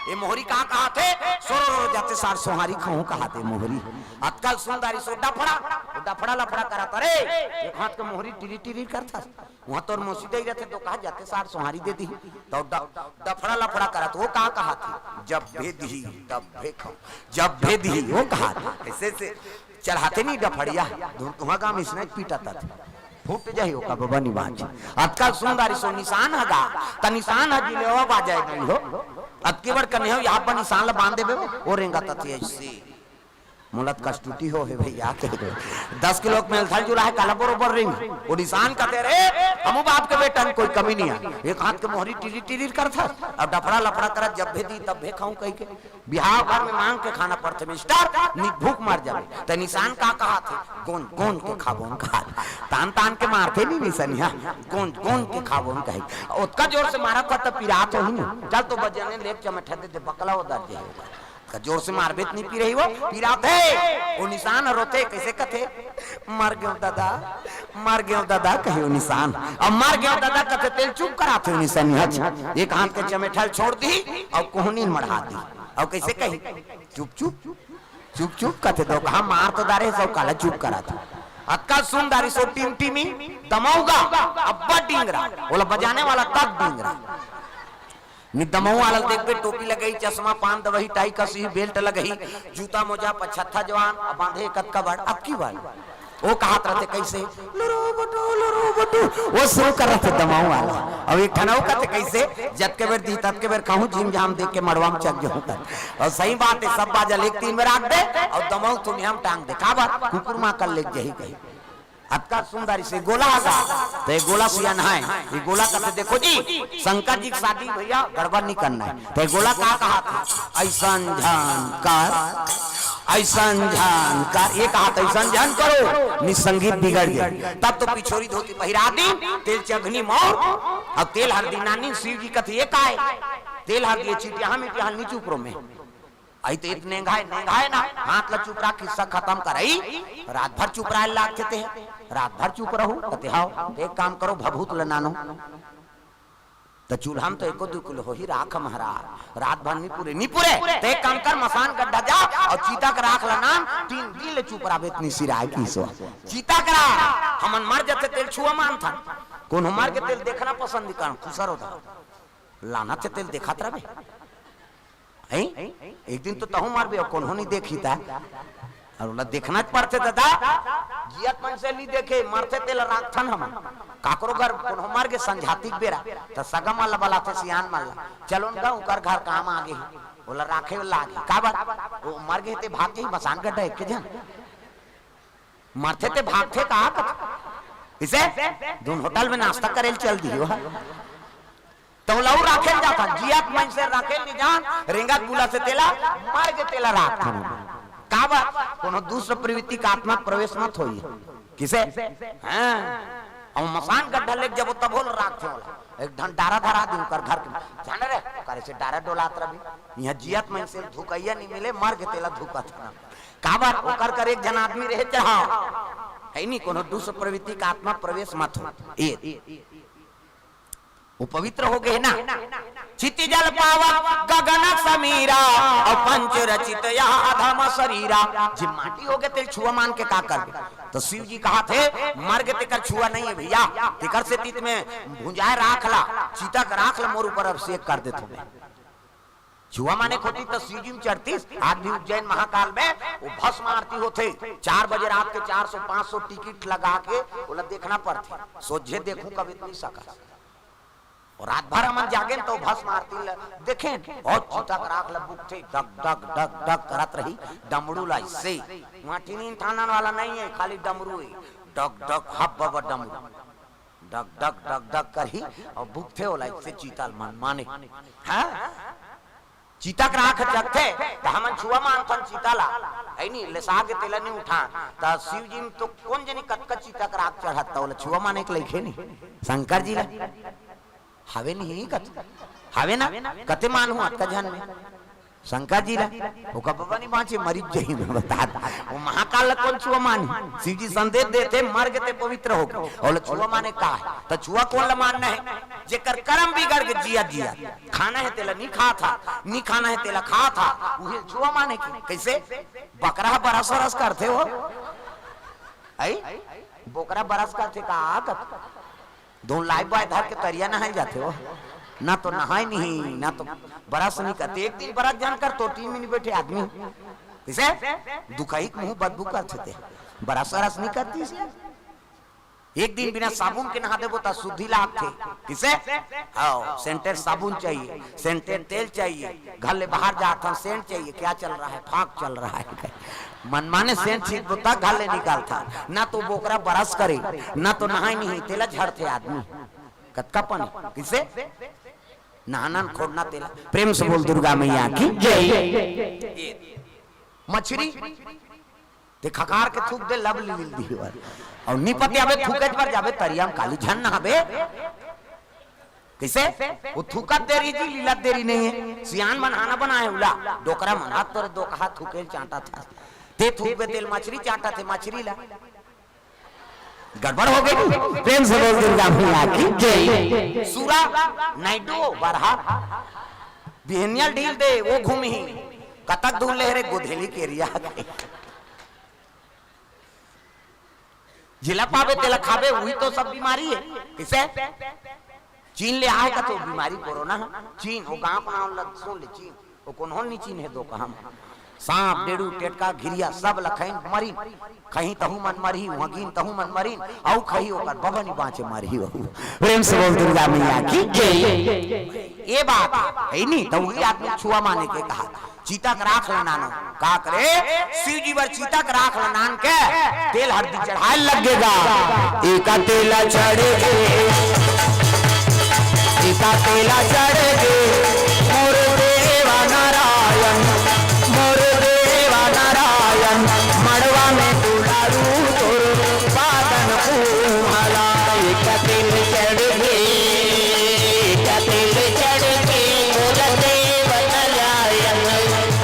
A: ये मोहरी कहा थे सोरो जाते सार सोहारी खाऊं कहा थे मोहरी आजकल सुंदरी सो डफड़ा लफड़ा करा था रे एक हाथ का मोहरी टिरी टिरी करता वहां तो मोसीदे ही रहते तो कहा जाते सार सोहारी दे दी तो डफड़ा लफड़ा करा तो वो कहा थी जब भेदी तब भेखाऊं, जब भेदी वो कहा था ऐसे से चढ़ाते नहीं डफड़िया तुम्हारा काम इसने पीटा था फूट जाइयो का बाबा निवाज आजकल सुंदरी सो निशान हगा त निशान हजी लेवा बाजाए नहीं हो अतके बार कने हो यहाँ पर निशान ला बांध देबे वो रेंगा तथी ऐसे मुलत कष्टुटी हो है भैया के 10 किलो में थल जुला है काला बरोबर रिंग वो निशान कहते रे हमू बाप के बेटा कोई कमी नहीं है एक हाथ के मोहरी टिरी टिरी करता अब डफड़ा लफड़ा कर जब भेदी तब भे खाऊं कह के बिहार भर में मांग के खाना पड़ते मिस्टर भूख मार जावे तो निशान का कहा थे कौन कौन के खाबोन कहा तान तान के मारते नहीं निशानिया कौन कौन के खाबोन कहे उसका जोर से मारा था तब पिरात हो ही चल तो बजाने लेप चमठा दे बकला उधर जाएगा जोर से मारबेत नहीं पी रही वो पिरात है वो निशान रोते कैसे कथे मर गयो दादा कहे वो निशान अब मर गयो दादा कथे तेल चुप कराते निशान एक हाथ के चमेठल छोड़ दी और कोहनी मढ़ा दी और कैसे कही चुप चुप चुप चुप कथे दो कहा मार तो दारे सब काला चुप करा था अक्का सुंदरी सो टीम टीमी दमाऊगा अब्बा डिंगरा बोला बजाने वाला तक डिंगरा दमऊ वाला देख पे टोपी लगई चश्मा पान दवही टाई कसी बेल्ट लगई जूता मोजा पछत्था जवान बांधे कतका बड़ अब की बात वो कहात रहते कैसे लरो बटू वो शुरू कर रहे थे दमाऊ वाला अब एक ठनाऊ कहते कैसे जत के बेर दी तत के बेर कहूं जिम जाम देख के मड़वा में चक जो और सही बात है सब बाजा लेक 3 बेर आग दे और दमाऊ तुम हम टांग दे का बात कुकुर मां कर लेक जही गई अतका सुंदरी से गोला आगा तो ये गोला पिया नहाए ये गोला कहते देखो जी शंकर जी की शादी भैया गड़बड़ नहीं करना है तो ये गोला कहा था ऐसन जानकार ये कहा था ऐसन जान करो निसंगीत बिगड़ गया तब तो पिछोरी धोती पहिरा दी तेल चघनी मोर अब तेल हल्दी नानी शिव जी कहते ये का है तेल हल्दी चिटिया में नीचे ऊपर में आई तो इतने नेंगाए ना हाथ ला चुप रहा किस्सा खत्म करई रात भर चुप रहा लागते थे रात भर चुप रहू कहते हाओ एक काम करो भभूत लनानो तो चूल्हा में तो 1-2 किलो हो ही राख हमारा रात भर नहीं पूरे तो एक काम कर मसान गड्ढा जा और चीता का राख लना 3 दिन ले चुप रहा इतनी सिराय की सो चीता करा हमन मर जाते तेल छुआ मान था कौन हमार के तेल देखना पसंद कर खुसर होता लाना से तेल देखा रहे एक दिन तो तहु मार भी कौन नहीं देखी था और देखना पड़ते दादा जियत मन से नहीं देखे मरते तेल राखथन हम काकरो घर कौन मार के संझातिक बेरा तो सगम वाला वाला थे सियान मारला चलो उनका उकर घर काम आगे बोला राखे वाला आगे का बात वो मर गए थे भाग के बसान गड्ढा एक जन मरते थे भागते कहा इसे दोन होटल में नाश्ता करेल चल दी तो लहू राखेल जाता जियात मन से राखेल नहीं जान रेंगा गुला से तेला मार के तेला राख का बात कोनो दूसरा प्रवृत्ति का आत्मा प्रवेश मत होई किसे हां और मसान गड्ढा लेके जब तब बोल राख एक ढन डारा धरा दी कर घर के जान रे करे से डारा डोलात रही यहां जियात मन से धुकैया नहीं मिले मार के तेला धुका का बात ओकर कर एक जन आदमी रहे चाह है नहीं कोनो दूसरा प्रवृत्ति का आत्मा प्रवेश मत हो ए वो पवित्र हो गए ना चिति जल पावा गगन समीरा और पंच रचित धम शरीरा जी माटी हो गए तेल छुआ मान के का कर तो शिव जी कहा थे मर गए तेकर छुआ नहीं है भैया तेकर से तीत में भुंजाए राख ला चीता का राख ला मोर ऊपर अभिषेक कर दे तुम्हें छुआ माने होती तो शिव जी में चढ़ती। आज भी उज्जैन महाकाल में वो भस्म आरती होते 4 बजे रात के 400-500 टिकट लगा के बोला देखना पड़ती। सोझे देखूं कभी नहीं सका और रात भर हम जागे तो भस्म आरती देखें और चीता राख बुक थे डग डग डग डग करत रही डमरू लाई से वहां टीनी ठाना वाला नहीं है, खाली डमरू है डग डग हब बब डमरू डग डग डग डग करही और बुक थे ओला से चीता मन माने हां चीता का आंख जगते तो हम छुआ मानथन चीताला है नहीं ले सागे तेला नहीं उठा तो शिव जी तो कौन जनी कटका चीता का आंख चढ़ाता बोले छुआ माने के लिखे नहीं शंकर जी ला हवे नहीं कत हवे ना कते मान हूं अटका जान में शंकर जी ला वो का बाबा नहीं बाँचे मरीज जही में बता वो महाकाल कौन छुआ मानी शिव जी संदेश देते मर गए पवित्र हो गए और छुआ माने का है तो छुआ कौन ला मानना है जेकर कर्म बिगड़ के जिया जिया खाना है तेला नहीं खा था नहीं खाना है तेला खा था वही छुआ माने की कैसे बकरा बरस बरस करते हो आई बोकरा बरस करते का आकत दो लाइफ बॉय धर के तरिया नहाए जाते हो ना तो नहाए नहीं ना तो बरस नहीं करते। एक दिन बरस जानकर तो 3 मिनट बैठे आदमी किसे दुखाई मुंह बदबू करते थे बरस बरस नहीं करती इसलिए एक दिन बिना साबुन के नहा देबो तो शुद्धि लाभ थे किसे आओ सेंटेड साबुन चाहिए सेंटेड तेल चाहिए घर ले बाहर जाता सेंट चाहिए क्या चल रहा है फाक चल रहा है मनमाने सेंट छीट बोता घर ले निकालता ना तो बोकरा बरस करे ना तो नहाए नहीं तेला झड़ते आदमी कतका पानी किसे नहाना खोड़ना तेला। प्रेम से बोल दुर्गा मैया की जय। मछली ते खकार के थूक दे लब ली दी और नी पति आवे थूके पर जावे तरिया काली झन नहावे कैसे वो थूका देरी जी लीला देरी नहीं है सियान बनाना बनाए उला डोकरा मना तोरे दो कहा थूके चाटा था ते थूक पे तेल मछली चाटा थे मछली ला गड़बड़ हो गई। प्रेम से बोल दुर्गा मैया की जय। सूरा नाइडो बरहा बिहनियल ढील दे वो घूमी कतक धूल ले रे गोधेली के रिया जिला पावे तेला खावे वही तो सब बीमारी है किसे चीन ले आएगा तो बीमारी कोरोना चीन वो गांव का नाम सुन ले चीन वो कौन नहीं चीन है दो कहा सांप डेड़ू टेटका घिरिया सब लखैन मरी कहीं तहु मन मरही वगिन तहु मन मरी औ खही ओकर बबनी बाँचे मरही वहु। प्रेम से बोल दुर्गा मैया की जय। ये बात है नहीं तो वही आदमी छुआ माने के कहा चीता का राख नानो का करे शिव जी वर चीता का राख नान के तेल हल्दी चढ़ाए लगेगा एका तेला चढ़ेगे एका तेला चढ़ेगे मोर देवा नारायण मोर देवा नारायण मड़वा में दुलारू तोर बादन पूमला एका तेल चढ़ेगे एका तेल चढ़ेगे मोर देवा नारायण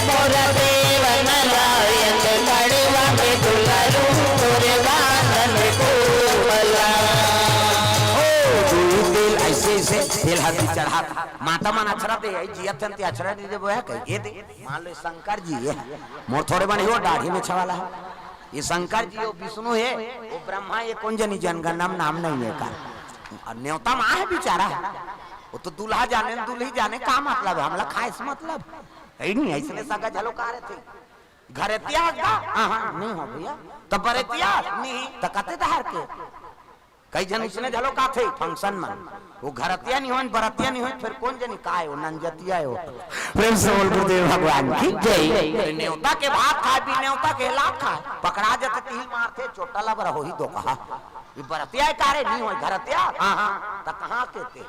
A: मोर देवा नारायण मड़वा में दुलारू तोर बादन पूमला तेल हल्दी चढ़ा माता मन अक्षरा दे जियतन ते अक्षरा दे वो है कह दे मान लो शंकर जी है मोर थोड़े बने हो दाढ़ी में छवाला है ये शंकर जी वो विष्णु है वो ब्रह्मा ये कौन जनी जनगणम नाम नहीं है का और न्योता मां है बेचारा वो तो दूल्हा जाने दूल्ही जाने का मतलब हमला खाए से मतलब है नहीं ऐसे सगा झलो का रहे थे घरे त्याग हां नहीं हो भैया तब बरे त्याग नहीं त कते धार के कई जन उसने झलो का थे फंक्शन में वो घरतिया नहीं हो बरतिया नहीं हो फिर कौन जनी का है वो नंजतिया है वो। प्रेम से बोल गुरुदेव भगवान की जय। न्योता के भात खाए भी न्योता के लाख खाए पकड़ा जाते तिल मारते चोटा ला बरा हो ही दो कहा ये बरतिया कारे नहीं हो घरतिया हां हां त कहां के थे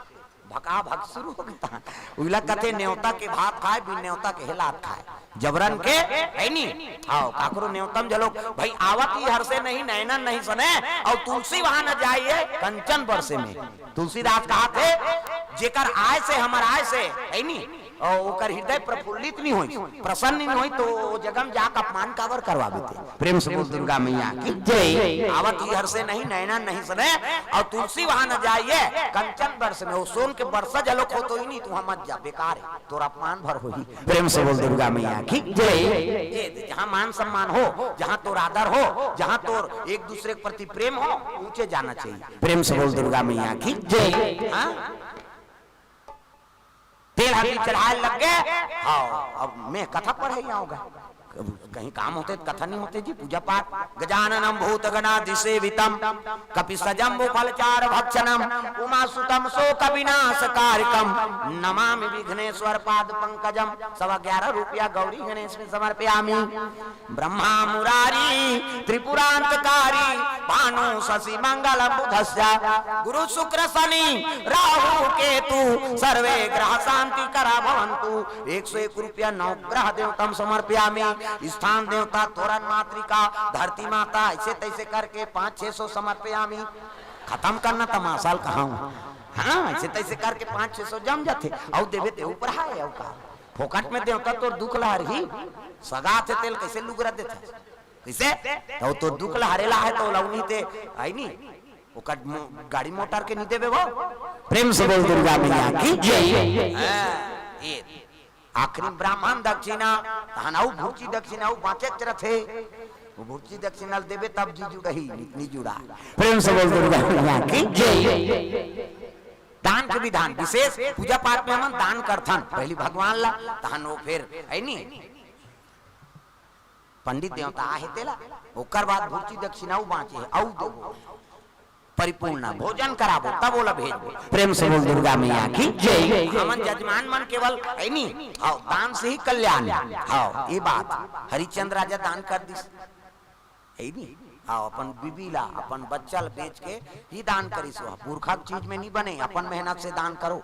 A: भका भग शुरू हो गया उला कथे न्योता के भात खाए भी न्योता के हिलात खाए जबरन के है नहीं आओ काकरो न्योतम जलो भाई आवत ही हर से नहीं नैनन नहीं सने और तुलसी वहां न जाइए कंचन बरसे में तुलसीदास कहा थे जेकर आय से हमर आय से है नहीं और ओकर हृदय प्रफुल्लित नहीं होई प्रसन्न नहीं होई तो जगम जाक अपमान कावर करवावे थे। प्रेम से बोल दुर्गा मैया की जय। आवत ही हर से नहीं नैनन नहीं सने और तुलसी वहां न जाइए कंचन बरस में वो सोन के बरसा जलोक हो तो ही नहीं तू हम मत जा बेकार है तोर अपमान भर होई। प्रेम से बोल दुर्गा मैया की जय। जहां मान सम्मान हो जहां तोर आदर हो जहां तोर एक दूसरे के प्रति प्रेम हो ऊंचे जाना चाहिए। प्रेम से बोल दुर्गा मैया की जय। तेल हल्दी चढ़ाए लग गए। हाँ अब मैं कथा पढ़े आऊंगा, कहीं काम होते कथा नहीं होते जी, पूजा पाठ। गजाननम भूत गणाधिसेवितम कपिसजम्बु फलचार भक्षणम उमासुतम शोक विनाशकारिकम नमामि विघ्नेश्वर पाद पंकजम। 11.25 रुपया गौरी गणेश में समर्पयामि। ब्रह्मा मुरारी त्रिपुरांतकारी भानु शशि मंगल बुधस्य गुरु शुक्र शनि राहु केतु सर्वे ग्रह शांति करा भवन्तु। 101 रुपया नवग्रह देवतम समर्पयामि। स्थान देवता तोरण मातृका धरती माता ऐसे तैसे करके 500-600 समर्पयामि। खत्म करना तमाशाल कहा हूँ। हाँ ऐसे तैसे करके 500-600 जम जाते और देवे ते ऊपर है का फोकट में देवता तो दुख लहर ही सगा थे तेल कैसे लुगरा देता कैसे तो दुख लहरेला है तो लवनी ते आई नहीं वो गाड़ी मोटर के नहीं देवे वो। प्रेम से बोल दुर्गा मैया की जय। आखिरी ब्राह्मण दक्षिणा हनाऊ भूची दक्षिणा बाँचे रथे वो भूची दक्षिणा देवे तब जी जुड़ही इतनी जुड़ा। प्रेम से बोल दुर्गा मैया की जय। दान के विधान विशेष पूजा पाठ में हम दान करथन पहली भगवान ला तहन वो फिर है नी पंडित देवता आहे तेला ओकर बाद भूची दक्षिणा बाँचे औ देवो परिपूर्ण भोजन कराबो तब बोला भेजबो। प्रेम से बोल दुर्गा मैया की जय। हमन जजमान मन केवल है नी हां दान से ही कल्याण। हां ये बात हरिचंद्र राजा दान कर दिस है नी। हां अपन बीबीला अपन बच्चा बेच के ही दान करिस। पुरखा चीज में नहीं बने अपन मेहनत से दान करो।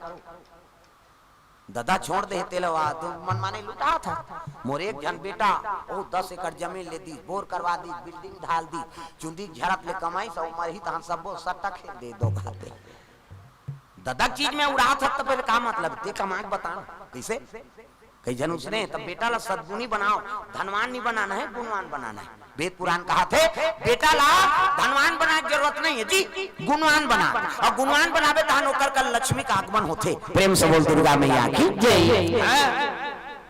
A: दादा छोड़ दे तेलवा तो मन माने लुटा था मोर एक जन बेटा ओ 10 एकड़ जमीन ले दी बोर करवा दी बिल्डिंग ढाल दी चुंदी झड़प ले कमाई सब मरही तहां सबो सट्टा खेल दे दो खाते दादा चीज में उड़ा था तो फिर का मतलब ते कमाक बताना कैसे कई जन उसने तब बेटा ला सद्गुणी बनाओ धनवान नहीं बनाना है गुणवान बनाना है। वेद पुराण कहा थे बेटा ला धनवान बनाने की जरूरत नहीं है जी गुणवान बना और गुणवान बनावे तहन ओकर का लक्ष्मी का आगमन होते। प्रेम से बोल दुर्गा मैया की जय।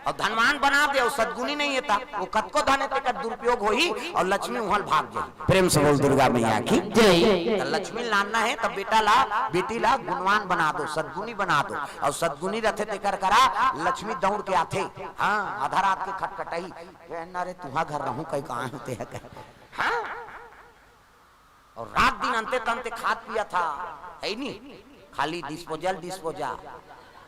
A: और धनवान बना दे और सद्गुणी नहीं है ता वो कतको धन ते का दुरुपयोग होई और लक्ष्मी उहल भाग जाए। प्रेम से बोल दुर्गा मैया की जय। लक्ष्मी लाना है तब बेटा ला बेटी ला गुणवान बना दो सद्गुणी बना दो और सद्गुणी रहते ते कर करा लक्ष्मी दौड़ के आते। हाँ आधा रात के खटखटाई कहना रे तुहा घर रहूं कहीं कहां होते है कह। हाँ और रात दिन अंते तंते खाद पिया था है नी खाली डिस्पोजल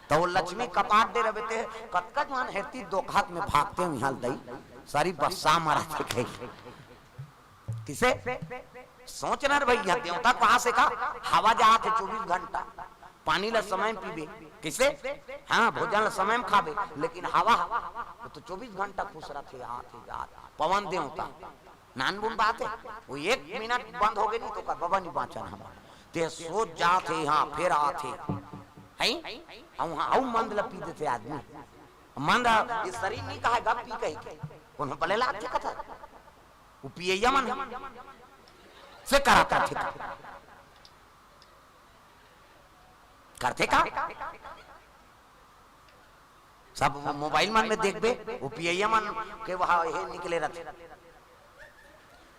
A: तो वो लक्ष्मी कपाट दे रहे थे कतका जवान हेरती दो हाथ में भागते हैं यहाँ दई सारी बस्सा मारा थे किसे सोचना रे भैया देवता कहाँ से का हवा जा थे 24 घंटा पानी ला समय पीबे किसे हाँ भोजन ला समय खाबे लेकिन हवा तो 24 घंटा खुश रखे आते जाते पवन देवता नान बुन बात है वो 1 मिनट बंद हो गई नहीं तो कर बाबा नहीं बाँचन हमारा ते सोच जाते हाँ फिर आते मंद पी देते आदमी मंद ये शरीर नहीं कहा गप पी कही उन्हें भले लाते कथा वो पिए यमन से कराता थे करते का सब मोबाइल मन में देख बे वो पिए यमन के वहां ये निकले रहते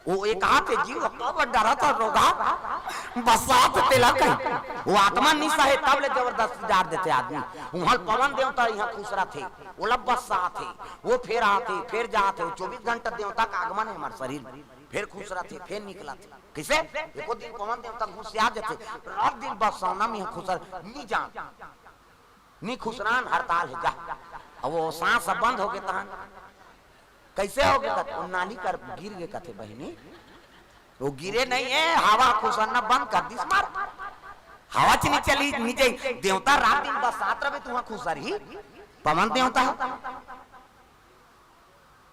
A: वो एक हाथ जीव तो डरा था रोगा बसात तेला कहीं वो आत्मा निशा है तब ले जबरदस्ती डार देते आदमी वहां पवन देवता यहाँ खुश थे वो लब बसा थे वो फिर आते फिर जाते 24 घंटा देवता का आगमन है हमारे शरीर में फिर खुश रहते फिर निकला थे किसे एको दिन पवन देवता घुस आ जाते रात दिन बसाना में खुश नहीं जान नहीं खुशरान हड़ताल है जा अब वो सांस बंद हो गए तहन कैसे हो गया वो नाली कर गिर गए कथे बहनी वो गिरे नहीं है हवा खुशरना बंद कर दी मार हवा चली चली नीचे देवता रात दिन बसात रहे तुम्हारा खुशर ही पवन देवता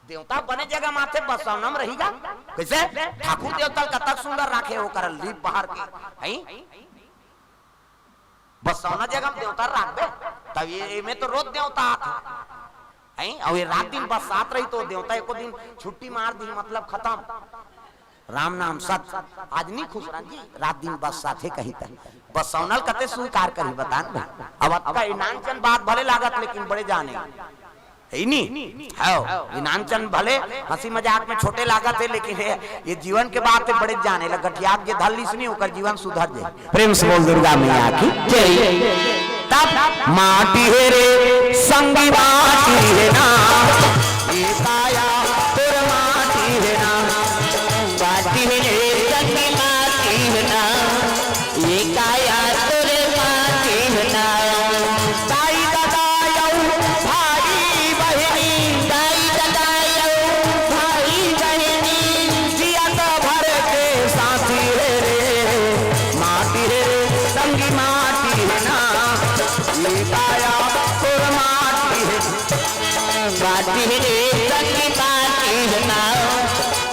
A: देवता बने जगह माथे बसौनम रहेगा कैसे ठाकुर देवता कतक सुंदर राखे हो कर लीप बाहर के हैं बसौना जगह में देवता राख दे तब ये में तो रोज देवता हैं और ये रात दिन बरसात रही तो देवता एको दिन छुट्टी मार दी मतलब खत्म राम नाम सत आज नहीं खुश जी रात दिन बरसात है कहीं तक बसौनल कते स्वीकार करी बतान अब आपका इनानचन बात भले लागत लेकिन बड़े जाने है नहीं है इनानचन भले हंसी मजाक में छोटे लागत है लेकिन है ये जीवन के बात बड़े जाने लगा गठियाक के धल्लीस नहीं होकर जीवन सुधर जाए। प्रेम से बोल दुर्गा मैया की जय। तब माटी है रे संगी माटी है ना, ये काया तोर माटी है ना,
B: बाटी रे संगी माटी है ना, ये काया तोरे माटी है ना।
A: दाई दादायऊ भाई बहनी,
B: दाई दादायऊ भाई बहनी,
A: जिया तो भर के साथी रे माटी है रे संगी माटी है ना, ये काया तोर माटी है,
B: बाटी रे संगी माटी है ना,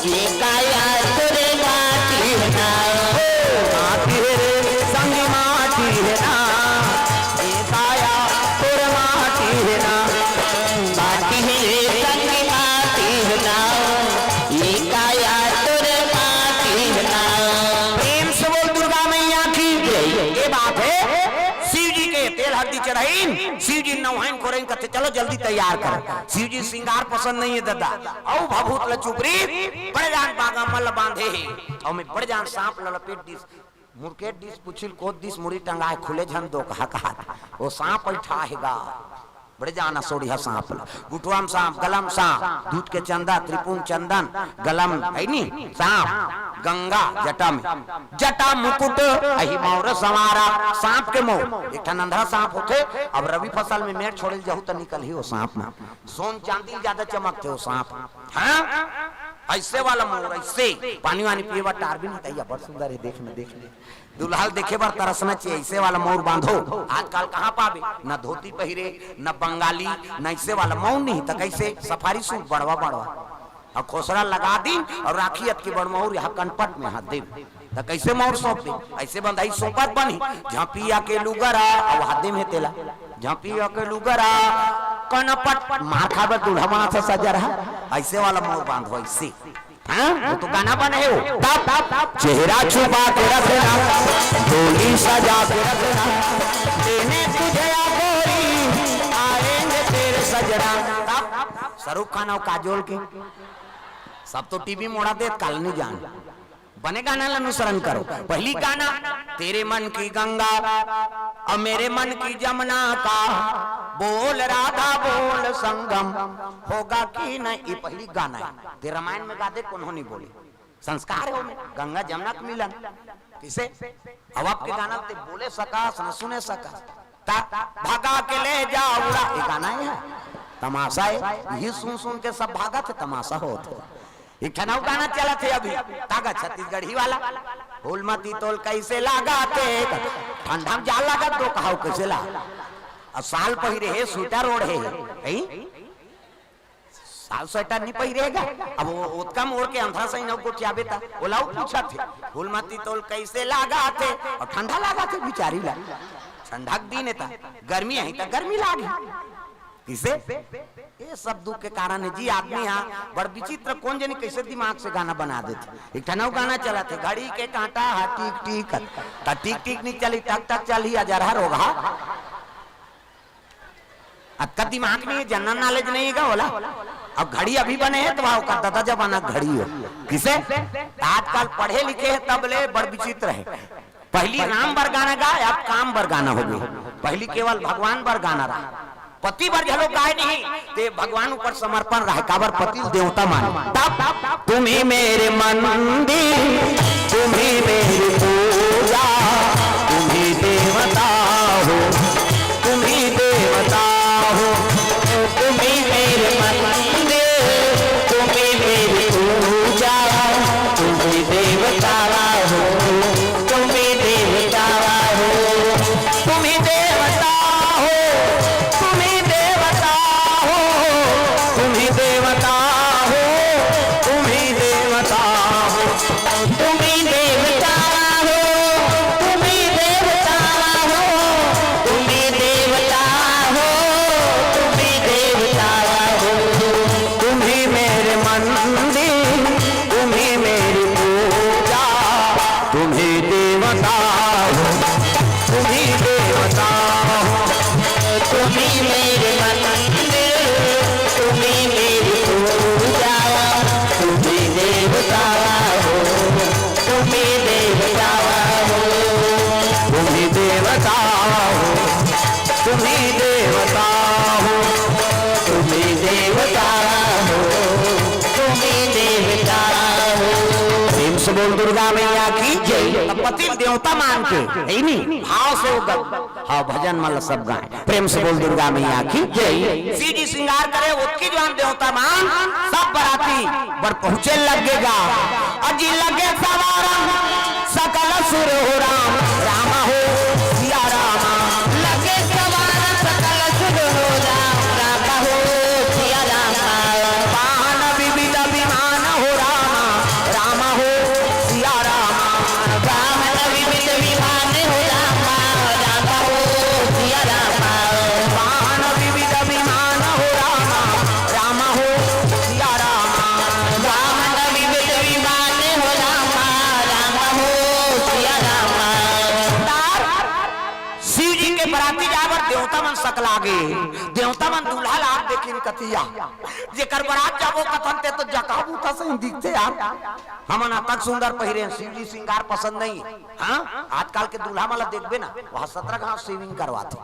B: ये काया तोरे माटी है ना।
A: माटी है रे संगी माटी है ना, ये काया तोर माटी है ना,
B: बाटी रे संगी माटी है ना, ये काया तोरे माटी है ना।
A: प्रेम से बोल दुर्गा मैया की ये बात है। शिव जी के तेल हल्दी चढ़ाई, शिव जी नौहाइन कोरेन कहते चलो जल्दी तैयार कर। शिव जी श्रृंगार पसंद नहीं है दादा, औ भभूत लचुपरी बड़े जान बागा मल बांधे है, और मैं बड़े जान सांप ललपेट दिस मुरकेट दिस पुछिल कोत दिस मुड़ी टंगाए खुले झन दो कहा वो सांप बैठा हैगा, बड़े जाना सोड़िया सांप गुटवाम सांप गलम सांप दूध के चंदा त्रिपुंग चंदन गलम है नी सांप गंगा जटा में जटा मुकुट अही मोर सवारा सांप के मोर एक नंधा सांप होते। अब रवि फसल में मेड़ छोड़ल जाहू तो निकल ही वो सांप में सोन चांदी ज्यादा चमकते हो सांप। हाँ ऐसे वाला मोर ऐसे पानी वानी पिए टार भी नहीं तैयार, बड़ सुंदर है देखने दुल्हाल देखे बार तरसना चाहिए, ऐसे वाला मोर बांधो। आजकल कहाँ पावे न धोती पहिरे न बंगाली न ऐसे वाला मौन नहीं तो कैसे सफारी सूट बड़वा और खोसरा लगा दी और राखी अत की बड़ मोर यहाँ कनपट में हाथ दे तो कैसे मोर सौंप दे, ऐसे बंधाई सोपत बनी झांपिया के लुगरा और हाथ में तेला झांपिया के लुगरा कनपट मार खाबर दूल्हा बना से सजा रहा, ऐसे वाला मोर बांधो ऐसे। हाँ वो तो गाना बने हो तब तब चेहरा छुपा के रखना, डोली सजा के रखना, देने तुझे गोरी आएंगे तेरे सजना। तब शाहरुख खान और काजोल के सब तो टीवी मोड़ा दे कल नहीं जान बने गाना अनुसरण करो। पहली गाना तेरे मन की गंगा और मेरे मन की जमुना का बोल राधा बोल संगम होगा कि नहीं, ये पहली गाना है। ते रामायण में गाते कौन नहीं बोले, संस्कार है उनमें गंगा जमुना का मिलन किसे अब आपके गाना ते बोले सका न सुने सका भागा के ले जाओ ये गाना है तमाशा है, ये सुन के सब भागा थे तमाशा होता। एक ठनाव गाना चला थे अभी तागा छत्तीसगढ़ी वाला फूलमती तोल कैसे लगाते ठंडा में जाल लगा तो कहा कैसे ला और साल पहिरे है स्वेटर ओढ़े है साल स्वेटर नहीं पहिरेगा। अब वो उत्कम ओढ़ के अंधा से नौ को चाबे था बोला पूछा थे फूलमती तोल कैसे लगाते और ठंडा लगाते बिचारी ला ठंडा दिन था गर्मी है तो गर्मी लागी किसे ये सब दुख के कारण है जी। आदमी यहाँ बड़ विचित्र कौन जानी कैसे दिमाग से गाना बना देते। एक ठनव गाना चला थे घड़ी के कांटा हा टिक टिक टिक टिक नहीं चली टक टक चली अजरहा रोगा अक्का दिमाग में जनरल नॉलेज नहीं है बोला। अब घड़ी अभी बने हैं तो वहां का दादा जमाना घड़ी हो किसे आजकल पढ़े लिखे हैं तब ले बड़ विचित्र है। पहली राम बर गाना गाए अब काम बर गाना हो गई, पहली केवल भगवान बर गाना रहा पति बर झलो गाय नहीं ते भगवान ऊपर समर्पण रहे काबर पति देवता माने। तब तुम्ही मेरे मंदिर तुम्ही मेरी पूजा तुम्ही देवता हो तुम्ही देवता हो
B: तुम्ही मेरे मंदिर तुम्ही मेरी पूजा तुम्ही देवता हो तुम्ही देवता हो
A: तुम्ही देवता हो तुम्ही देवता हो तुम्ही देवता हो तुम्ही देवता हो
B: तुम्ही देवता हो तुम्ही देवता हो तुम्ही देवता हो तुम्ही देवता हो
A: तुम्ही मेरे मंदिर तुम्ही मेरी पूजा तुम्ही देवता हो तुम्ही देवता हो
B: तुम्ही मेरे मंदिर तुम्ही मेरी पूजा तुम्ही देवता हो तुम्ही देवता हो
A: तुम्ही देवता हो तुम्ही देवता हो बोल दुर्गा मैया की जय। तब पति देवता मान के है नहीं भाव से हाँ भजन मल सब गाए प्रेम से बोल दुर्गा मैया की जय। शिव जी श्रृंगार करे उसकी जवान देवता मान सब बराती बड़ पहुंचे लगेगा अजी लगे सवारा सकल सुर हो राम राम हो सिया रामा
B: लगे सवार सकल सुर हो राम राम हो सिया रामा
A: वाहन विविध विमान हो रामा राम हो सिया रामा
B: वाहन विविध विमान हो रामा राम हो सिया रामा
A: वाहन विविध विमान हो रामा राम हो सिया रामा
B: वाहन विविध विमान हो रामा राम हो सिया रामा।
A: शिव जी के बराती जावर देवता मन सकलागे देवता मन दूल्हा लाग देखिन कथिया जेकर बरात जाबो कथन ते तो जकाबू था सही दिखते यार हमन तक सुंदर पहिरे शिव जी श्रृंगार पसंद नहीं हां आजकल के दूल्हा मला देखबे ना वहां 17 घास सेविंग करवाते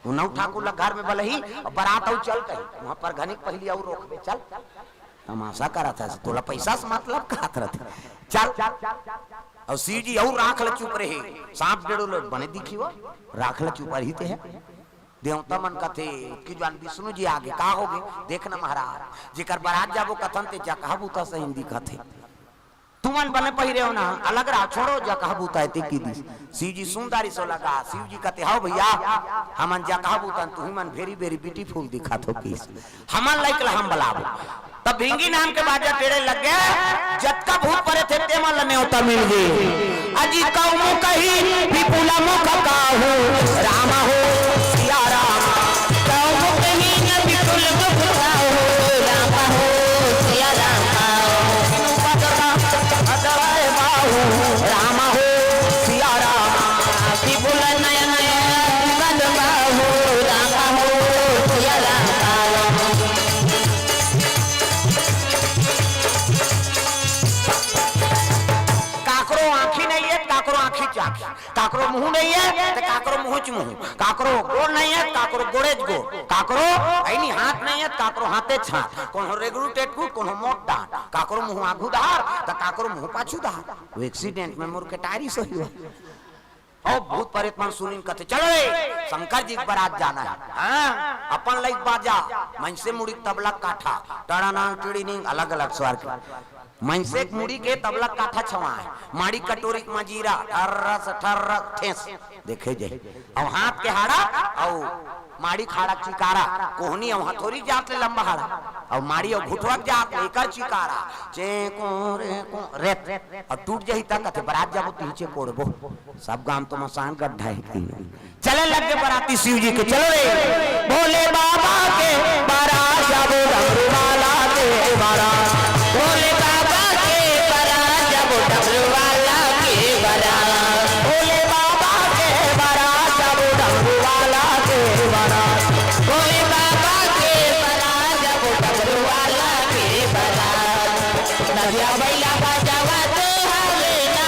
A: उनौ ठाकुर ला घर में भले ही बरात आउ चल गई वहां पर घनिक पहली और रोकबे चल तमाशा करत है तोला पैसा से मतलब कहत रहते चल और शिव जी और राख ल चुप रहे सांप डेढ़ो लोग बने दिखी वो राख ल चुप रही थे देवता मन कथे कि जान विष्णु जी आगे का होगे देखना महाराज जेकर बारात जाबो कथन ते जकाबू ता सही दिखत है तुमन बने पहिरे हो ना अलग रहा छोड़ो जकाबू ता ते की दिस शिव जी सुंदरी सो लगा शिव जी कहते हां भैया हमन जकाबू ता तू मन वेरी वेरी ब्यूटीफुल दिखत हो किस हमन लाइक ला हम बलाबो तब भिंगी नाम के बाजा टेढ़े लग गए जत का भूत परे थे ते मन न्योता मिल गई अजी कौमु कही विपुला मुख काहू राम हो सिया रामा
B: कौमु कही न विपुल मुख काहू राम हो सिया रामा
A: अदवाए बाहू राम हो सिया रामा
B: विपुल नयन विमल बाहू राम हो सिया रामा।
A: काकरो आँखी नहीं है काकरो आँखी चाखी काकरो मुंह नहीं है तो काकरो मुंह मुंह काकरो गोड़ नहीं है काकरो गोड़ेज गो काकरो ऐनी हाथ नहीं है काकरो हाथे छात कोनो रेगुलर टेटकू कोनो मोट डांट काकरो मुंह आगू धार तो काकरो मुंह पाछू धार वो एक्सीडेंट में मोर के टायरी सही हुआ और भूत प्रेत मन सुनिन कहते चलो रे शंकर जी के बारात जाना है हां अपन लाइक बाजा मन से मुड़ी तबला काठा टड़ाना टिड़ीनी अलग अलग स्वर के मनसे मुड़ी के तबला काठा छवा है माड़ी कटोरी मजीरा ठर्रा ठेस देखे जाए और हाथ के हाड़ा और माड़ी खाड़ा चिकारा कोहनी और हथौरी जात ले लंबा हाड़ा और माड़ी और घुटवक जात लेकर चिकारा चेको रे को रेत और टूट जाही तक कथे बारात जाबो पीछे कोड़बो सब गांव तो मसान गड्ढा है चले लग के बराती शिव जी के चलो रे भोले बाबा के बारात जाबो डमरू वाला के बारात
B: भोले बाबा के बारात जाबो डमरू वाला के बारात
A: भोले बाबा के बारात जाबो डमरू वाला के बारात
B: भोले बाबा के बारात जाबो डमरू वाला के बारात नदिया बैला बाजावा तो हवे ना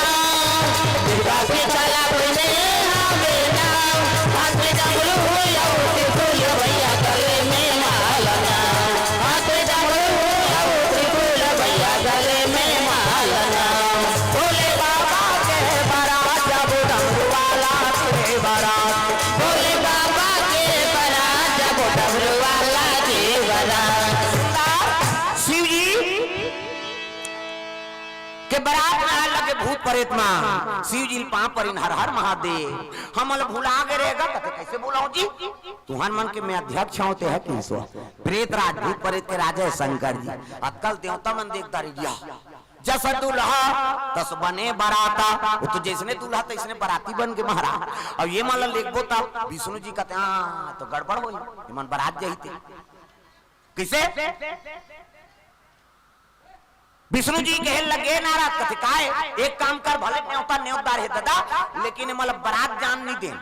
B: दुर्गा के चला बने हवे ना हाथ में डमरू हो जाओ त्रिशूल भैया गले में माला ना हाथ में डमरू हो जाओ त्रिशूल भैया गले में माला ना
A: भोले बाबा के बारात जाबो डमरू वाला के बारात
B: भोले बाबा के बारात जाबो डमरू वाला के बारात।
A: शिव जी के बारात में लगे भूत प्रेत मां शिव जी पां परिन हर हर महादेव हमल भुला गए रहेगा कते कैसे बुलाओ जी तुहन मन के मैं अध्यक्ष होते है किसो प्रेत राज भूत प्रेत के राजा है शंकर जी अक्कल देवता मन देखता रिया जस दूल्हा तस बने बराता वो तो जैसने दूल्हा तैसने बराती बन के महाराज और ये मान लिखबो तब विष्णु जी कहते हां तो गड़बड़ होई ये मन बारात जईते किसे विष्णु जी कहे लगे नाराज कथे काय एक काम कर भले न्योता न्योतदार है दादा लेकिन मतलब बारात जान नहीं दे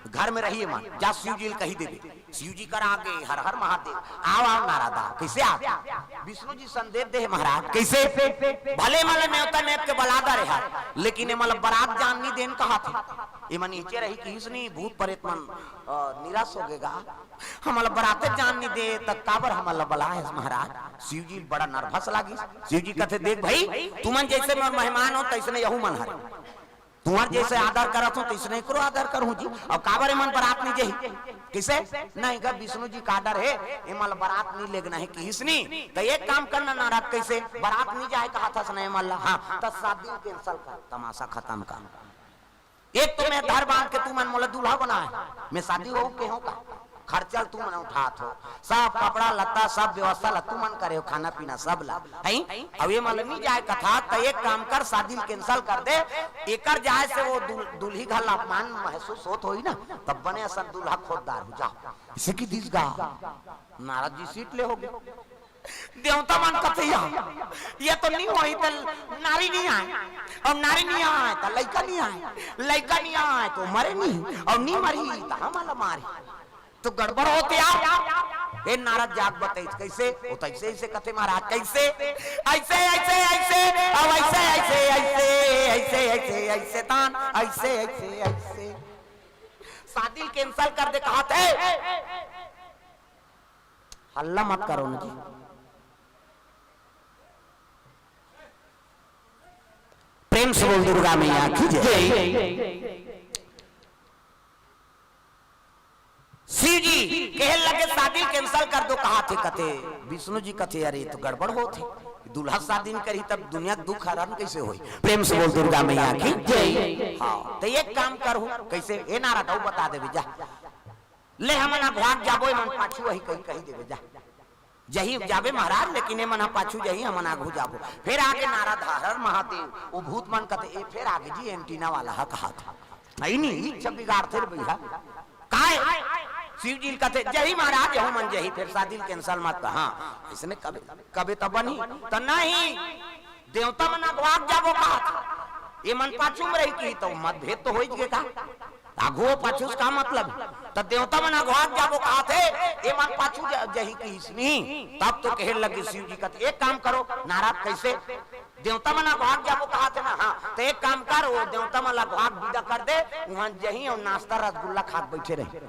A: घर में रहिए मान जा शिव जी कही देवे शिव जी कर आगे हर हर महादेव आओ आओ नारादा कैसे आप विष्णु जी संदेश दे महाराज कैसे भले मतलब न्योता नेप के बलादा रहा लेकिन मतलब बारात जान नहीं देन कहा थे ये मन नीचे रही कि इसने भूत प्रेत मन निराश हो गएगा हमारा बराते जान नहीं दे तक काबर हमारा बला है महाराज शिव जी बड़ा नर्वस लगी शिव जी कहते कहते देख भाई तुमन जैसे मैं मेहमान हो तैसने यहू मन हरे तुम्हार जैसे आदर करत हूं तैसने करो आदर करूं जी। अब काबर मन बारात नहीं जही किसे नहीं गा विष्णु जी का आदर है एमल बारात नहीं लेगना है किसनी तो एक काम करना नाराज कैसे बारात नहीं जाए कहा था नहीं मल्ला हाँ तो शादी कैंसल कर तमाशा खत्म का। एक तो मैं घर बांध के तू मन मोला दूल्हा बना है मैं शादी हो के हो का खर्चल तू मन उठात हो सब कपड़ा लत्ता सब व्यवस्था ला तू मन करे हो खाना पीना सब ला है। अब ये मतलब नहीं जाए कथा तो एक काम कर शादी कैंसल कर दे एकर जाए से वो दूल्ही घर अपमान महसूस होत होई ना तब बने असल दूल्हा खोददार हो जा इसे की दिस गा नारद जी सीट ले होगे देवता मन कथैया ये तो नहीं होई तो नारी नहीं आए और नारी नहीं आए तो लड़का नहीं आए लड़का नहीं आए तो मरे नहीं और नहीं मरी तो हम मारे तो गड़बड़ होते यार। नारद जाग बताई कैसे होता ऐसे ऐसे कथे महाराज कैसे ऐसे ऐसे ऐसे अब ऐसे ऐसे ऐसे ऐसे ऐसे ऐसे तान ऐसे ऐसे ऐसे शादी कैंसल कर दे कहा थे हल्ला मत करो ना जी। प्रेम से बोल दुर्गा मैया की जय। शिव जी कहे लगे शादी कैंसल कर दो कहा थे कथे विष्णु जी कथे अरे तो गड़बड़ होते दूल्हा शादी नहीं करी तब दुनिया दुख हरण कैसे होई। प्रेम से बोल दुर्गा मैया की जय। हाँ तो एक काम करू कैसे ए नारद आओ बता देवे जा ले हमना भाग जाबो मन पाछू वही कही देवे जा जही जाबे महाराज लेकिन मना पाछू जही हम आगू जाबो फिर आगे नारद हर महादेव वो भूत मन कथे फिर आगे जी एंटीना वाला हा कहा था नहीं सब बिगाड़ थे भैया काय शिव जी कहते जही महाराज यहू मन जही फिर शादी कैंसल मत कहा इसने कभी कभी तो बनी तो नहीं देवता मन भाग जाबो कहा ये मन पाछू में रही की तो मतभेद तो हो का आगो पाछू का मतलब तो देवता मन भाग जाबो कहा थे ये मन पाछू जही की इसनी तब तो कहे लगे शिव जी कहते एक काम करो नाराज कैसे देवता मन भाग जाबो कहा थे ना हाँ तो एक काम कर वो देवता मन भाग विदा कर दे वहां जही और नाश्ता रसगुल्ला खा बैठे रहे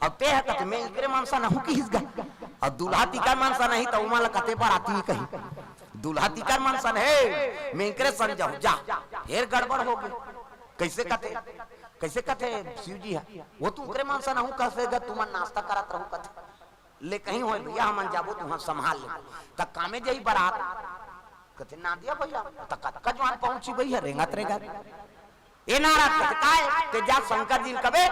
A: अब ते है कहते मैं इकरे मानसा ना हूं कि इस गई और दूल्हा टिका मानसा नहीं तो उमाला कते पर आती कहीं दूल्हा टिका मानसा है मैं इकरे सन जाऊं जा फिर गड़बड़ हो गई कैसे कहते शिव जी है वो तू उकरे मानसा ना हूं कैसे तुम नाश्ता करत रहू कहते ले कहीं हो भैया हम जाबो तू संभाल ले त कामे जई बारात कहते ना दिया भैया त कत जवान पहुंची भैया रेंगत रेगा ए नाराज कहते काय ते जा शंकर जी कबे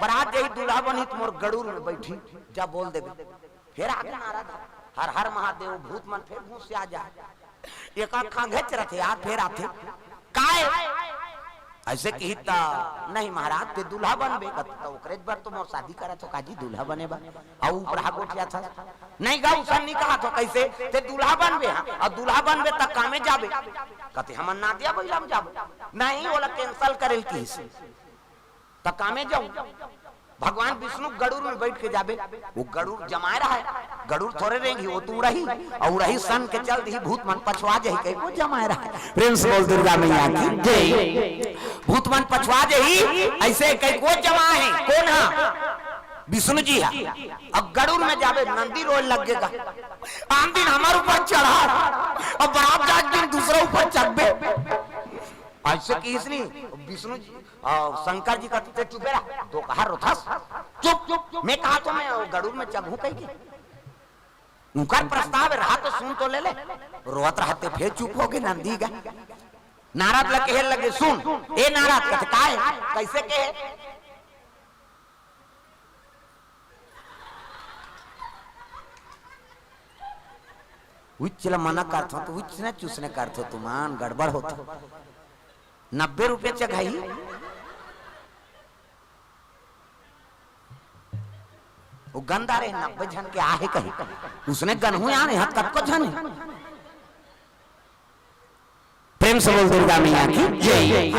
A: बारात जई दूल्हा बनी तुमर गड़ूर में बैठी जा बोल देबे फिर आगे नाराज हर हर महादेव भूत मन फिर मुंह से आ जाए एक आंख घेच रखे यार फिर आते काय ऐसे की ता नहीं महाराज ते दूल्हा बनबे तो ओकरे बार तो मोर शादी करा तो काजी दूल्हा बनेबा आ ऊपर हा गोठिया था नहीं गा उसन नहीं कहा तो कैसे ते दूल्हा बनबे और दूल्हा बनबे त कामे जाबे कहते हम ना दिया भैया हम जाबो नहीं बोला कैंसल करेल की त कामे जाऊं भगवान विष्णु गरुड़ में बैठ के जाबे वो गरुड़ जमाए रहा है गरुड़ थोड़े रहेंगी वो तू रही और रही सन के चल दी भूत मन पछवा जही कहीं वो जमाए रहा है। प्रेम से बोल दुर्गा मैया की जय। भूत मन पछवा जही ऐसे कहीं को जमा है कौन है विष्णु जी है। अब गरुड़ में जाबे नंदी रोज लगेगा आम दिन हमारे ऊपर चढ़ा और बरात जात दिन दूसरा ऊपर चढ़बे ऐसे की इसने विष्णु जी शंकर जी का चुप रहा तो कहा रोथस चुप चुप मैं कहा तो मैं गरुड़ में चढ़ू कहीं उनका प्रस्ताव रहा तो सुन तो ले रोत रहते फिर चुप हो गए नंदी का नारद लग कहे लगे सुन ए नारद कहते काय कैसे कहे उच्चला मना करथो तो उच्च ने चूसने करथो तुमान गड़बड़ होता 90 रुपये चढ़ाई वो गंदा रहे 90 जन के आहे कहीं उसने गनहु आने हाथ कब को जाने। प्रेम से बोल दुर्गा मैया की जय।